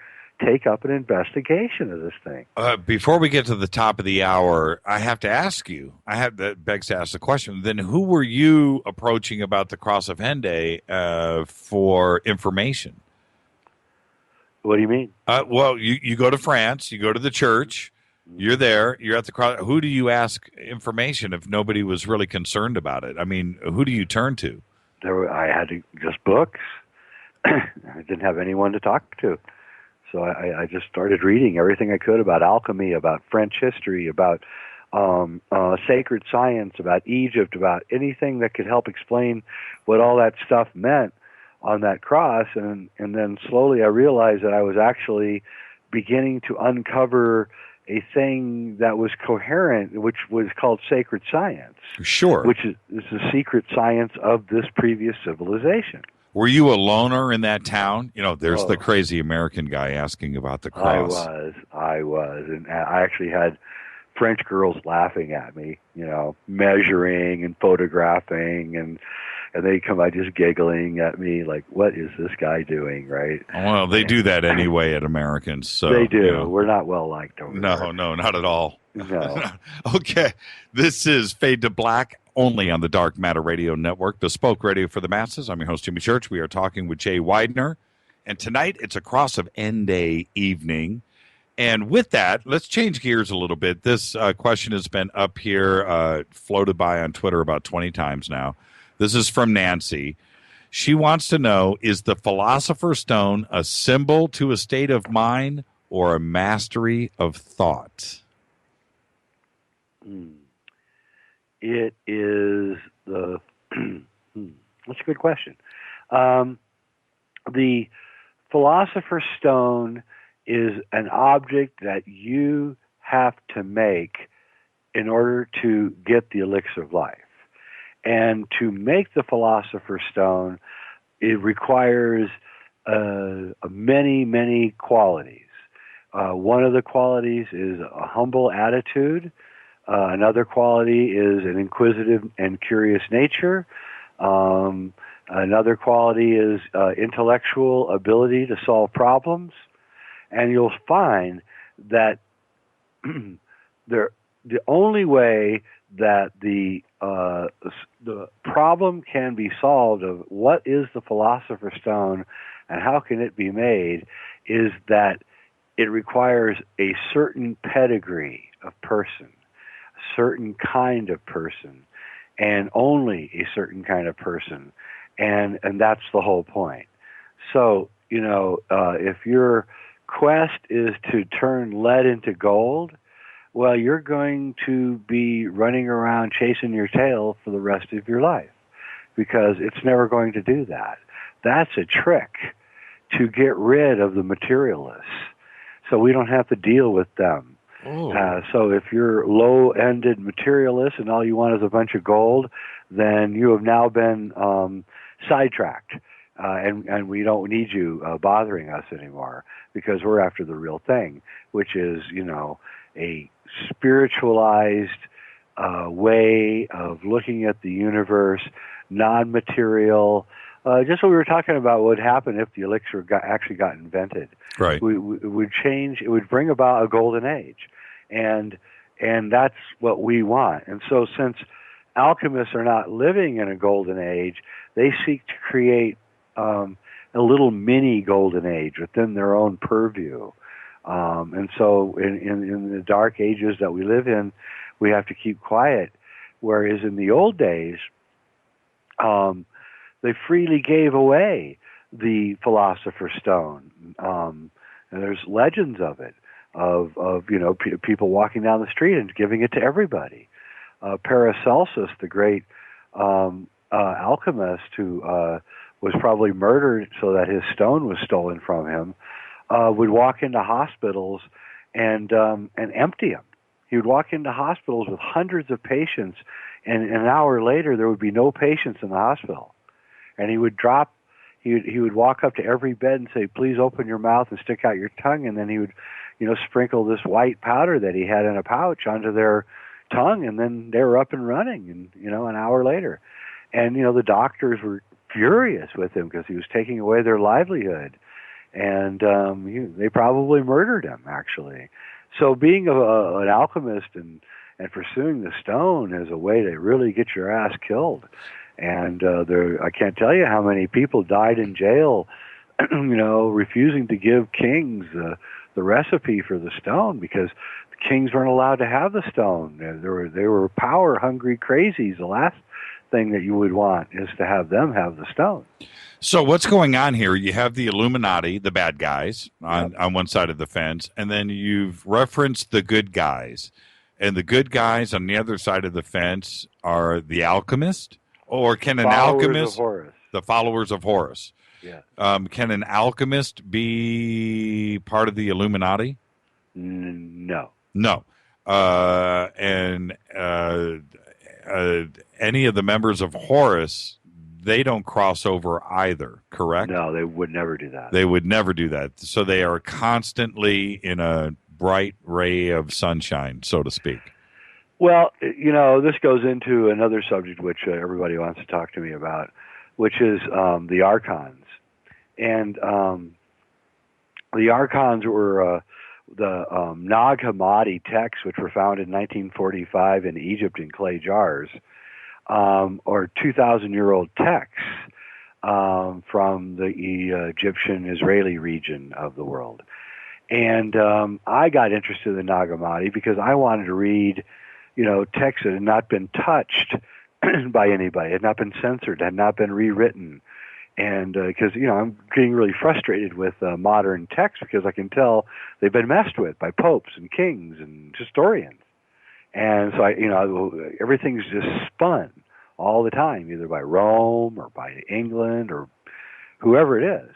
take up an investigation of this thing? Before we get to the top of the hour, I have to ask you, that begs to ask the question, then who were you approaching about the Cross of Hendaye for information? What do you mean? Well, you go to France, you go to the church, you're there, you're at the cross. Who do you ask information if nobody was really concerned about it? I mean, who do you turn to? I had just books. I didn't have anyone to talk to. So I just started reading everything I could about alchemy, about French history, about sacred science, about Egypt, about anything that could help explain what all that stuff meant on that cross. And then slowly I realized that I was actually beginning to uncover a thing that was coherent, which was called sacred science. Sure. Which is the secret science of this previous civilization. Were you a loner in that town? You know, there's the crazy American guy asking about the cross. I was. And I actually had French girls laughing at me, you know, measuring and photographing, and they come by just giggling at me like, what is this guy doing, right? Well, they do that anyway at Americans. So they do. You know. We're not well liked over there. No, not at all. No. Okay. This is Fade to Black, only on the Dark Matter Radio Network, bespoke radio for the masses. I'm your host, Jimmy Church. We are talking with Jay Weidner. And tonight, it's a Cross of Hendaye evening. And with that, let's change gears a little bit. This question has been up here, floated by on Twitter about 20 times now. This is from Nancy. She wants to know, is the Philosopher's Stone a symbol to a state of mind or a mastery of thought? It is the... That's a good question. The Philosopher's Stone is an object that you have to make in order to get the Elixir of Life. And to make the Philosopher's Stone, it requires many, many qualities. One of the qualities is a humble attitude. Another quality is an inquisitive and curious nature. Another quality is intellectual ability to solve problems. And you'll find that the only way that the problem can be solved of what is the Philosopher's Stone and how can it be made is that it requires a certain pedigree of person, a certain kind of person, and only a certain kind of person. And that's the whole point. So, you know, if your quest is to turn lead into gold, well, you're going to be running around chasing your tail for the rest of your life because it's never going to do that. That's a trick to get rid of the materialists so we don't have to deal with them. So if you're low-ended materialist and all you want is a bunch of gold, then you have now been sidetracked. And we don't need you bothering us anymore because we're after the real thing, which is, you know, a spiritualized way of looking at the universe, non-material. Just what we were talking about would happen if the elixir actually got invented. Right. It would change. It would bring about a golden age, and that's what we want. And so, since alchemists are not living in a golden age, they seek to create a little mini golden age within their own purview. And so in the dark ages that we live in, we have to keep quiet. Whereas in the old days, they freely gave away the Philosopher's Stone. And there's legends of it, of you know, people walking down the street and giving it to everybody. Paracelsus, the great alchemist who was probably murdered so that his stone was stolen from him, would walk into hospitals and empty them. He would walk into hospitals with hundreds of patients, and an hour later there would be no patients in the hospital. And he would walk up to every bed and say, "Please open your mouth and stick out your tongue," and then he would, you know, sprinkle this white powder that he had in a pouch onto their tongue, and then they were up and running, and, you know, an hour later. And, you know, the doctors were furious with him because he was taking away their livelihood. And they probably murdered him, actually. So being an alchemist and pursuing the stone is a way to really get your ass killed. And I can't tell you how many people died in jail refusing to give kings the recipe for the stone because the kings weren't allowed to have the stone. They were power-hungry crazies. The last thing that you would want is to have them have the stone. So what's going on here? You have the Illuminati, the bad guys, on one side of the fence, and then you've referenced the good guys. And the good guys on the other side of the fence are the alchemist, or can an alchemist, the followers of Horus. Yeah. Can an alchemist be part of the Illuminati? No. No. And any of the members of Horus, they don't cross over either, correct? No, they would never do that. They would never do that. So they are constantly in a bright ray of sunshine, so to speak. Well, this goes into another subject which everybody wants to talk to me about, which is the Archons. And the Archons were the Nag Hammadi texts, which were found in 1945 in Egypt in clay jars, or 2,000-year-old texts from the Egyptian-Israeli region of the world. And I got interested in the Nag Hammadi because I wanted to read, texts that had not been touched by anybody, had not been censored, had not been rewritten. And because, I'm getting really frustrated with modern texts because I can tell they've been messed with by popes and kings and historians. And so, everything's just spun all the time, either by Rome or by England or whoever it is.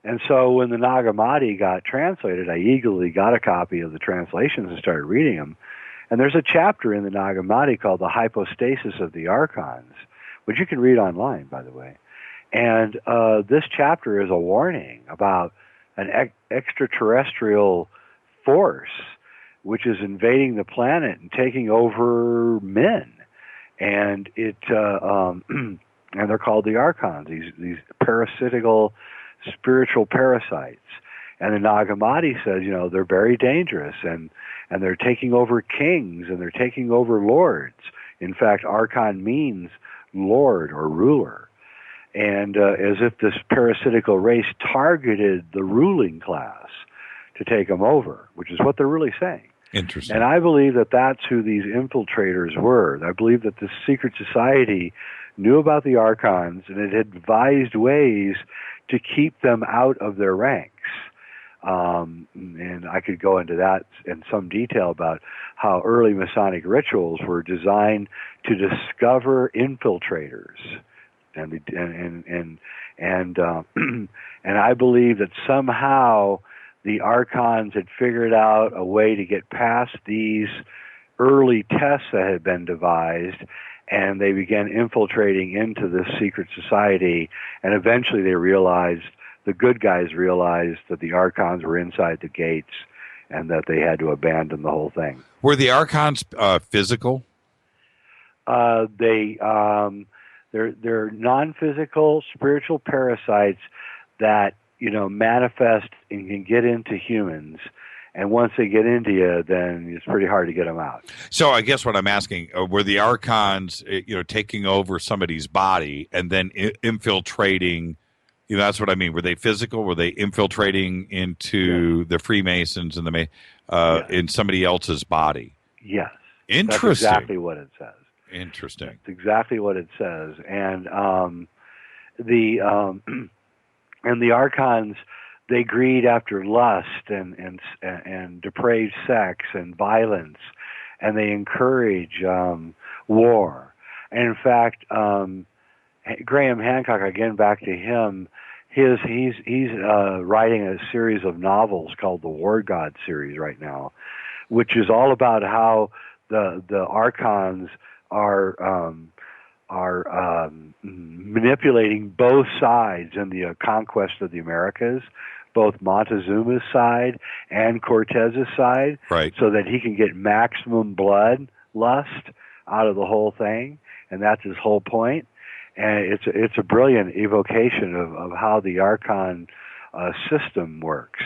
And so when the Nag Hammadi got translated, I eagerly got a copy of the translations and started reading them. And there's a chapter in the Nag Hammadi called The Hypostasis of the Archons, which you can read online, by the way. And this chapter is a warning about an extraterrestrial force which is invading the planet and taking over men. And and they're called the Archons, these parasitical spiritual parasites. And the Nag Hammadi says, they're very dangerous, and they're taking over kings, and they're taking over lords. In fact, Archon means lord or ruler. And as if this parasitical race targeted the ruling class to take them over, which is what they're really saying. Interesting. And I believe that that's who these infiltrators were. I believe that the secret society knew about the Archons, and it had devised ways to keep them out of their ranks. And I could go into that in some detail about how early Masonic rituals were designed to discover infiltrators. And I believe that somehow the Archons had figured out a way to get past these early tests that had been devised, and they began infiltrating into this secret society, and eventually the good guys realized that the Archons were inside the gates and that they had to abandon the whole thing. Were the Archons physical? They're non-physical spiritual parasites that manifest and can get into humans, and once they get into you, then it's pretty hard to get them out. So I guess what I'm asking, were the Archons taking over somebody's body and then infiltrating? That's what I mean. Were they physical? Were they infiltrating into the Freemasons and in somebody else's body? Yes. Interesting. That's exactly what it says. Interesting. That's exactly what it says. And the Archons, they greed after lust and depraved sex and violence, and they encourage war. And in fact, Graham Hancock, again back to him, he's writing a series of novels called the War God series right now, which is all about how the Archons are manipulating both sides in the conquest of the Americas, both Montezuma's side and Cortez's side, right, so that he can get maximum blood lust out of the whole thing, and that's his whole point. And it's a brilliant evocation of how the Archon system works.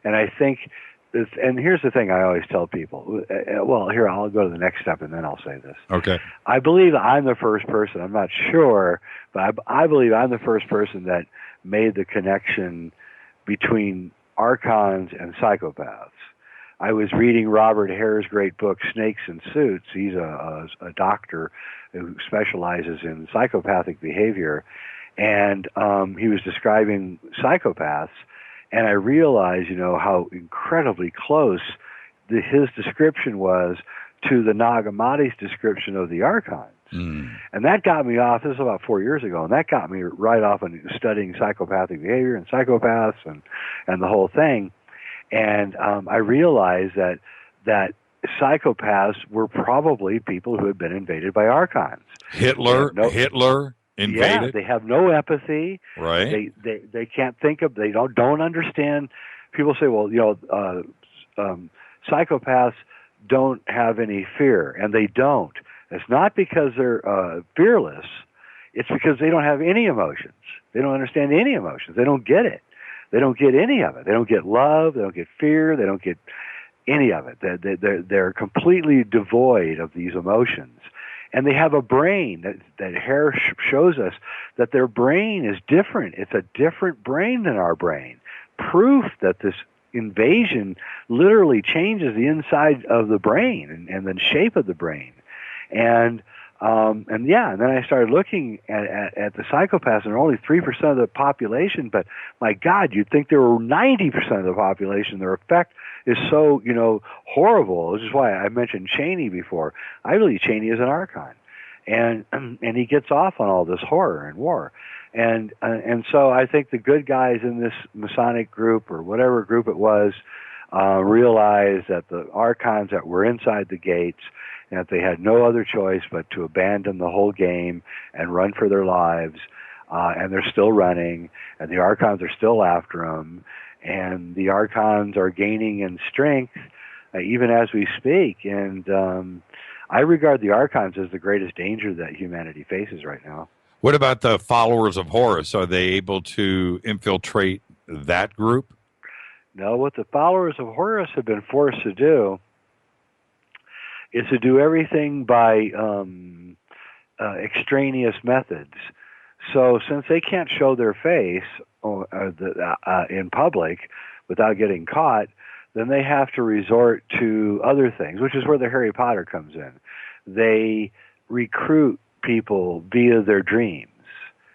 And I think, and here's the thing I always tell people. Well, here, I'll go to the next step, and then I'll say this. Okay. I believe I'm the first person, I'm not sure, but I believe I'm the first person that made the connection between Archons and psychopaths. I was reading Robert Hare's great book, Snakes in Suits. He's a doctor who specializes in psychopathic behavior, and he was describing psychopaths, and I realized, how incredibly close his description was to the Nag Hammadi's description of the Archons. And that got me off, this is about 4 years ago, and that got me right off on studying psychopathic behavior and psychopaths and the whole thing. And I realized that psychopaths were probably people who had been invaded by Archons. Hitler invaded. Yeah, they have no empathy. Right. They can't think of. They don't understand. People say, well, psychopaths don't have any fear, and they don't. It's not because they're fearless. It's because they don't have any emotions. They don't understand any emotions. They don't get it. They don't get any of it. They don't get love. They don't get fear. They don't get any of it. They're completely devoid of these emotions. And they have a brain that Hare shows us that their brain is different. It's a different brain than our brain. Proof that this invasion literally changes the inside of the brain and the shape of the brain. And then I started looking at the psychopaths, and they're only 3% of the population, but my God, you'd think there were 90% of the population. Their effect is so, horrible. This is why I mentioned Cheney before. I believe Cheney is an Archon. And he gets off on all this horror and war. And so I think the good guys in this Masonic group, or whatever group it was, realized that the Archons that were inside the gates, and that they had no other choice but to abandon the whole game and run for their lives, and they're still running, and the Archons are still after them, and the Archons are gaining in strength even as we speak, and I regard the Archons as the greatest danger that humanity faces right now. What about the followers of Horus? Are they able to infiltrate that group? No, what the followers of Horus have been forced to do is to do everything by extraneous methods. So since they can't show their face in public without getting caught, then they have to resort to other things, which is where the Harry Potter comes in. They recruit people via their dreams.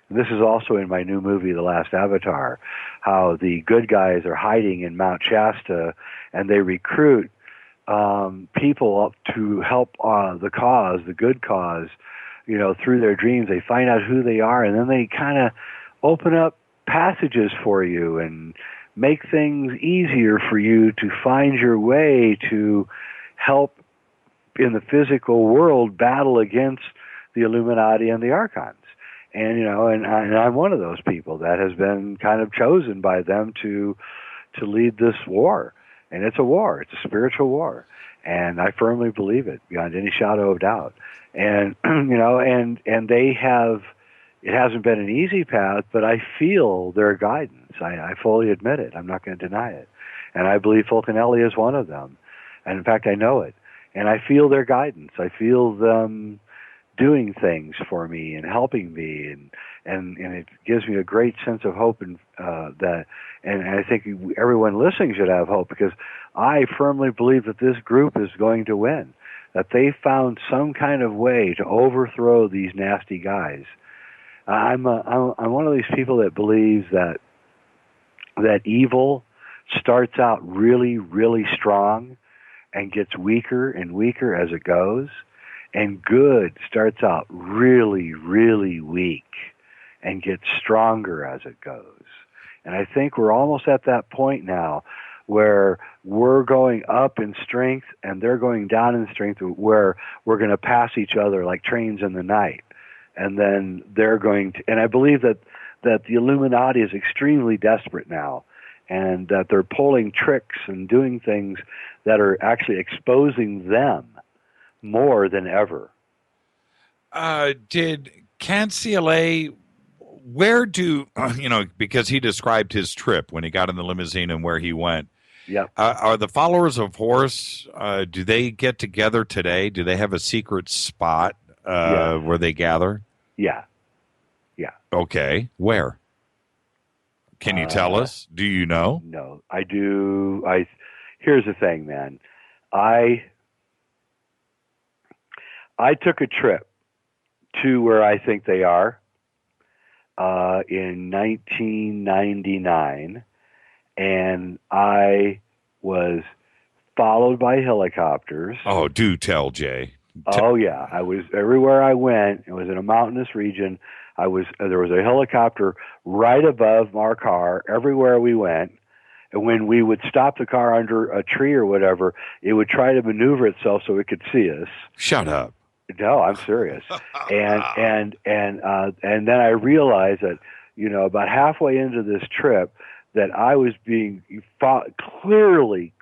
And this is also in my new movie, The Last Avatar, how the good guys are hiding in Mount Shasta, and they recruit people to help the cause, the good cause, through their dreams. They find out who they are, and then they kind of open up passages for you and make things easier for you to find your way to help in the physical world battle against the Illuminati and the Archons. And, and I'm one of those people that has been kind of chosen by them to lead this war. And it's a war. It's a spiritual war. And I firmly believe it beyond any shadow of doubt. And, and they have, it hasn't been an easy path, but I feel their guidance. I fully admit it. I'm not going to deny it. And I believe Fulcanelli is one of them. And in fact, I know it. And I feel their guidance. I feel them doing things for me and helping me, and it gives me a great sense of hope, and I think everyone listening should have hope, because I firmly believe that this group is going to win, that they found some kind of way to overthrow these nasty guys. I'm one of these people that believes that evil starts out really, really strong and gets weaker and weaker as it goes. And good starts out really, really weak and gets stronger as it goes. And I think we're almost at that point now where we're going up in strength and they're going down in strength, where we're going to pass each other like trains in the night. And then they're going to, and I believe that the Illuminati is extremely desperate now, and that they're pulling tricks and doing things that are actually exposing them more than ever. Did Cancele, where do, because he described his trip when he got in the limousine and where he went. Yeah. Are the followers of Horus, do they get together today? Do they have a secret spot where they gather? Yeah. Yeah. Okay. Where? Can you tell us? Do you know? No, I do. Here's the thing, man. I took a trip to where I think they are in 1999, and I was followed by helicopters. Oh, do tell, Jay. Oh yeah, I was everywhere I went. It was in a mountainous region. There was a helicopter right above our car everywhere we went. And when we would stop the car under a tree or whatever, it would try to maneuver itself so it could see us. Shut up. No, I'm serious. And then I realized that, about halfway into this trip, that I was being clearly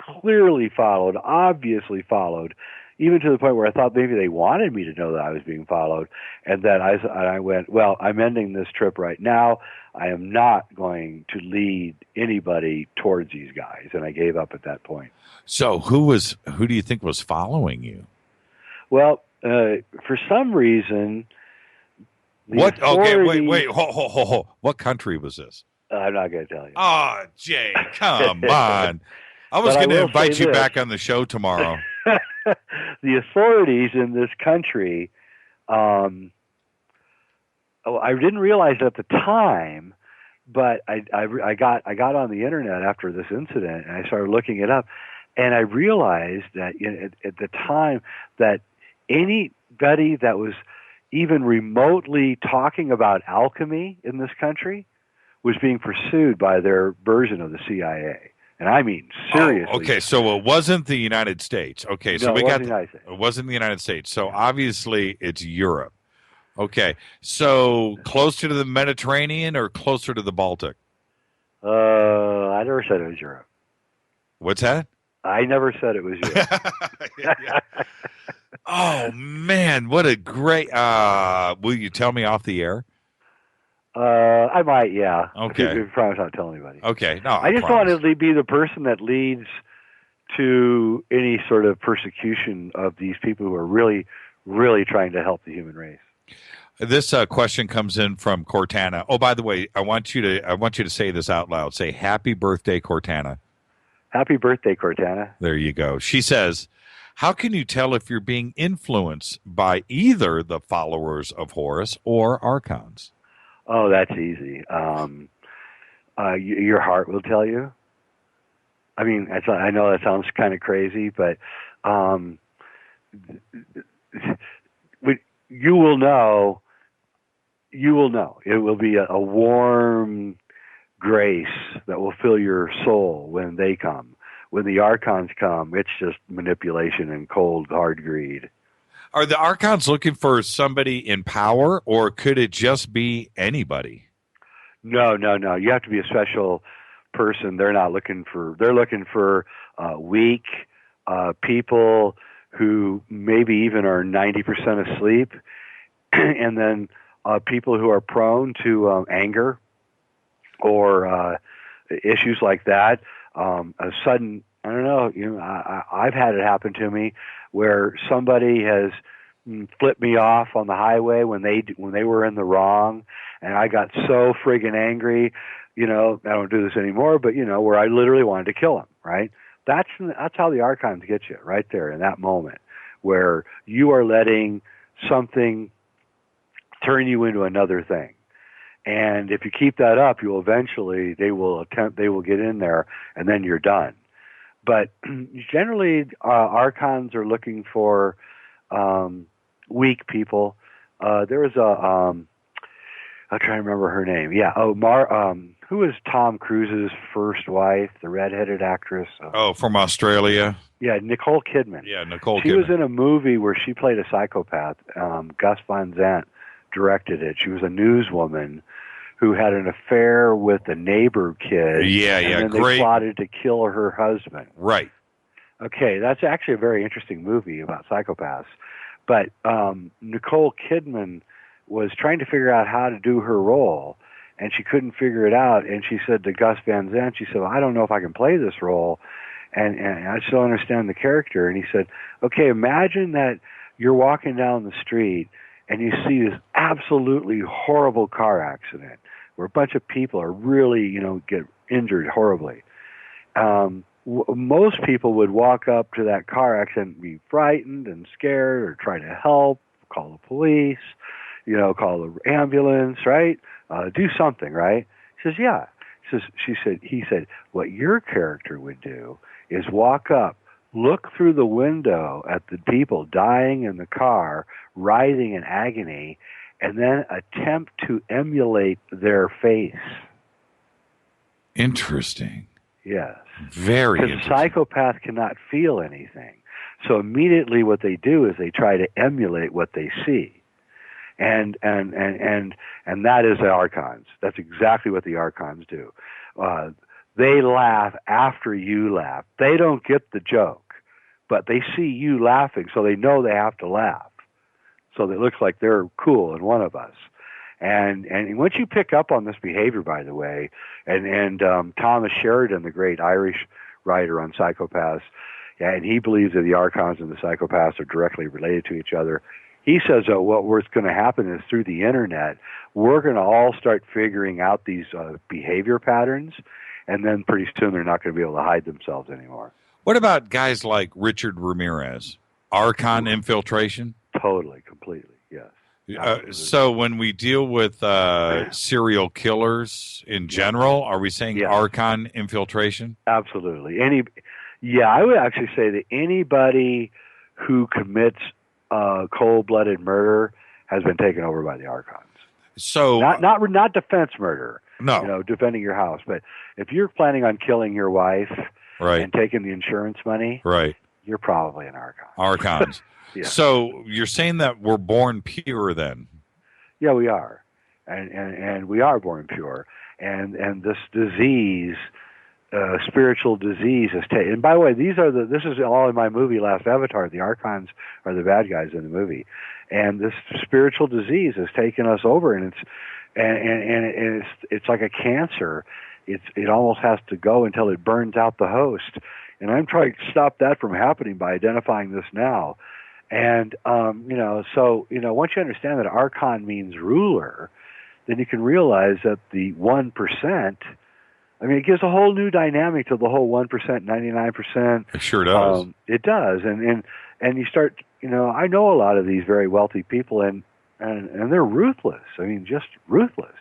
followed, obviously followed, even to the point where I thought maybe they wanted me to know that I was being followed. And then I went, well, I'm ending this trip right now. I am not going to lead anybody towards these guys. And I gave up at that point. So who do you think was following you? Well, for some reason, what? Okay, wait. Ho. What country was this? I'm not going to tell you. Oh, Jay, come on. I was going to invite you back on the show tomorrow. The authorities in this country, I didn't realize it at the time, but I got on the internet after this incident, and I started looking it up, and I realized that at the time that anybody that was even remotely talking about alchemy in this country was being pursued by their version of the CIA. And I mean, seriously. Oh, okay, so it wasn't the United States. Okay, so it wasn't the United States. So obviously it's Europe. Okay, so closer to the Mediterranean or closer to the Baltic? I never said it was Europe. What's that? I never said it was Europe. Oh, man, what a great... will you tell me off the air? I might, yeah. Okay. I promise not to tell anybody. Okay, no, I just wanted to be the person that leads to any sort of persecution of these people who are really, really trying to help the human race. This question comes in from Cortana. Oh, by the way, I want you to say this out loud. Say, "Happy birthday, Cortana." Happy birthday, Cortana. There you go. She says, "How can you tell if you're being influenced by either the followers of Horus or Archons?" Oh, that's easy. Your heart will tell you. I mean, I know that sounds kind of crazy, but you will know. You will know. It will be a warm grace that will fill your soul when they come. When the Archons come, it's just manipulation and cold, hard greed. Are the Archons looking for somebody in power, or could it just be anybody? No. You have to be a special person. They're looking for weak people who maybe even are 90% asleep, and then people who are prone to anger or issues like that. A sudden, I don't know. I've had it happen to me where somebody has flipped me off on the highway when they were in the wrong, and I got so friggin' angry. I don't do this anymore, but where I literally wanted to kill them. Right? That's how the Archons get you right there in that moment where you are letting something turn you into another thing. And if you keep that up, they will get in there, and then you're done. But generally, Archons are looking for weak people. There was I'm trying to remember her name. Yeah. Who was Tom Cruise's first wife, the redheaded actress? From Australia. Yeah, Nicole Kidman. Yeah, Nicole Kidman. She was in a movie where she played a psychopath. Gus Van Sant directed it. She was a newswoman who had an affair with a neighbor kid. And then they plotted to kill her husband. Right. Okay, that's actually a very interesting movie about psychopaths. But Nicole Kidman was trying to figure out how to do her role, and she couldn't figure it out. And she said to Gus Van Sant, she said, I don't know if I can play this role, and I still understand the character. And he said, okay, imagine that you're walking down the street, and you see this absolutely horrible car accident where a bunch of people are really, get injured horribly. Most people would walk up to that car accident and be frightened and scared or try to help, call the police, call the ambulance, right? Do something, right? He says, yeah. He said, what your character would do is walk up, look through the window at the people dying in the car, writhing in agony, and then attempt to emulate their face. Interesting. Yes. Very interesting. Because a psychopath cannot feel anything. So immediately what they do is they try to emulate what they see. And that is the Archons. That's exactly what the Archons do. They laugh after you laugh. They don't get the joke, but they see you laughing, so they know they have to laugh. So it looks like they're cool and one of us. And once you pick up on this behavior, by the way, and Thomas Sheridan, the great Irish writer on psychopaths, and he believes that the Archons and the psychopaths are directly related to each other. He says that what's going to happen is through the internet, we're going to all start figuring out these behavior patterns, and then pretty soon they're not going to be able to hide themselves anymore. What about guys like Richard Ramirez? Archon infiltration? Totally, completely, yes. So when we deal with serial killers in general, are we saying Archon infiltration? Absolutely. I would actually say that anybody who commits cold-blooded murder has been taken over by the Archons. So not defense murder. No. Defending your house, but if you're planning on killing your wife and taking the insurance money, you're probably an Archon. Archons. Yeah. So you're saying that we're born pure then? Yeah, we are, and we are born pure, and this disease. Spiritual disease has taken. And by the way, this is all in my movie Last Avatar. The Archons are the bad guys in the movie, and this spiritual disease has taken us over, and it's like a cancer. It almost has to go until it burns out the host. And I'm trying to stop that from happening by identifying this now. And once you understand that Archon means ruler, then you can realize that the 1%. I mean, it gives a whole new dynamic to the whole 1%, 99%. It sure does. It does, and you start. I know a lot of these very wealthy people, and they're ruthless. I mean, just ruthless,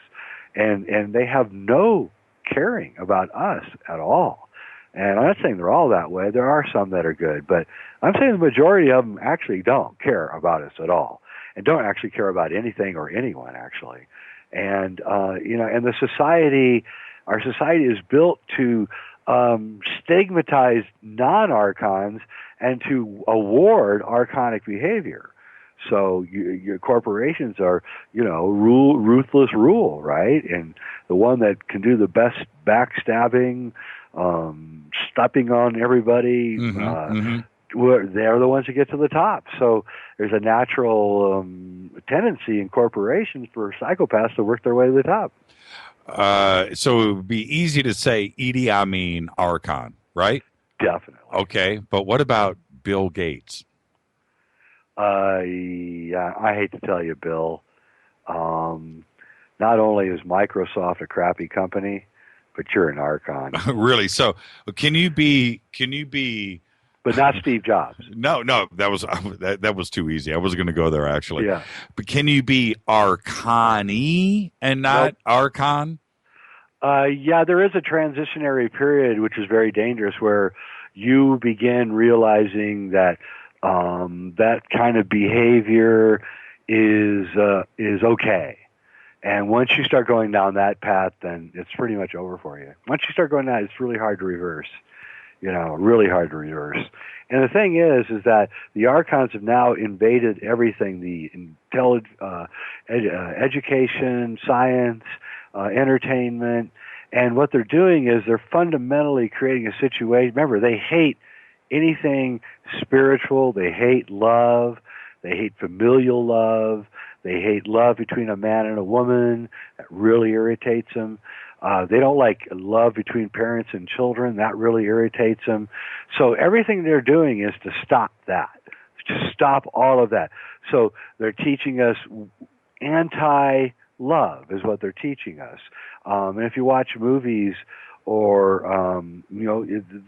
and they have no caring about us at all. And I'm not saying they're all that way. There are some that are good, but I'm saying the majority of them actually don't care about us at all, and don't actually care about anything or anyone actually. And and the society. Our society is built to stigmatize non-Archons and to award Archonic behavior. So your corporations are, ruthless rule, right? And the one that can do the best backstabbing, stepping on everybody, they're the ones who get to the top. So there's a natural tendency in corporations for psychopaths to work their way to the top. So it would be easy to say Idi Amin Archon, right? Definitely. Okay, but what about Bill Gates? I hate to tell you, Bill. Not only is Microsoft a crappy company, but you're an Archon. Really? So can you be? But not Steve Jobs. No, that was too easy. I wasn't going to go there actually. Yeah. But can you be Archon-y and not Archon? There is a transitionary period which is very dangerous where you begin realizing that that kind of behavior is okay. And once you start going down that path, then it's pretty much over for you. Once you start going down, it's really hard to reverse. Really hard to reverse. And the thing is that the Archons have now invaded everything, the education, science, entertainment, and what they're doing is they're fundamentally creating a situation. Remember, they hate anything spiritual. They hate love. They hate familial love. They hate love between a man and a woman. That really irritates them. They don't like love between parents and children. That really irritates them. So everything they're doing is to stop that, to stop all of that. So they're teaching us love is what they're teaching us. And if you watch movies or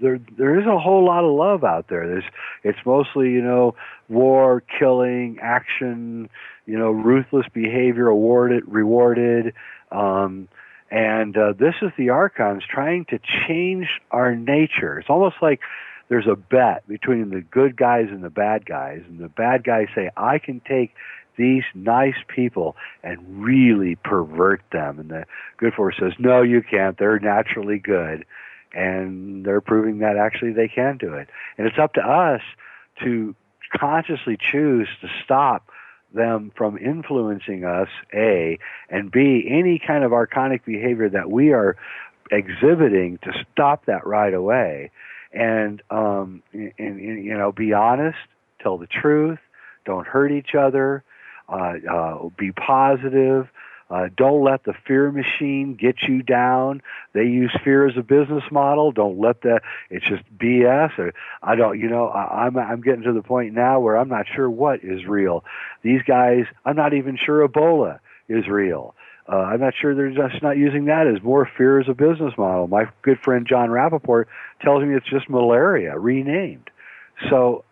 there isn't a whole lot of love out there. It's mostly war, killing, action, ruthless behavior rewarded. And this is the Archons trying to change our nature. It's almost like there's a bet between the good guys and the bad guys, and the bad guys say, I can take these nice people and really pervert them. And the good force says, no, you can't. They're naturally good. And they're proving that actually they can do it. And it's up to us to consciously choose to stop them from influencing us, A, and B, any kind of archonic behavior that we are exhibiting, to stop that right away. And be honest, tell the truth, don't hurt each other, be positive. Don't let the fear machine get you down. They use fear as a business model. Don't let that. It's just BS. I'm getting to the point now where I'm not sure what is real. These guys, I'm not even sure Ebola is real. I'm not sure they're just not using that as more fear as a business model. My good friend John Rappaport tells me it's just malaria renamed. So,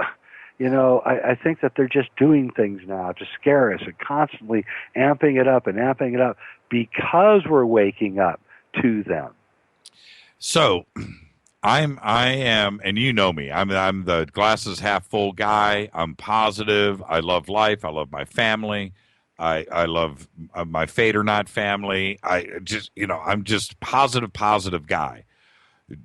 I think that they're just doing things now to scare us and constantly amping it up because we're waking up to them. So I am, and you know me, I'm the glasses half full guy. I'm positive. I love life. I love my family. I love my fate or not family. I'm just positive guy.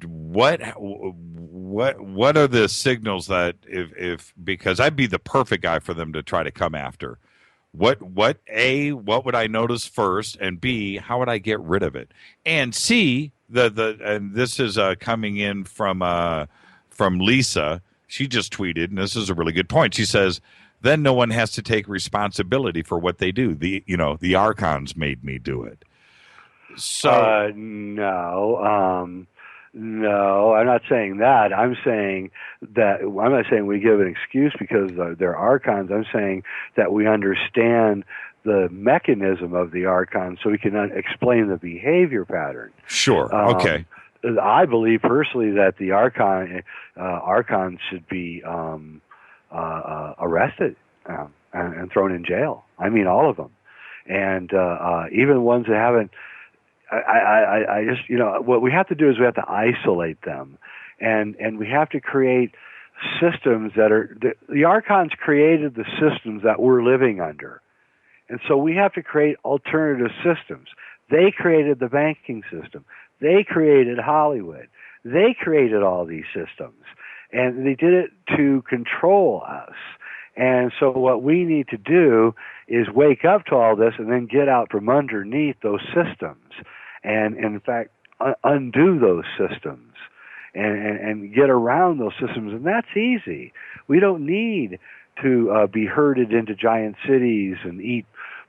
What are the signals that if because I'd be the perfect guy for them to try to come after? What would I notice first, and B, how would I get rid of it? And C, and this is coming in from Lisa. She just tweeted, and this is a really good point. She says, then no one has to take responsibility for what they do. The Archons made me do it. So No, I'm not saying that. I'm not saying we give an excuse because they're Archons. I'm saying that we understand the mechanism of the Archons so we can explain the behavior pattern. Sure. Okay. I believe personally that the Archons should be arrested and thrown in jail. I mean, all of them. And even ones that haven't. I just, what we have to do is we have to isolate them, and we have to create systems that are, the Archons created the systems that we're living under. And so we have to create alternative systems. They created the banking system. They created Hollywood. They created all these systems, and they did it to control us. And so what we need to do is wake up to all this and then get out from underneath those systems. And in fact, undo those systems and get around those systems. And that's easy. We don't need to be herded into giant cities and eat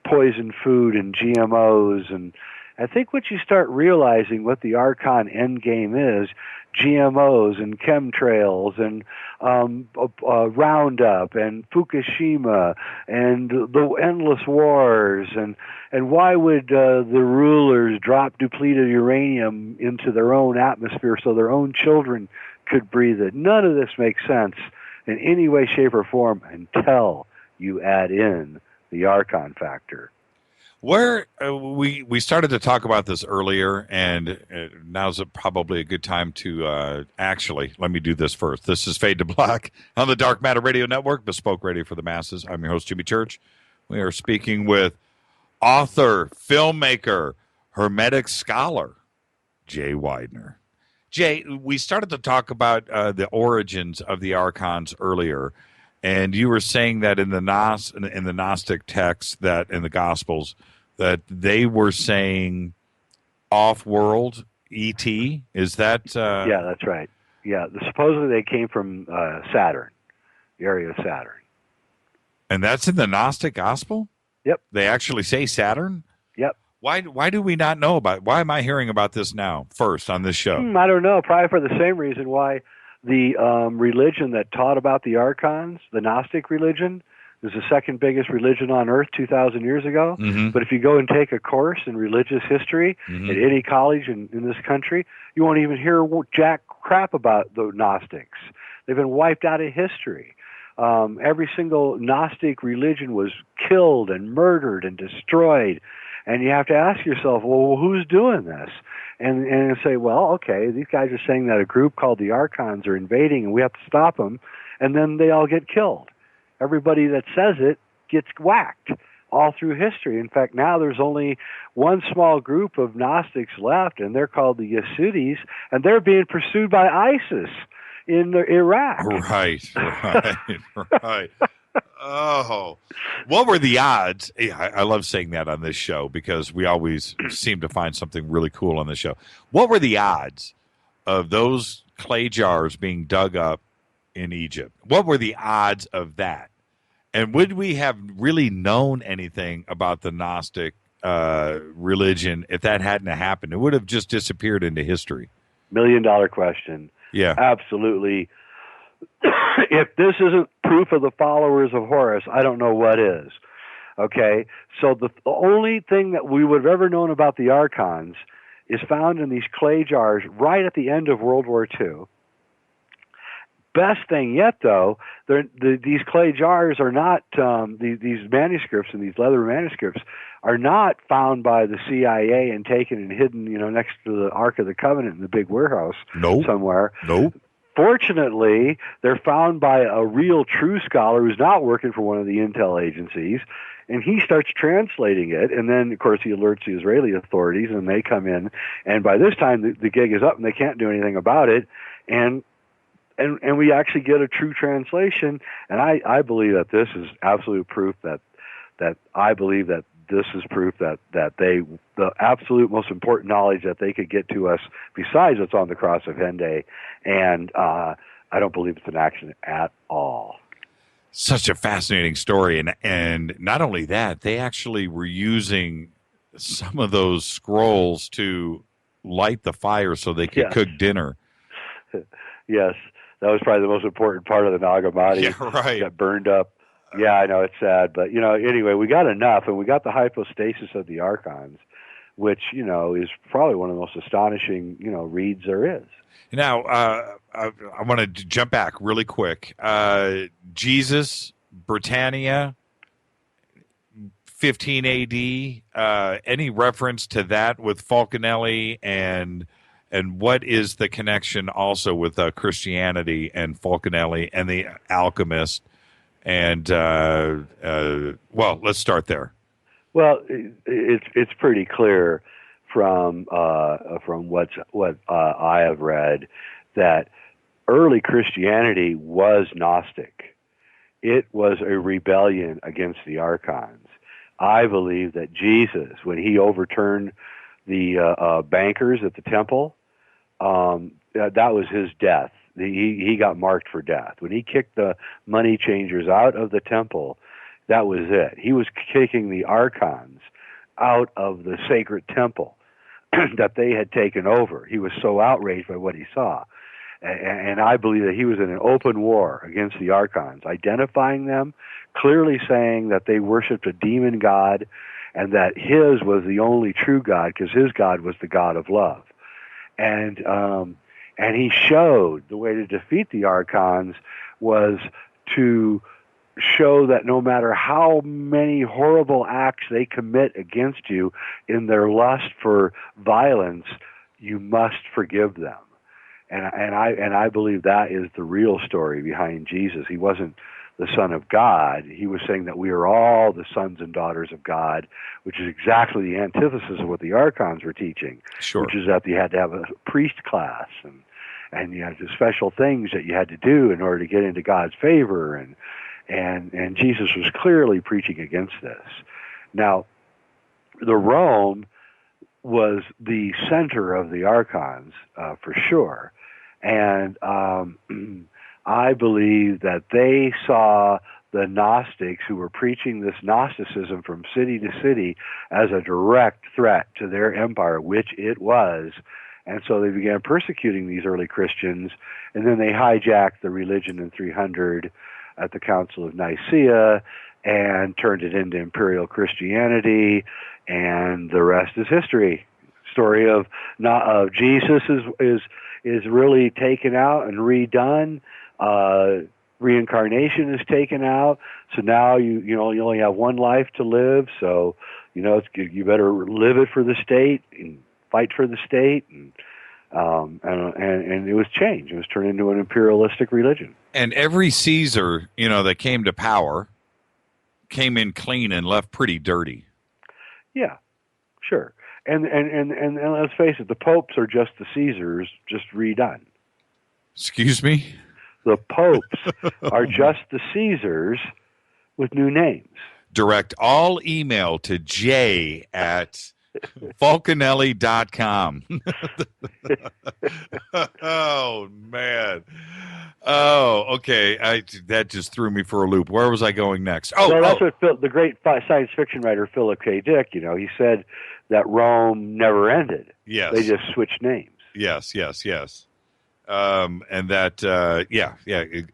poison food and GMOs. And I think once you start realizing what the Archon endgame is, GMOs and chemtrails and Roundup and Fukushima and the endless wars and why would the rulers drop depleted uranium into their own atmosphere so their own children could breathe it? None of this makes sense in any way, shape, or form until you add in the Archon factor. Where we started to talk about this earlier, and now's probably a good time to actually, let me do this first. This is Fade to Black on the Dark Matter Radio Network, bespoke radio for the masses. I'm your host, Jimmy Church. We are speaking with author, filmmaker, Hermetic scholar, Jay Weidner. Jay, we started to talk about the origins of the Archons earlier, and you were saying that in the Gnostic texts, that in the Gospels, that they were saying off-world ET. Is that? Yeah, that's right. Yeah, supposedly they came from Saturn, the area of Saturn. And that's in the Gnostic Gospel? Yep. They actually say Saturn? Yep. Why do we not know about it? Why am I hearing about this now first on this show? I don't know. Probably for the same reason why the religion that taught about the Archons, the Gnostic religion, was the second biggest religion on earth 2,000 years ago. But if you go and take a course in religious history at any college in this country, you won't even hear jack crap about the Gnostics. They've been wiped out of history. Every single Gnostic religion was killed and murdered and destroyed. And you have to ask yourself, well, who's doing this? And say, well, okay, these guys are saying that a group called the Archons are invading and we have to stop them. And then they all get killed. Everybody that says it gets whacked all through history. In fact, now there's only one small group of Gnostics left, and they're called the Yesudis, and they're being pursued by ISIS in Iraq. Right. Oh, what were the odds? I love saying that on this show because we always seem to find something really cool on the show. What were the odds of those clay jars being dug up in Egypt? What were the odds of that? And would we have really known anything about the Gnostic religion if that hadn't happened? It would have just disappeared into history. $1 million question. Yeah. Absolutely. If this isn't proof of the followers of Horus, I don't know what is. Okay? So the only thing that we would have ever known about the Archons is found in these clay jars right at the end of World War II. Best thing yet, though, these clay jars are not, these manuscripts and these leather manuscripts are not found by the CIA and taken and hidden, next to the Ark of the Covenant in the big warehouse somewhere. Nope. Fortunately, they're found by a real true scholar who's not working for one of the intel agencies, and he starts translating it, and then, of course, he alerts the Israeli authorities, and they come in, and by this time, the gig is up, and they can't do anything about it, and we actually get a true translation, and I believe that this is absolute proof that I believe that this is proof that the absolute most important knowledge that they could get to us besides what's on the Cross of Hendaye, and I don't believe it's an accident at all. Such a fascinating story, and not only that, they actually were using some of those scrolls to light the fire so they could cook dinner. Yes, that was probably the most important part of the Nag Hammadi. Yeah, right. Got burned up. Yeah, I know, it's sad. But, anyway, we got enough, and we got the hypostasis of the Archons, which, is probably one of the most astonishing, reads there is. Now, I want to jump back really quick. Jesus, Britannia, 15 AD, any reference to that with Fulcanelli, and what is the connection also with Christianity and Fulcanelli and the alchemist? And well, let's start there. Well, it's pretty clear from what I have read that early Christianity was Gnostic. It was a rebellion against the Archons. I believe that Jesus, when he overturned the bankers at the temple, that was his death. He got marked for death. When he kicked the money changers out of the temple, that was it. He was kicking the Archons out of the sacred temple that they had taken over. He was so outraged by what he saw. And I believe that he was in an open war against the Archons, identifying them, clearly saying that they worshipped a demon god and that his was the only true God because his God was the God of love. And he showed the way to defeat the Archons was to show that no matter how many horrible acts they commit against you in their lust for violence, you must forgive them. And I believe that is the real story behind Jesus. He wasn't the Son of God. He was saying that we are all the sons and daughters of God, which is exactly the antithesis of what the Archons were teaching, which is that you had to have a priest class and you had the special things that you had to do in order to get into God's favor, and Jesus was clearly preaching against this. Now, the Rome was the center of the Archons, for sure, and I believe that they saw the Gnostics who were preaching this Gnosticism from city to city as a direct threat to their empire, which it was. And so they began persecuting these early Christians, and then they hijacked the religion in 300 at the Council of Nicaea, and turned it into imperial Christianity, and the rest is history. Story of Jesus is really taken out and redone. Reincarnation is taken out, so now you only have one life to live. So you better live it for the state and fight for the state, and it was changed. It was turned into an imperialistic religion. And every Caesar, that came to power, came in clean and left pretty dirty. Yeah, sure. And let's face it, the popes are just the Caesars, just redone. Excuse me? The popes are just the Caesars with new names. Direct all email to j@fulcanelli.com. Oh, man. Oh, okay. That just threw me for a loop. Where was I going next? Well, that's what the great science fiction writer Philip K. Dick, he said that Rome never ended. Yes. They just switched names. Yes. And that,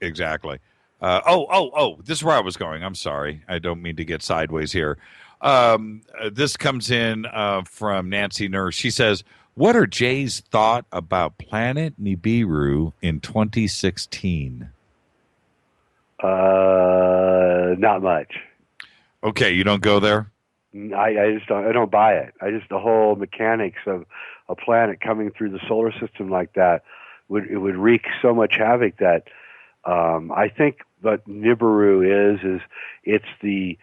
exactly. This is where I was going. I'm sorry. I don't mean to get sideways here. This comes in from Nancy Nurse. She says, what are Jay's thought about Planet Nibiru in 2016? Not much. Okay, you don't go there? I just don't. I don't buy it. The whole mechanics of a planet coming through the solar system like that would wreak so much havoc that I think what Nibiru is it's the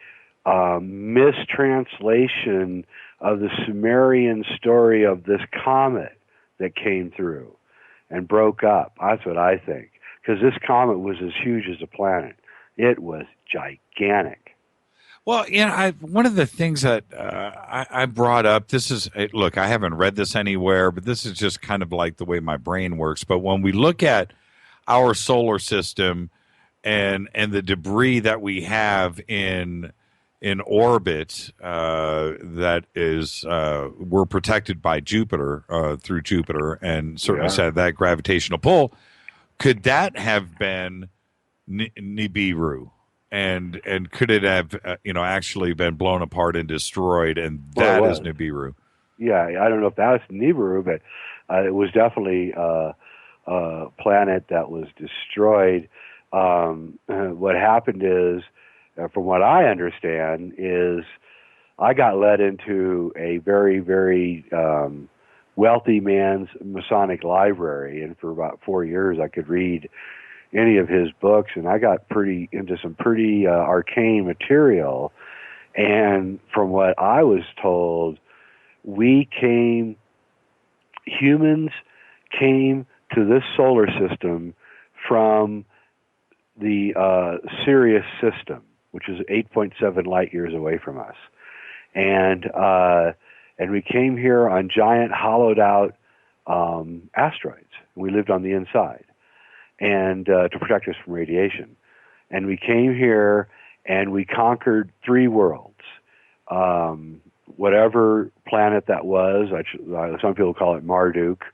mistranslation of the Sumerian story of this comet that came through and broke up. That's what I think, because this comet was as huge as a planet. It was gigantic. Well, one of the things that I brought up, look, I haven't read this anywhere, but this is just kind of like the way my brain works. But when we look at our solar system and the debris that we have in orbit, that is, we're protected by Jupiter, through Jupiter, and certainly said that gravitational pull, could that have been Nibiru? And could it have actually been blown apart and destroyed? And that is Nibiru. Yeah, I don't know if that was Nibiru, but it was definitely a planet that was destroyed. What happened is, from what I understand, is I got led into a very, very wealthy man's Masonic library, and for about 4 years I could read any of his books, and I got into some pretty arcane material. And from what I was told, humans came to this solar system from the Sirius system, which is 8.7 light years away from us. And we came here on giant hollowed out asteroids. We lived on the inside, and to protect us from radiation. And we came here and we conquered 3 worlds. Whatever planet that was, some people call it Marduk,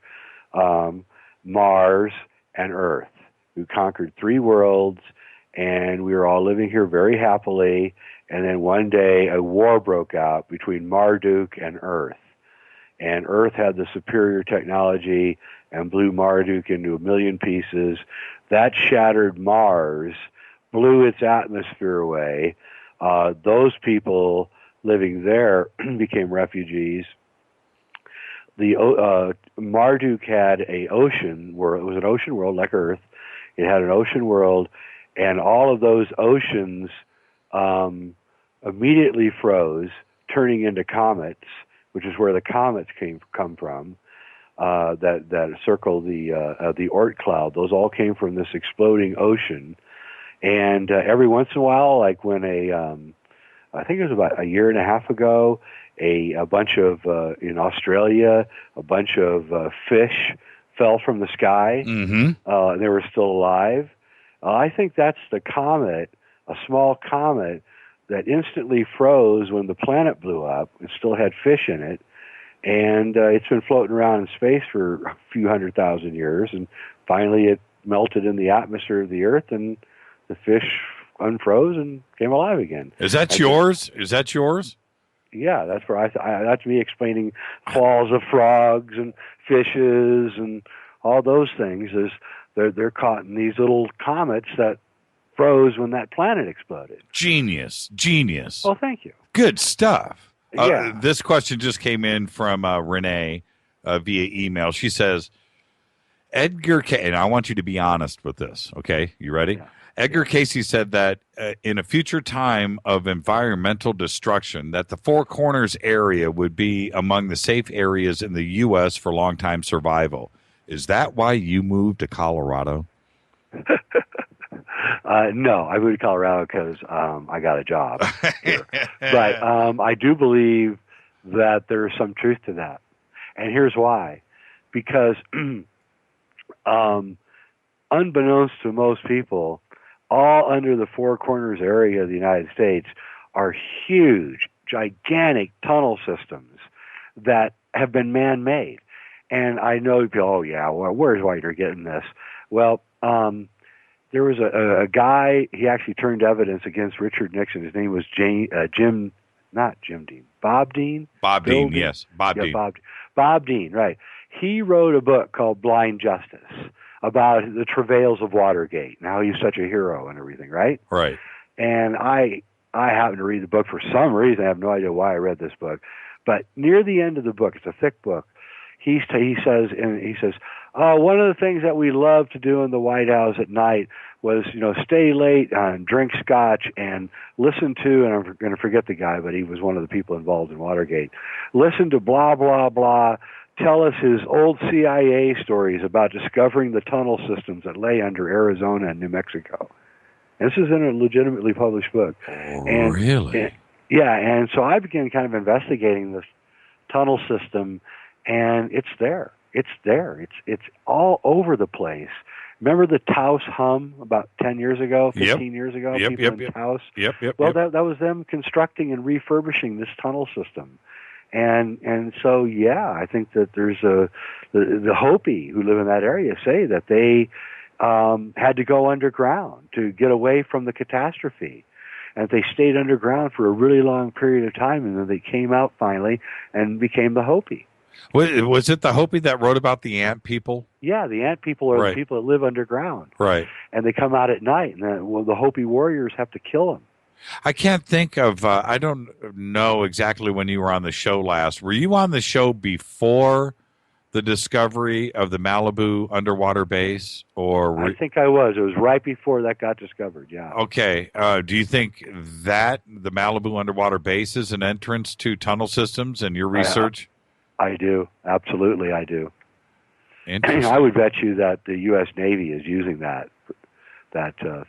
Mars, and Earth. We conquered 3 worlds, and we were all living here very happily. And then one day a war broke out between Marduk and Earth. And Earth had the superior technology and blew Marduk into a million pieces. That shattered Mars, blew its atmosphere away. Those people living there became refugees. Marduk had an ocean world. It was an ocean world like Earth. It had an ocean world, and all of those oceans immediately froze, turning into comets, which is where the comets come from. That circle the Oort cloud. Those all came from this exploding ocean, and every once in a while, like when I think it was about a year and a half ago, a bunch of in Australia, a bunch of fish fell from the sky. Mm-hmm. They were still alive. I think that's the comet, a small comet that instantly froze when the planet blew up. It still had fish in it. And it's been floating around in space for a few 100,000 years, and finally it melted in the atmosphere of the Earth, and the fish unfroze and came alive again. Is that yours? Is that yours? Yeah, that's where that's me explaining claws of frogs and fishes and all those things. Is they're caught in these little comets that froze when that planet exploded. Genius. Well, thank you. Good stuff. Yeah. This question just came in from Renee via email. She says, Edgar Cayce, and I want you to be honest with this, okay? You ready? Yeah. Edgar Cayce said that in a future time of environmental destruction, that the Four Corners area would be among the safe areas in the U.S. for long-time survival. Is that why you moved to Colorado? No, I moved to Colorado because I got a job here. But I do believe that there's some truth to that. And here's why. Because unbeknownst to most people, all under the Four Corners area of the United States are huge, gigantic tunnel systems that have been man-made. And I know people, oh, yeah, well, where's Weidner getting this? Well, there was a guy, he actually turned evidence against Richard Nixon. His name was Bob Dean? Bob Dean, yes. Bob Dean. Bob Dean, right. He wrote a book called Blind Justice about the travails of Watergate and how he's such a hero and everything, right? Right. And I happened to read the book for some reason. I have no idea why I read this book. But near the end of the book, it's a thick book, he says, one of the things that we loved to do in the White House at night was, stay late and drink scotch and listen to, and I'm going to forget the guy, but he was one of the people involved in Watergate, listen to blah, blah, blah, tell us his old CIA stories about discovering the tunnel systems that lay under Arizona and New Mexico. And this is in a legitimately published book. Really? And so I began kind of investigating this tunnel system, and it's there. It's all over the place. Remember the Taos hum about 10 years ago, 15 years ago? People in Taos? Yep. Well, that was them constructing and refurbishing this tunnel system. And so, yeah, I think that there's the Hopi who live in that area say that they had to go underground to get away from the catastrophe. And they stayed underground for a really long period of time, and then they came out finally and became the Hopi. Was it the Hopi that wrote about the ant people? Yeah, the ant people are the people that live underground. Right. And they come out at night, and the Hopi warriors have to kill them. I can't think of, I don't know exactly when you were on the show last. Were you on the show before the discovery of the Malibu underwater base? I think I was. It was right before that got discovered, yeah. Okay. Do you think that the Malibu underwater base is an entrance to tunnel systems in your research? I do. Absolutely, I do. Interesting. I would bet you that the U.S. Navy is using that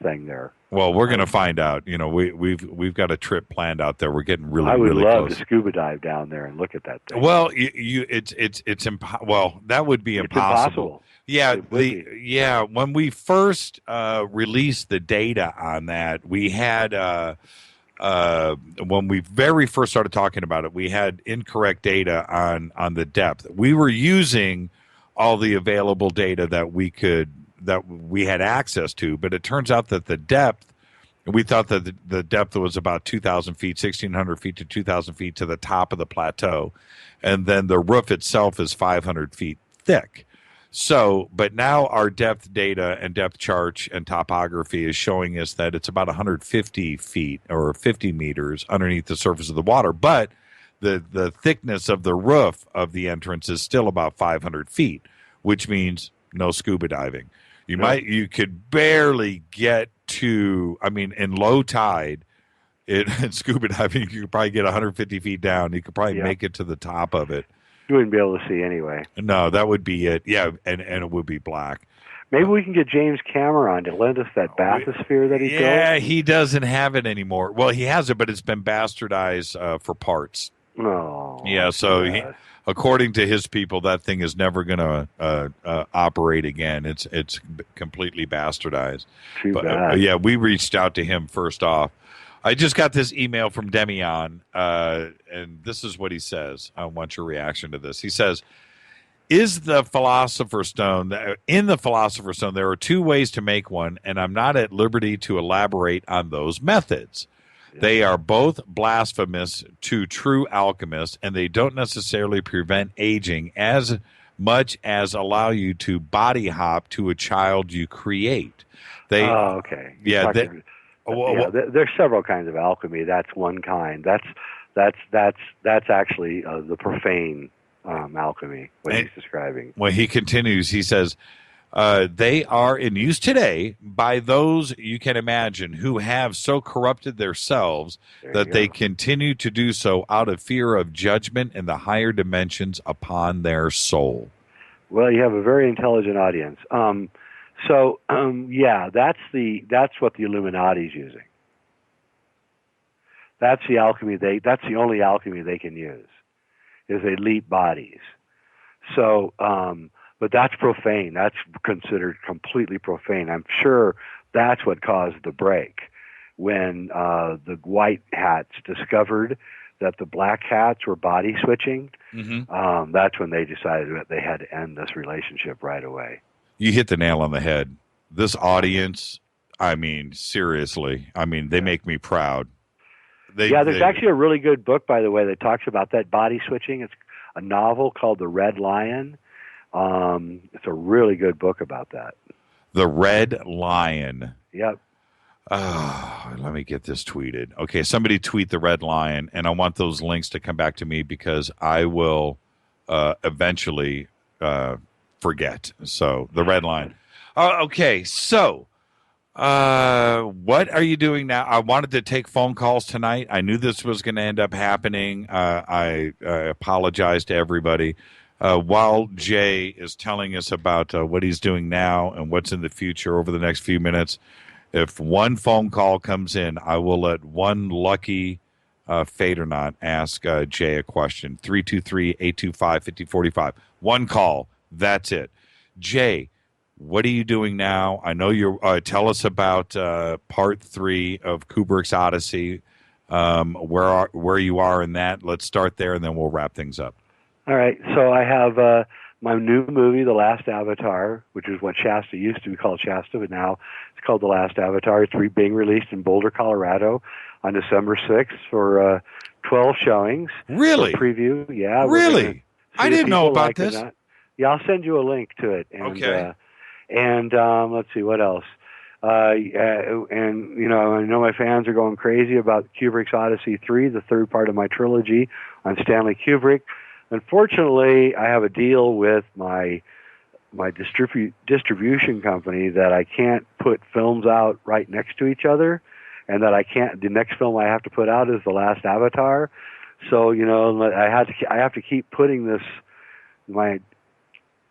thing there. Well, we're going to find out. We've got a trip planned out there. We're getting really close. I would love to scuba dive down there and look at that thing. Well, that would be impossible. Yeah, when we first released the data on that, we had when we very first started talking about it, we had incorrect data on the depth. We were using all the available data that we had access to, but it turns out that the depth, we thought that the depth was about 2,000 feet, 1,600 feet to 2,000 feet to the top of the plateau, and then the roof itself is 500 feet thick. So, but now our depth data and depth chart and topography is showing us that it's about 150 feet or 50 meters underneath the surface of the water, but the thickness of the roof of the entrance is still about 500 feet, which means no scuba diving. You could barely get to, in low tide, in scuba diving, you could probably get 150 feet down. You could probably make it to the top of it. You wouldn't be able to see anyway. No, that would be it. Yeah, and it would be black. Maybe we can get James Cameron to lend us that bathysphere that he built. Yeah, he doesn't have it anymore. Well, he has it, but it's been bastardized for parts. Oh. Yeah, so according to his people, that thing is never going to operate again. It's completely bastardized. Too bad. Yeah, we reached out to him first off. I just got this email from Demian, and this is what he says. I want your reaction to this. He says, Is the Philosopher's Stone, in the Philosopher's Stone, there are two ways to make one, and I'm not at liberty to elaborate on those methods. Yeah. They are both blasphemous to true alchemists, and they don't necessarily prevent aging as much as allow you to body hop to a child you create. Okay. Yeah. There's several kinds of alchemy. That's one kind. That's actually the profane alchemy, what he's describing. When he continues, he says, they are in use today by those you can imagine who have so corrupted themselves that they continue to do so out of fear of judgment in the higher dimensions upon their soul. Well, you have a very intelligent audience. That's what the Illuminati is using. That's the alchemy that's the only alchemy they can use, is elite bodies. So, but that's profane. That's considered completely profane. I'm sure that's what caused the break when the white hats discovered that the black hats were body switching. Mm-hmm. That's when they decided that they had to end this relationship right away. You hit the nail on the head. This audience, I mean, seriously, they make me proud. There's actually a really good book, by the way, that talks about that body switching. It's a novel called The Red Lion. It's a really good book about that. The Red Lion. Yep. Let me get this tweeted. Okay, somebody tweet The Red Lion, and I want those links to come back to me because I will eventually forget. So, The Red Lion. Okay, so what are you doing now? I wanted to take phone calls tonight. I knew this was going to end up happening. I apologize to everybody. While Jay is telling us about what he's doing now and what's in the future over the next few minutes, if one phone call comes in, I will let one lucky fade or not ask Jay a question. 323-825-5045. One call. That's it. Jay, what are you doing now? I know you're. Tell us about part 3 of Kubrick's Odyssey. Where you are in that. Let's start there, and then we'll wrap things up. All right. So I have my new movie, The Last Avatar, which is what Shasta used to be called Shasta, but now it's called The Last Avatar. It's being released in Boulder, Colorado, on December 6th for 12 showings. Really? Preview. Yeah. Really? I didn't know about this. Yeah, I'll send you a link to it. And, okay. And let's see, what else? I know my fans are going crazy about Kubrick's Odyssey 3, the third part of my trilogy on Stanley Kubrick. Unfortunately, I have a deal with my distribution company that I can't put films out right next to each other, and that the next film I have to put out is The Last Avatar. So, I have to keep putting my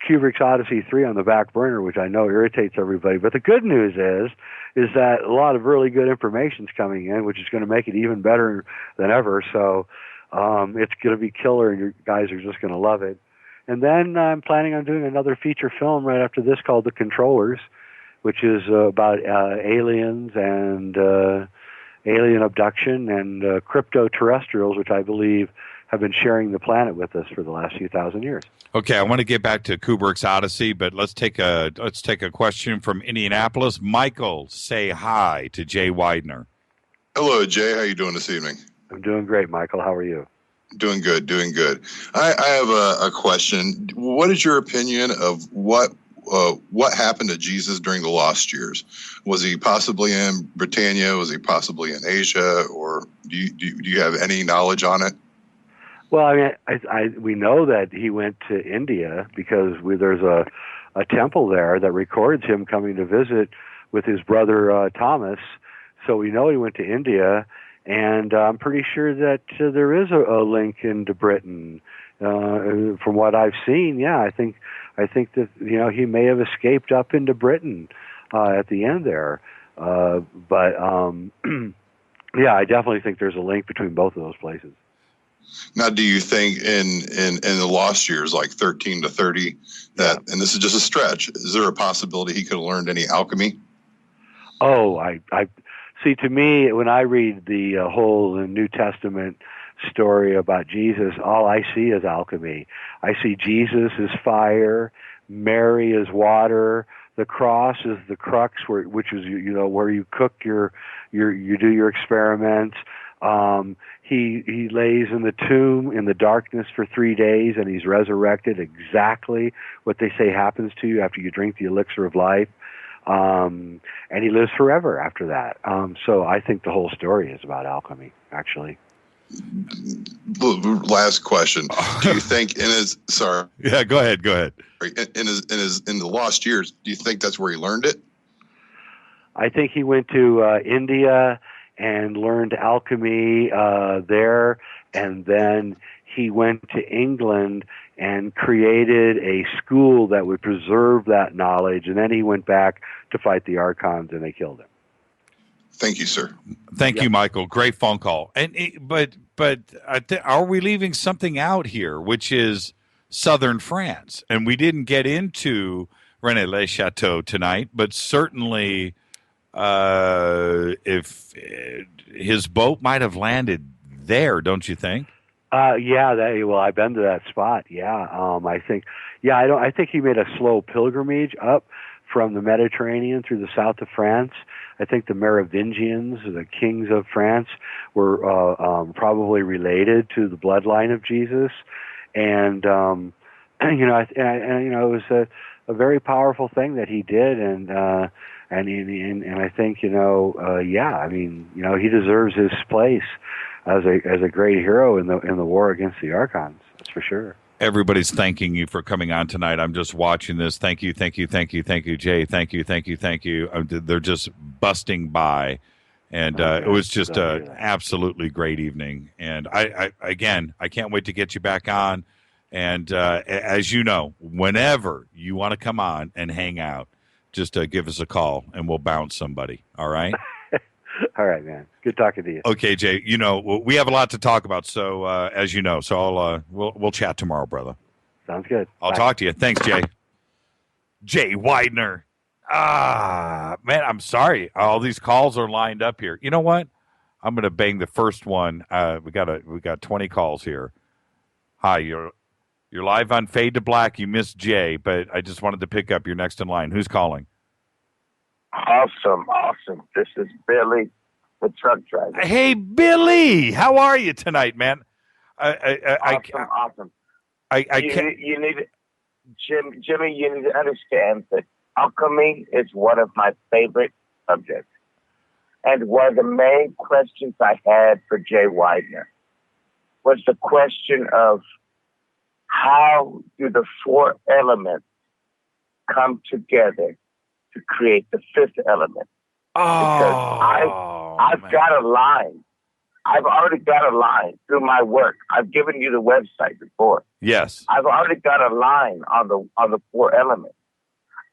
Kubrick's Odyssey 3 on the back burner, which I know irritates everybody. But the good news is that a lot of really good information is coming in, which is going to make it even better than ever. So it's going to be killer, and you guys are just going to love it. And then I'm planning on doing another feature film right after this called The Controllers, which is about aliens and alien abduction and crypto-terrestrials, which I believe have been sharing the planet with us for the last few thousand years. Okay, I want to get back to Kubrick's Odyssey, but let's take a question from Indianapolis. Michael, say hi to Jay Weidner. Hello, Jay. How you doing this evening? I'm doing great, Michael. How are you? Doing good. I have a question. What is your opinion of what happened to Jesus during the lost years? Was he possibly in Britannia? Was he possibly in Asia? Or do you have any knowledge on it? Well, I mean, we know that he went to India because there's a temple there that records him coming to visit with his brother Thomas. So we know he went to India, and I'm pretty sure that there is a link into Britain. From what I've seen, yeah, I think that he may have escaped up into Britain at the end there. But yeah, I definitely think there's a link between both of those places. Now, do you think in the lost years, like 13 to 30, that, and this is just a stretch, is there a possibility he could have learned any alchemy? Oh, I see. To me, when I read the whole New Testament story about Jesus, all I see is alchemy. I see Jesus as fire, Mary as water, the cross is the crux, which is where you cook you do your experiments. He lays in the tomb in the darkness for 3 days, and he's resurrected. Exactly what they say happens to you after you drink the elixir of life. And he lives forever after that. So I think the whole story is about alchemy, actually. Last question. Do you think Yeah, go ahead. In the lost years, do you think that's where he learned it? I think he went to India and learned alchemy there, and then he went to England and created a school that would preserve that knowledge, and then he went back to fight the Archons, and they killed him. Thank you, sir. Thank you, Michael. Great phone call. But are we leaving something out here, which is southern France? And we didn't get into René Le Chateau tonight, but certainly if his boat might have landed there, don't you think? I've been to that spot. I think he made a slow pilgrimage up from the Mediterranean through the south of France. I think the Merovingians, the kings of France, were probably related to the bloodline of Jesus, and it was a very powerful thing that he did, and I think he deserves his place as a great hero in the war against the Archons. That's for sure. Everybody's thanking you for coming on tonight. I'm just watching this. Thank you, Jay. Thank you. They're just busting by, and it was just an absolutely great evening. And I can't wait to get you back on. And as you know, whenever you want to come on and hang out, just give us a call, and we'll bounce somebody. All right? All right, man. Good talking to you. Okay, Jay. We have a lot to talk about, so as you know, so we'll chat tomorrow, brother. Sounds good. I'll talk to you. Thanks, Jay. Jay Weidner. Man, I'm sorry. All these calls are lined up here. You know what? I'm going to bang the first one. We got 20 calls here. Hi, you're live on Fade to Black. You missed Jay, but I just wanted to pick up. You're next in line. Who's calling? Awesome. This is Billy, the truck driver. Hey, Billy, how are you tonight, man? Awesome. You need Jimmy. You need to understand that alchemy is one of my favorite subjects, and one of the main questions I had for Jay Weidner was the question of how do the four elements come together to create the fifth element? Because I've got a line. I've already got a line through my work. I've given you the website before. Yes. I've already got a line on the four elements.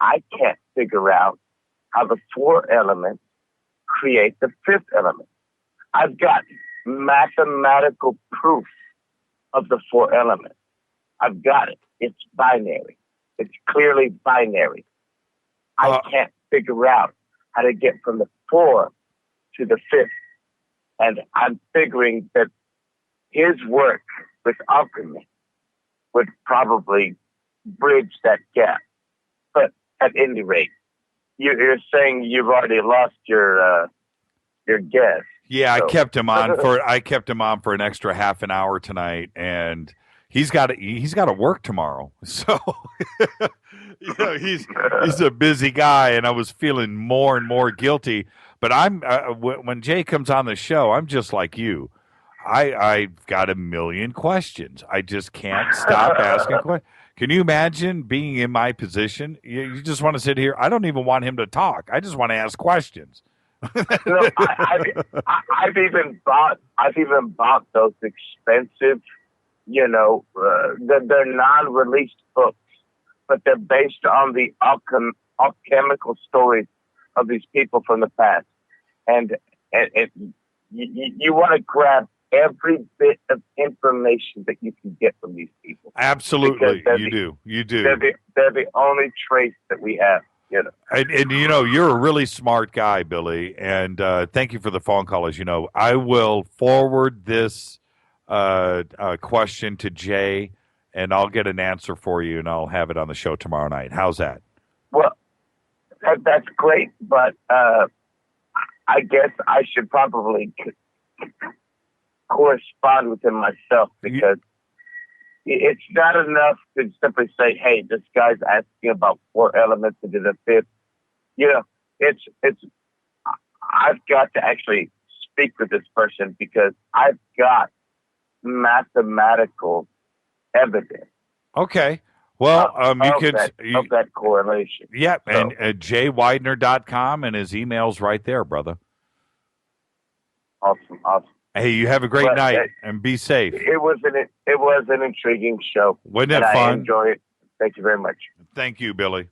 I can't figure out how the four elements create the fifth element. I've got mathematical proof of the four elements. I've got it. It's binary. It's clearly binary. I can't figure out how to get from the four to the fifth. And I'm figuring that his work with alchemy would probably bridge that gap. But at any rate, you're saying you've already lost your guest. Yeah, so. I kept him on for an extra half an hour tonight, and he's got to work tomorrow. So he's a busy guy, and I was feeling more and more guilty. But when Jay comes on the show, I'm just like you. I've got a million questions. I just can't stop asking questions. Can you imagine being in my position? You just want to sit here. I don't even want him to talk. I just want to ask questions. No, I've even bought those expensive, they're non-released books, but they're based on the alchemical stories of these people from the past. And you want to grab every bit of information that you can get from these people. Absolutely, you do. They're the only trace that we have. And you're a really smart guy, Billy, and thank you for the phone call. As you know, I will forward this question to Jay, and I'll get an answer for you, and I'll have it on the show tomorrow night. How's that? Well, that's great, but I guess I should probably correspond with him myself, because it's not enough to simply say, hey, this guy's asking about 4 elements into the 5th. I've got to actually speak with this person, because I've got mathematical evidence. Okay. Well, you could of that correlation. Yeah, So, and jweidner.com, and his email's right there, brother. Awesome. Hey, you have a great night and be safe. It was an intriguing show. Wasn't it and fun? I enjoy it. Thank you very much. Thank you, Billy.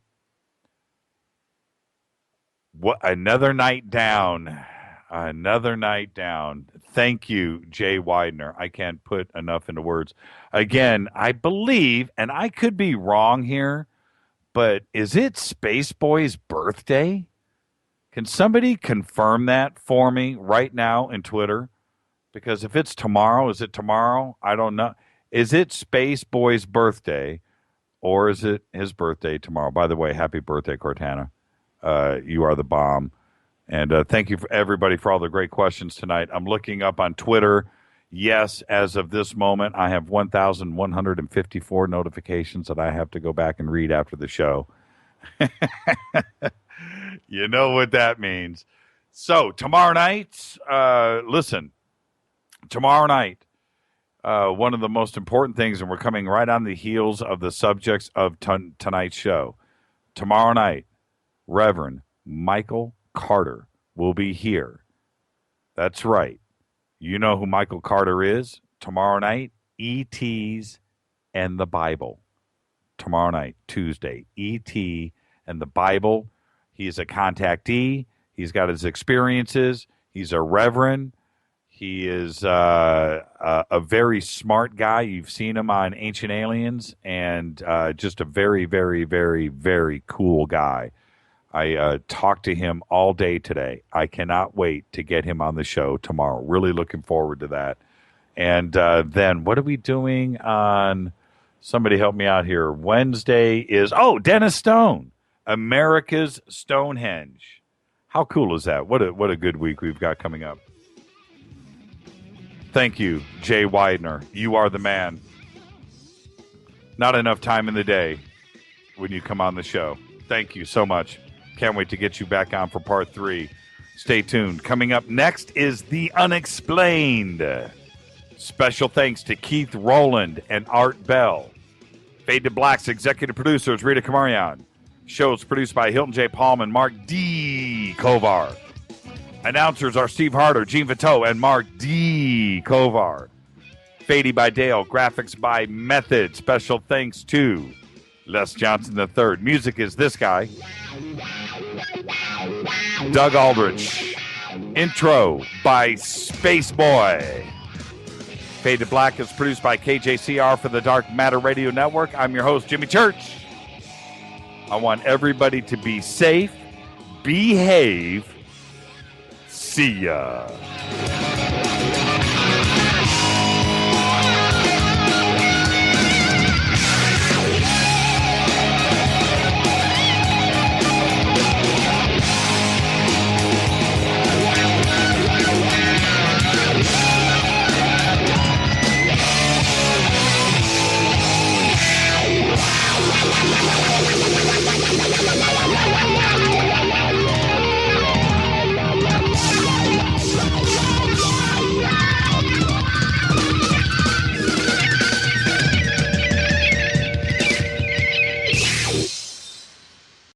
What another night down. Another night down. Thank you, Jay Weidner. I can't put enough into words. Again, I believe, and I could be wrong here, but is it Space Boy's birthday? Can somebody confirm that for me right now in Twitter? Because if it's tomorrow, is it tomorrow? I don't know. Is it Space Boy's birthday, or is it his birthday tomorrow? By the way, happy birthday, Cortana. You are the bomb. And thank you, for everybody, for all the great questions tonight. I'm looking up on Twitter. Yes, as of this moment, I have 1,154 notifications that I have to go back and read after the show. You know what that means. So tomorrow night, listen, tomorrow night, one of the most important things, and we're coming right on the heels of the subjects of tonight's show. Tomorrow night, Reverend Michael Carter will be here. That's right. You know who Michael Carter is? Tomorrow night, ETs and the Bible. Tomorrow night, Tuesday, ET and the Bible. He's a contactee. He's got his experiences. He's a reverend. He is a very smart guy. You've seen him on Ancient Aliens, and just a very, very, very, very cool guy. I talked to him all day today. I cannot wait to get him on the show tomorrow. Really looking forward to that. And then what are we doing on, somebody help me out here. Wednesday is, Dennis Stone, America's Stonehenge. How cool is that? What a good week we've got coming up. Thank you, Jay Weidner. You are the man. Not enough time in the day when you come on the show. Thank you so much. Can't wait to get you back on for part 3. Stay tuned. Coming up next is The Unexplained. Special thanks to Keith Rowland and Art Bell. Fade to Black's executive producers, Rita Kamarian. Shows produced by Hilton J. Palm and Mark D. Kovar. Announcers are Steve Harder, Gene Vito, and Mark D. Kovar. Fady by Dale. Graphics by Method. Special thanks to Les Johnson III. Music is this guy, Doug Aldrich. Intro by Space Boy. Fade to Black is produced by KJCR for the Dark Matter Radio Network. I'm your host, Jimmy Church. I want everybody to be safe, behave. See ya.